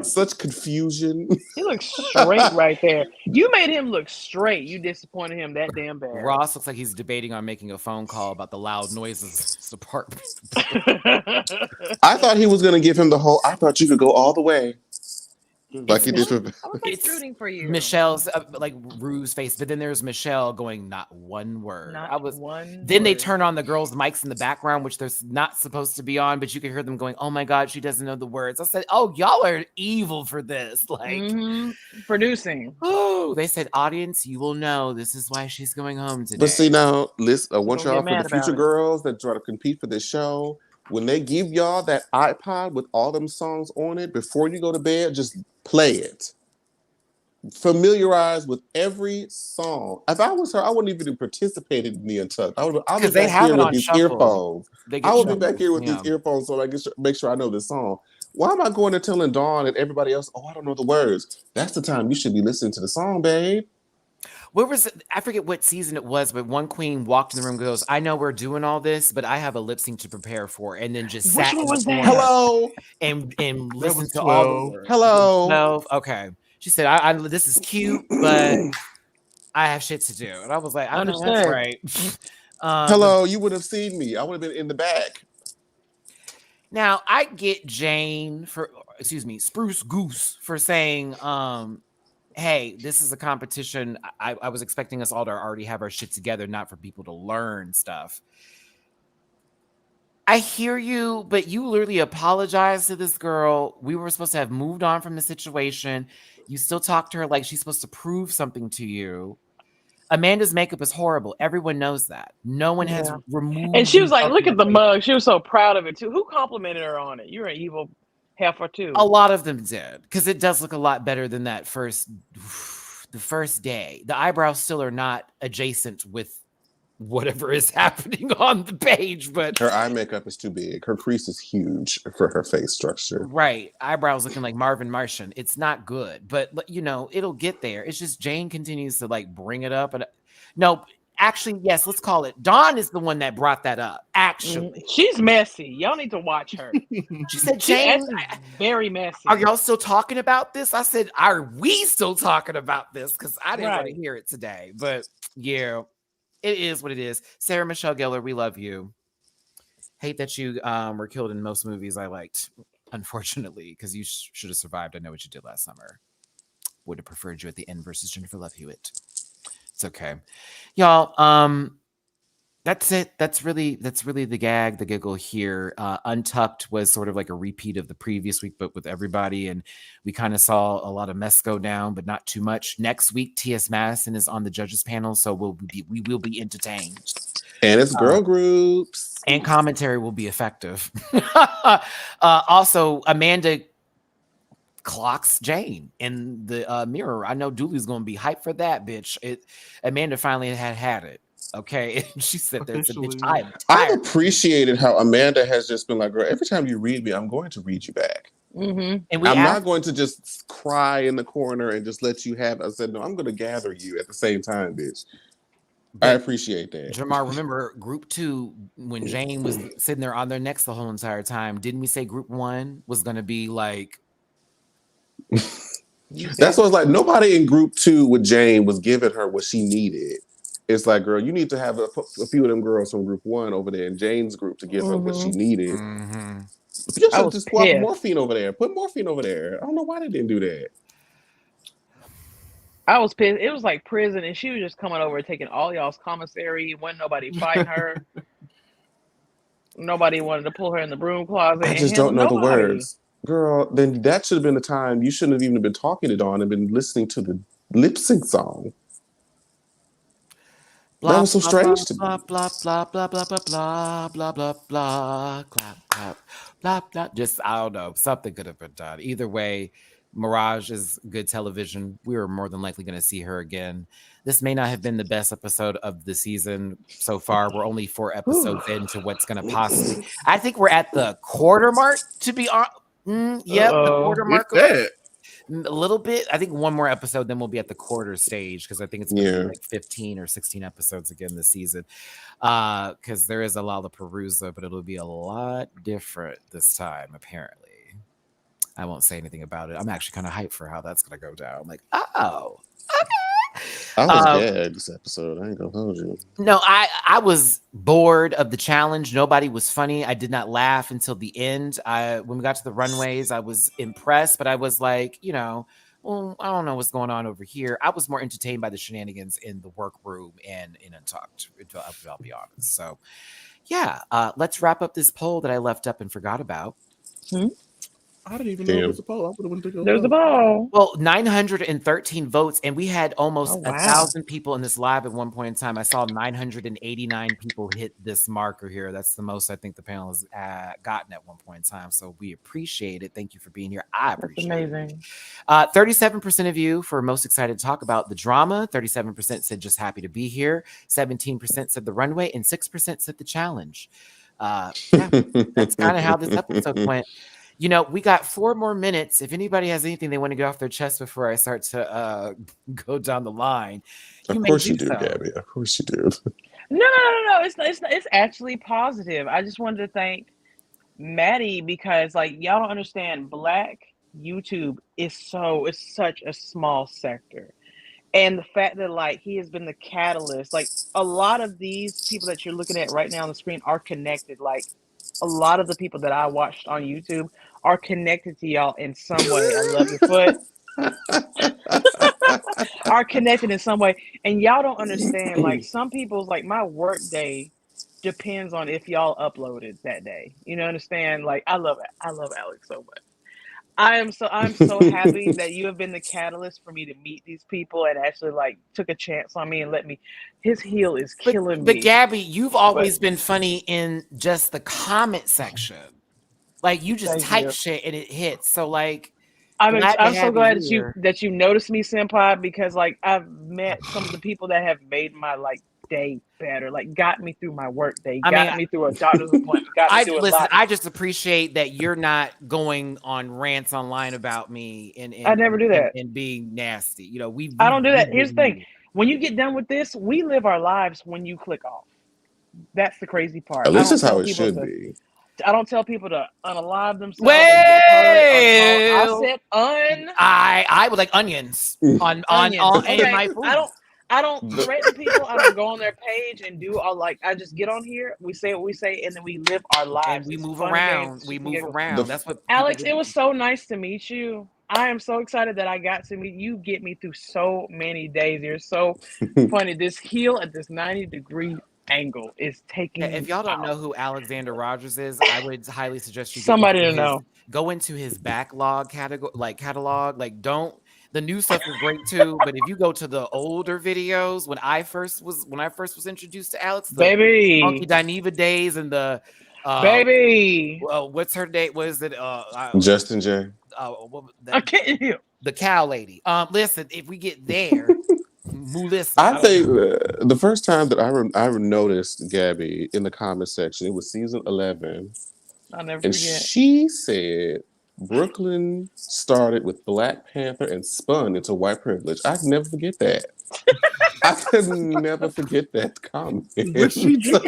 Such confusion. He looks straight right there. You made him look straight. You disappointed him that damn bad. Ross looks like he's debating on making a phone call about the loud noises department. I thought he was going to give him the whole. I thought you could go all the way, like he did. It's rooting for you. Michelle's like Rue's face, but then there's Michelle going not one word. Then they turn on the girls' mics in the background, which they're not supposed to be on, but you can hear them going, "Oh my God, she doesn't know the words." I said, "Oh, y'all are evil for this." Like producing. Oh, they said, "Audience, you will know this is why she's going home today." But see now, listen, I want Don't y'all get for the mad future about it. girls that try to compete for this show. When they give y'all that iPod with all them songs on it, before you go to bed, just play it. Familiarize with every song. If I was her, I wouldn't even have participated in the Untucked. I'll be they back have here it with on these shuffle. earphones. I will be back here with Yeah. these earphones so I can make sure I know this song. Why am I going and telling Dawn and everybody else, oh, I don't know the words? That's the time you should be listening to the song, babe. Where was it? I forget what season it was, but one queen walked in the room and goes, "I know we're doing all this, but I have a lip sync to prepare for," and then just sat in the corner Hello. and listened to 12. all the words. Hello. 12. Okay. She said, I this is cute, but I have shit to do. And I was like, I know that's right. Hello, you would have seen me. I would have been in the back. Now I get Jane Spruce Goose for saying, hey, this is a competition. I was expecting us all to already have our shit together, not for people to learn stuff. I hear you, but you literally apologized to this girl. We were supposed to have moved on from the situation. You still talk to her like she's supposed to prove something to you. Amanda's makeup is horrible. Everyone knows that. No one has removed. And she was like, look at the mug. She was so proud of it too. Who complimented her on it? You're an evil heifer too. A lot of them did, because it does look a lot better than the first day. The eyebrows still are not adjacent with whatever is happening on the page, but her eye makeup is too big. Her crease is huge for her face structure. Right. Eyebrows looking like Marvin Martian. It's not good, but you know, it'll get there. It's just Jane continues to like bring it up. And no, actually, yes, let's call it. Dawn is the one that brought that up. Actually, she's messy. Y'all need to watch her. She said, Jane, very messy. Are y'all still talking about this? I said, are we still talking about this? Because I didn't want to hear it today. But yeah, it is what it is. Sarah Michelle Gellar, we love you. Hate that you were killed in most movies I liked, unfortunately, because you should have survived. I know what you did last summer. Would have preferred you at the end versus Jennifer Love Hewitt. It's okay. Y'all, that's it. That's really the gag, the giggle here. Untucked was sort of like a repeat of the previous week, but with everybody, and we kind of saw a lot of mess go down, but not too much. Next week, T.S. Madison is on the judges panel, so we will be entertained. And it's girl groups. And commentary will be effective. Also, Amanda clocks Jane in the mirror. I know Dooley's going to be hyped for that, bitch. Amanda finally had it. Okay, and she said that's a bitch. I've appreciated how Amanda has just been like, girl, every time you read me, I'm going to read you back. Mm-hmm. And I'm not going to just cry in the corner and just let you have it. I said, no, I'm going to gather you at the same time, bitch. I appreciate that. Jamar, remember group 2, when Jane was sitting there on their necks the whole entire time, didn't we say group 1 was going to be like That's what it's like. Nobody in group 2 with Jane was giving her what she needed. It's like, girl, you need to have a few of them girls from group 1 over there in Jane's group to give her what she neneeded. You should just swap morphine over there. Put morphine over there. I don't know why they didn't do that. I was pissed. It was like prison, and she was just coming over and taking all y'all's commissary. Wasn't nobody fighting her. Nobody wanted to pull her in the broom closet. I just don't know the words. Girl, then that should have been the time you shouldn't have even been talking to Dawn and been listening to the lip sync song. Blah, that was so blah, strange blah, to me. Blah, blah, blah, blah, blah, blah, blah, blah, blah, clap, clap, blah, blah. Just, I don't know. Something could have been done. Either way, Mirage is good television. We were more than likely going to see her again. This may not have been the best episode of the season so far. We're only 4 episodes into what's going to possibly. I think we're at the quarter mark, to be honest. Yep, the quarter mark. A little bit. I think one more episode, then we'll be at the quarter stage because I think it's going to be like 15 or 16 episodes again this season. Because there is a Lollapalooza, but it'll be a lot different this time, apparently. I won't say anything about it. I'm actually kind of hyped for how that's going to go down. I'm like, oh, okay. I was gagged this episode. I ain't gonna hold you. No, I was bored of the challenge. Nobody was funny. I did not laugh until the end. When we got to the runways, I was impressed, but I was like, well, I don't know what's going on over here. I was more entertained by the shenanigans in the workroom and in Untucked, I'll be honest. So, yeah, let's wrap up this poll that I left up and forgot about. I didn't even know it was a poll. I would have went to go. There's a poll. Well, 913 votes, and we had almost 1,000 people in this live at one point in time. I saw 989 people hit this marker here. That's the most I think the panel has gotten at one point in time. So we appreciate it. Thank you for being here. I appreciate it. Amazing. 37% of you for most excited to talk about the drama. 37% said just happy to be here. 17% said the runway, and 6% said the challenge. Yeah, that's kind of how this episode went. We got 4 more minutes. If anybody has anything they want to get off their chest before I start to go down the line, of course you do, Gabby. Of course you do. No. It's actually positive. I just wanted to thank Maddie because, like, y'all don't understand. Black YouTube is such a small sector, and the fact that like he has been the catalyst. Like a lot of these people that you're looking at right now on the screen are connected. Like. A lot of the people that I watched on YouTube are connected to y'all in some way. I love your foot. Are connected in some way. And y'all don't understand. Like some people's like my work day depends on if y'all uploaded that day. You know, understand? Like I love Alex so much. I'm so happy that you have been the catalyst for me to meet these people and actually like took a chance on me and let me. His heel is killing me. But Gabby, you've always been funny in just the comment section. Like you just type shit and it hits. So like, I'm so glad that you noticed me, Senpai, because like I've met some of the people that have made my like day better, like got me through my work day, got me through a doctor's appointment. I just appreciate that you're not going on rants online about me and I never do that and being nasty. I don't do that. Here's the thing: when you get done with this, we live our lives when you click off. That's the crazy part. At least that's how it should be. I don't tell people to unalive themselves. Well, I said I would like onions on okay. my food. I don't threaten people. I don't go on their page and do all like. I just get on here. We say what we say, and then we live our lives. And we move around. That's what Alex. It was so nice to meet you. I am so excited that I got to meet you. Get me through so many days. You're so funny. This heel at this 90-degree angle is taking. If y'all don't know who Alexander Rogers is, I would highly suggest you go into his backlog catalog. Like don't. The new stuff is great too, but if you go to the older videos, when I first was introduced to Alex, the Funky Dineva days and the what's her date? Was it Justin J? I can't hear the cow lady. Listen, if we get there, I think the first time that I noticed Gabby in the comment section, it was season 11. I'll never forget. She said Brooklyn started with Black Panther and spun into white privilege. I can never forget that. I could never forget that comment. But she did.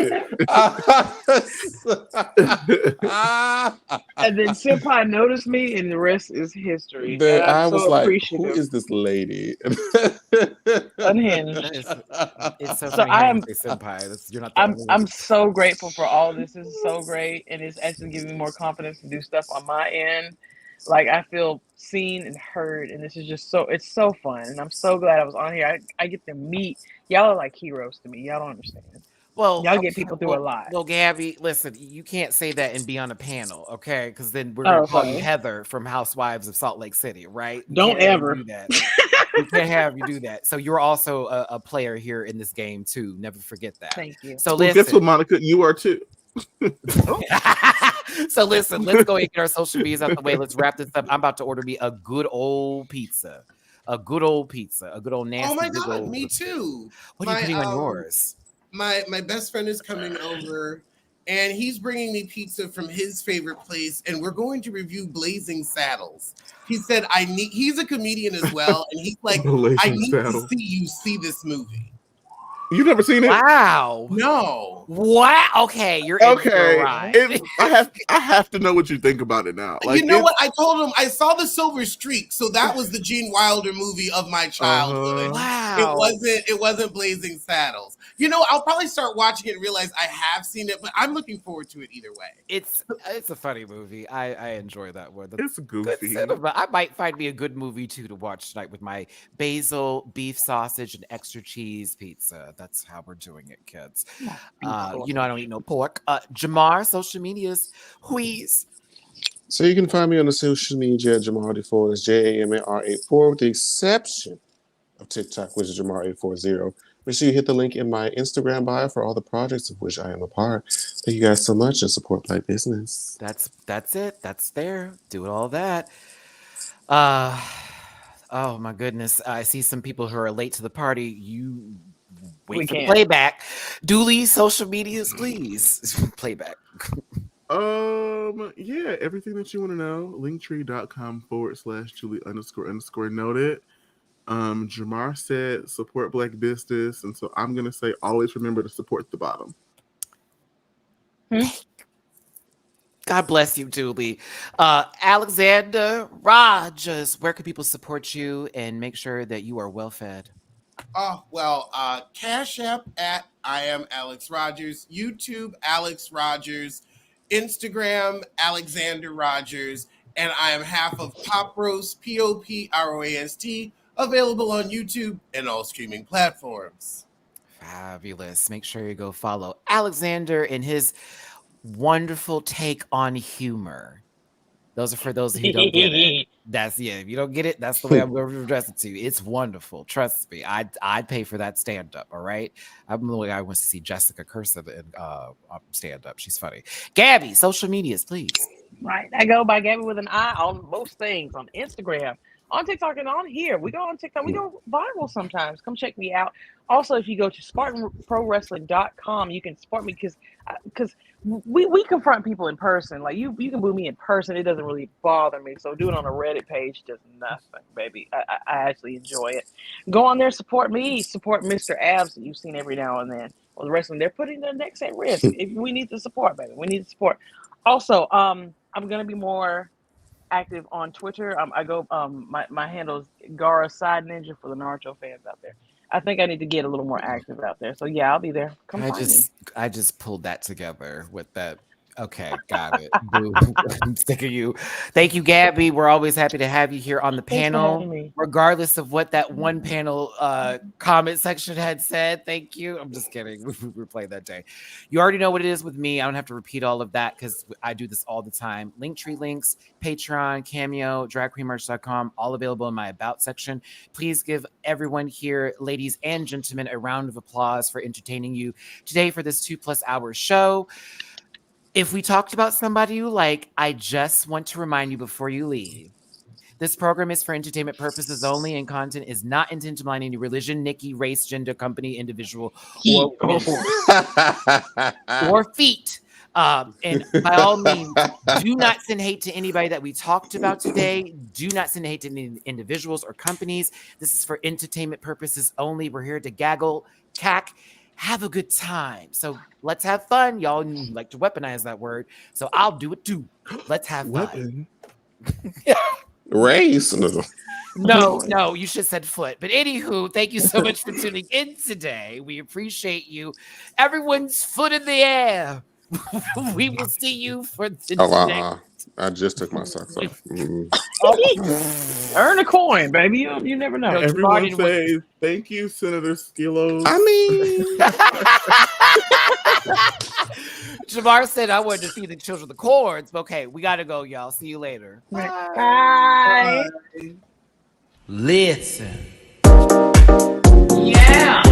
And then Senpai noticed me, and the rest is history. And I'm I so was like, appreciative. who is this lady? Unhinged. It's so So funny I hearing am. you say senpai. You're not the only I'm one. so grateful for all this. This is so great, and it's actually giving me more confidence to do stuff on my end. Like I feel seen and heard, and this is just it's so fun, and I'm so glad I was on here. I get to meet y'all are like heroes to me. Y'all don't understand. Well, Y'all okay, get people through a lot. well, Gabby, listen, you can't say that and be on a panel, okay? Because then we're Oh, gonna call you sorry. Heather from Housewives of Salt Lake City, right? We Don't can't have ever. you do that. We can't have you do that. So you're also a player here in this game too. Never forget that. Thank you. So Well, guess what, listen. Monica? You are too. So listen, let's go and get our social medias out the way. Let's wrap this up. I'm about to order me a good old pizza. A good old pizza. A good old nasty. Oh my big God, old... me too. What are you putting on yours? My best friend is coming over, and he's bringing me pizza from his favorite place, and we're going to review Blazing Saddles. He said he's a comedian as well, and he's like, I need to see you see this movie. You never seen it? Wow. No. Wow. Okay, you're in for a ride. I have to know what you think about it now. Like, you know what? I told him I saw The Silver Streak, so that was the Gene Wilder movie of my childhood. Wow. It wasn't Blazing Saddles. You know, I'll probably start watching it and realize I have seen it, but I'm looking forward to it either way. It's a funny movie. I enjoy that one. It's goofy. I might find me a good movie too to watch tonight with my basil, beef sausage, and extra cheese pizza. That's how we're doing it, kids. You know I don't eat no pork. Jamar, social medias, wheeze. So you can find me on the social media at Jamar84. It's JAMAR84 with the exception of TikTok, which is Jamar840. Make sure you hit the link in my Instagram bio for all the projects of which I am a part. Thank you guys so much and support Black business. That's it. That's there. Do all that. Oh my goodness. I see some people who are late to the party. You wait for the playback. Dooley, social medias, please. Playback. Yeah, everything that you want to know, linktree.com/Julie__noted. Jamar said support Black business, and so I'm gonna say always remember to support the bottom. God bless you, Julie. Alexander Rogers, where can people support you and make sure that you are well fed? Oh, well, Cash App at I am Alex Rogers, YouTube Alex Rogers, Instagram Alexander Rogers, and I am half of Pop Roast, POPROAST, available on YouTube and all streaming platforms. Fabulous. Make sure you go follow Alexander and his wonderful take on humor. Those are for those who don't get it. If you don't get it, that's the way I'm going to address it to you. It's wonderful. Trust me. I'd pay for that stand-up, all right? I'm the way I want to see Jessica Cursive in stand-up. She's funny. Gabby, social medias, please. Right. I go by Gabby with an eye on most things, on Instagram, on TikTok, and on here. We go on TikTok. We go viral sometimes. Come check me out. Also, if you go to SpartanProWrestling.com, you can support me because we confront people in person. Like you can boo me in person. It doesn't really bother me. So doing it on a Reddit page does nothing, baby. I actually enjoy it. Go on there, support me, support Mr. Abs that you've seen every now and then. Well, the wrestling, they're putting their necks at risk. We need the support, baby. We need the support. Also, I'm gonna be more active on Twitter. I go my handle is Gara Side Ninja for the Naruto fans out there. I think I need to get a little more active out there. So yeah, I'll be there. Come find me. I just pulled that together with that. Okay, got it. I'm sick of you. Thank you, Gabby. We're always happy to have you here on the panel, regardless of what that one panel comment section had said. Thank you. I'm just kidding. We played that day. You already know what it is with me. I don't have to repeat all of that because I do this all the time. Linktree links, Patreon, Cameo, dragqueenmerch.com, all available in my About section. Please give everyone here, ladies and gentlemen, a round of applause for entertaining you today for this 2+ hour show. If we talked about somebody you like, I just want to remind you before you leave. This program is for entertainment purposes only, and content is not intended to malign any religion, Nikki, race, gender, company, individual, or feet. And by all means, do not send hate to anybody that we talked about today. Do not send hate to any individuals or companies. This is for entertainment purposes only. We're here to gaggle, cack, have a good time. So let's have fun. Y'all like to weaponize that word. So I'll do it too. Let's have fun. Race. No, you should have said foot. But anywho, thank you so much for tuning in today. We appreciate you. Everyone's foot in the air. We will see you for the next. I just took my socks off. Earn a coin, baby. You never know. Everyone say thank you, Senator Skillos. I mean, Jamar said I wanted to feed the children the cords. But okay, we gotta go, y'all. See you later. Bye. Listen. Yeah.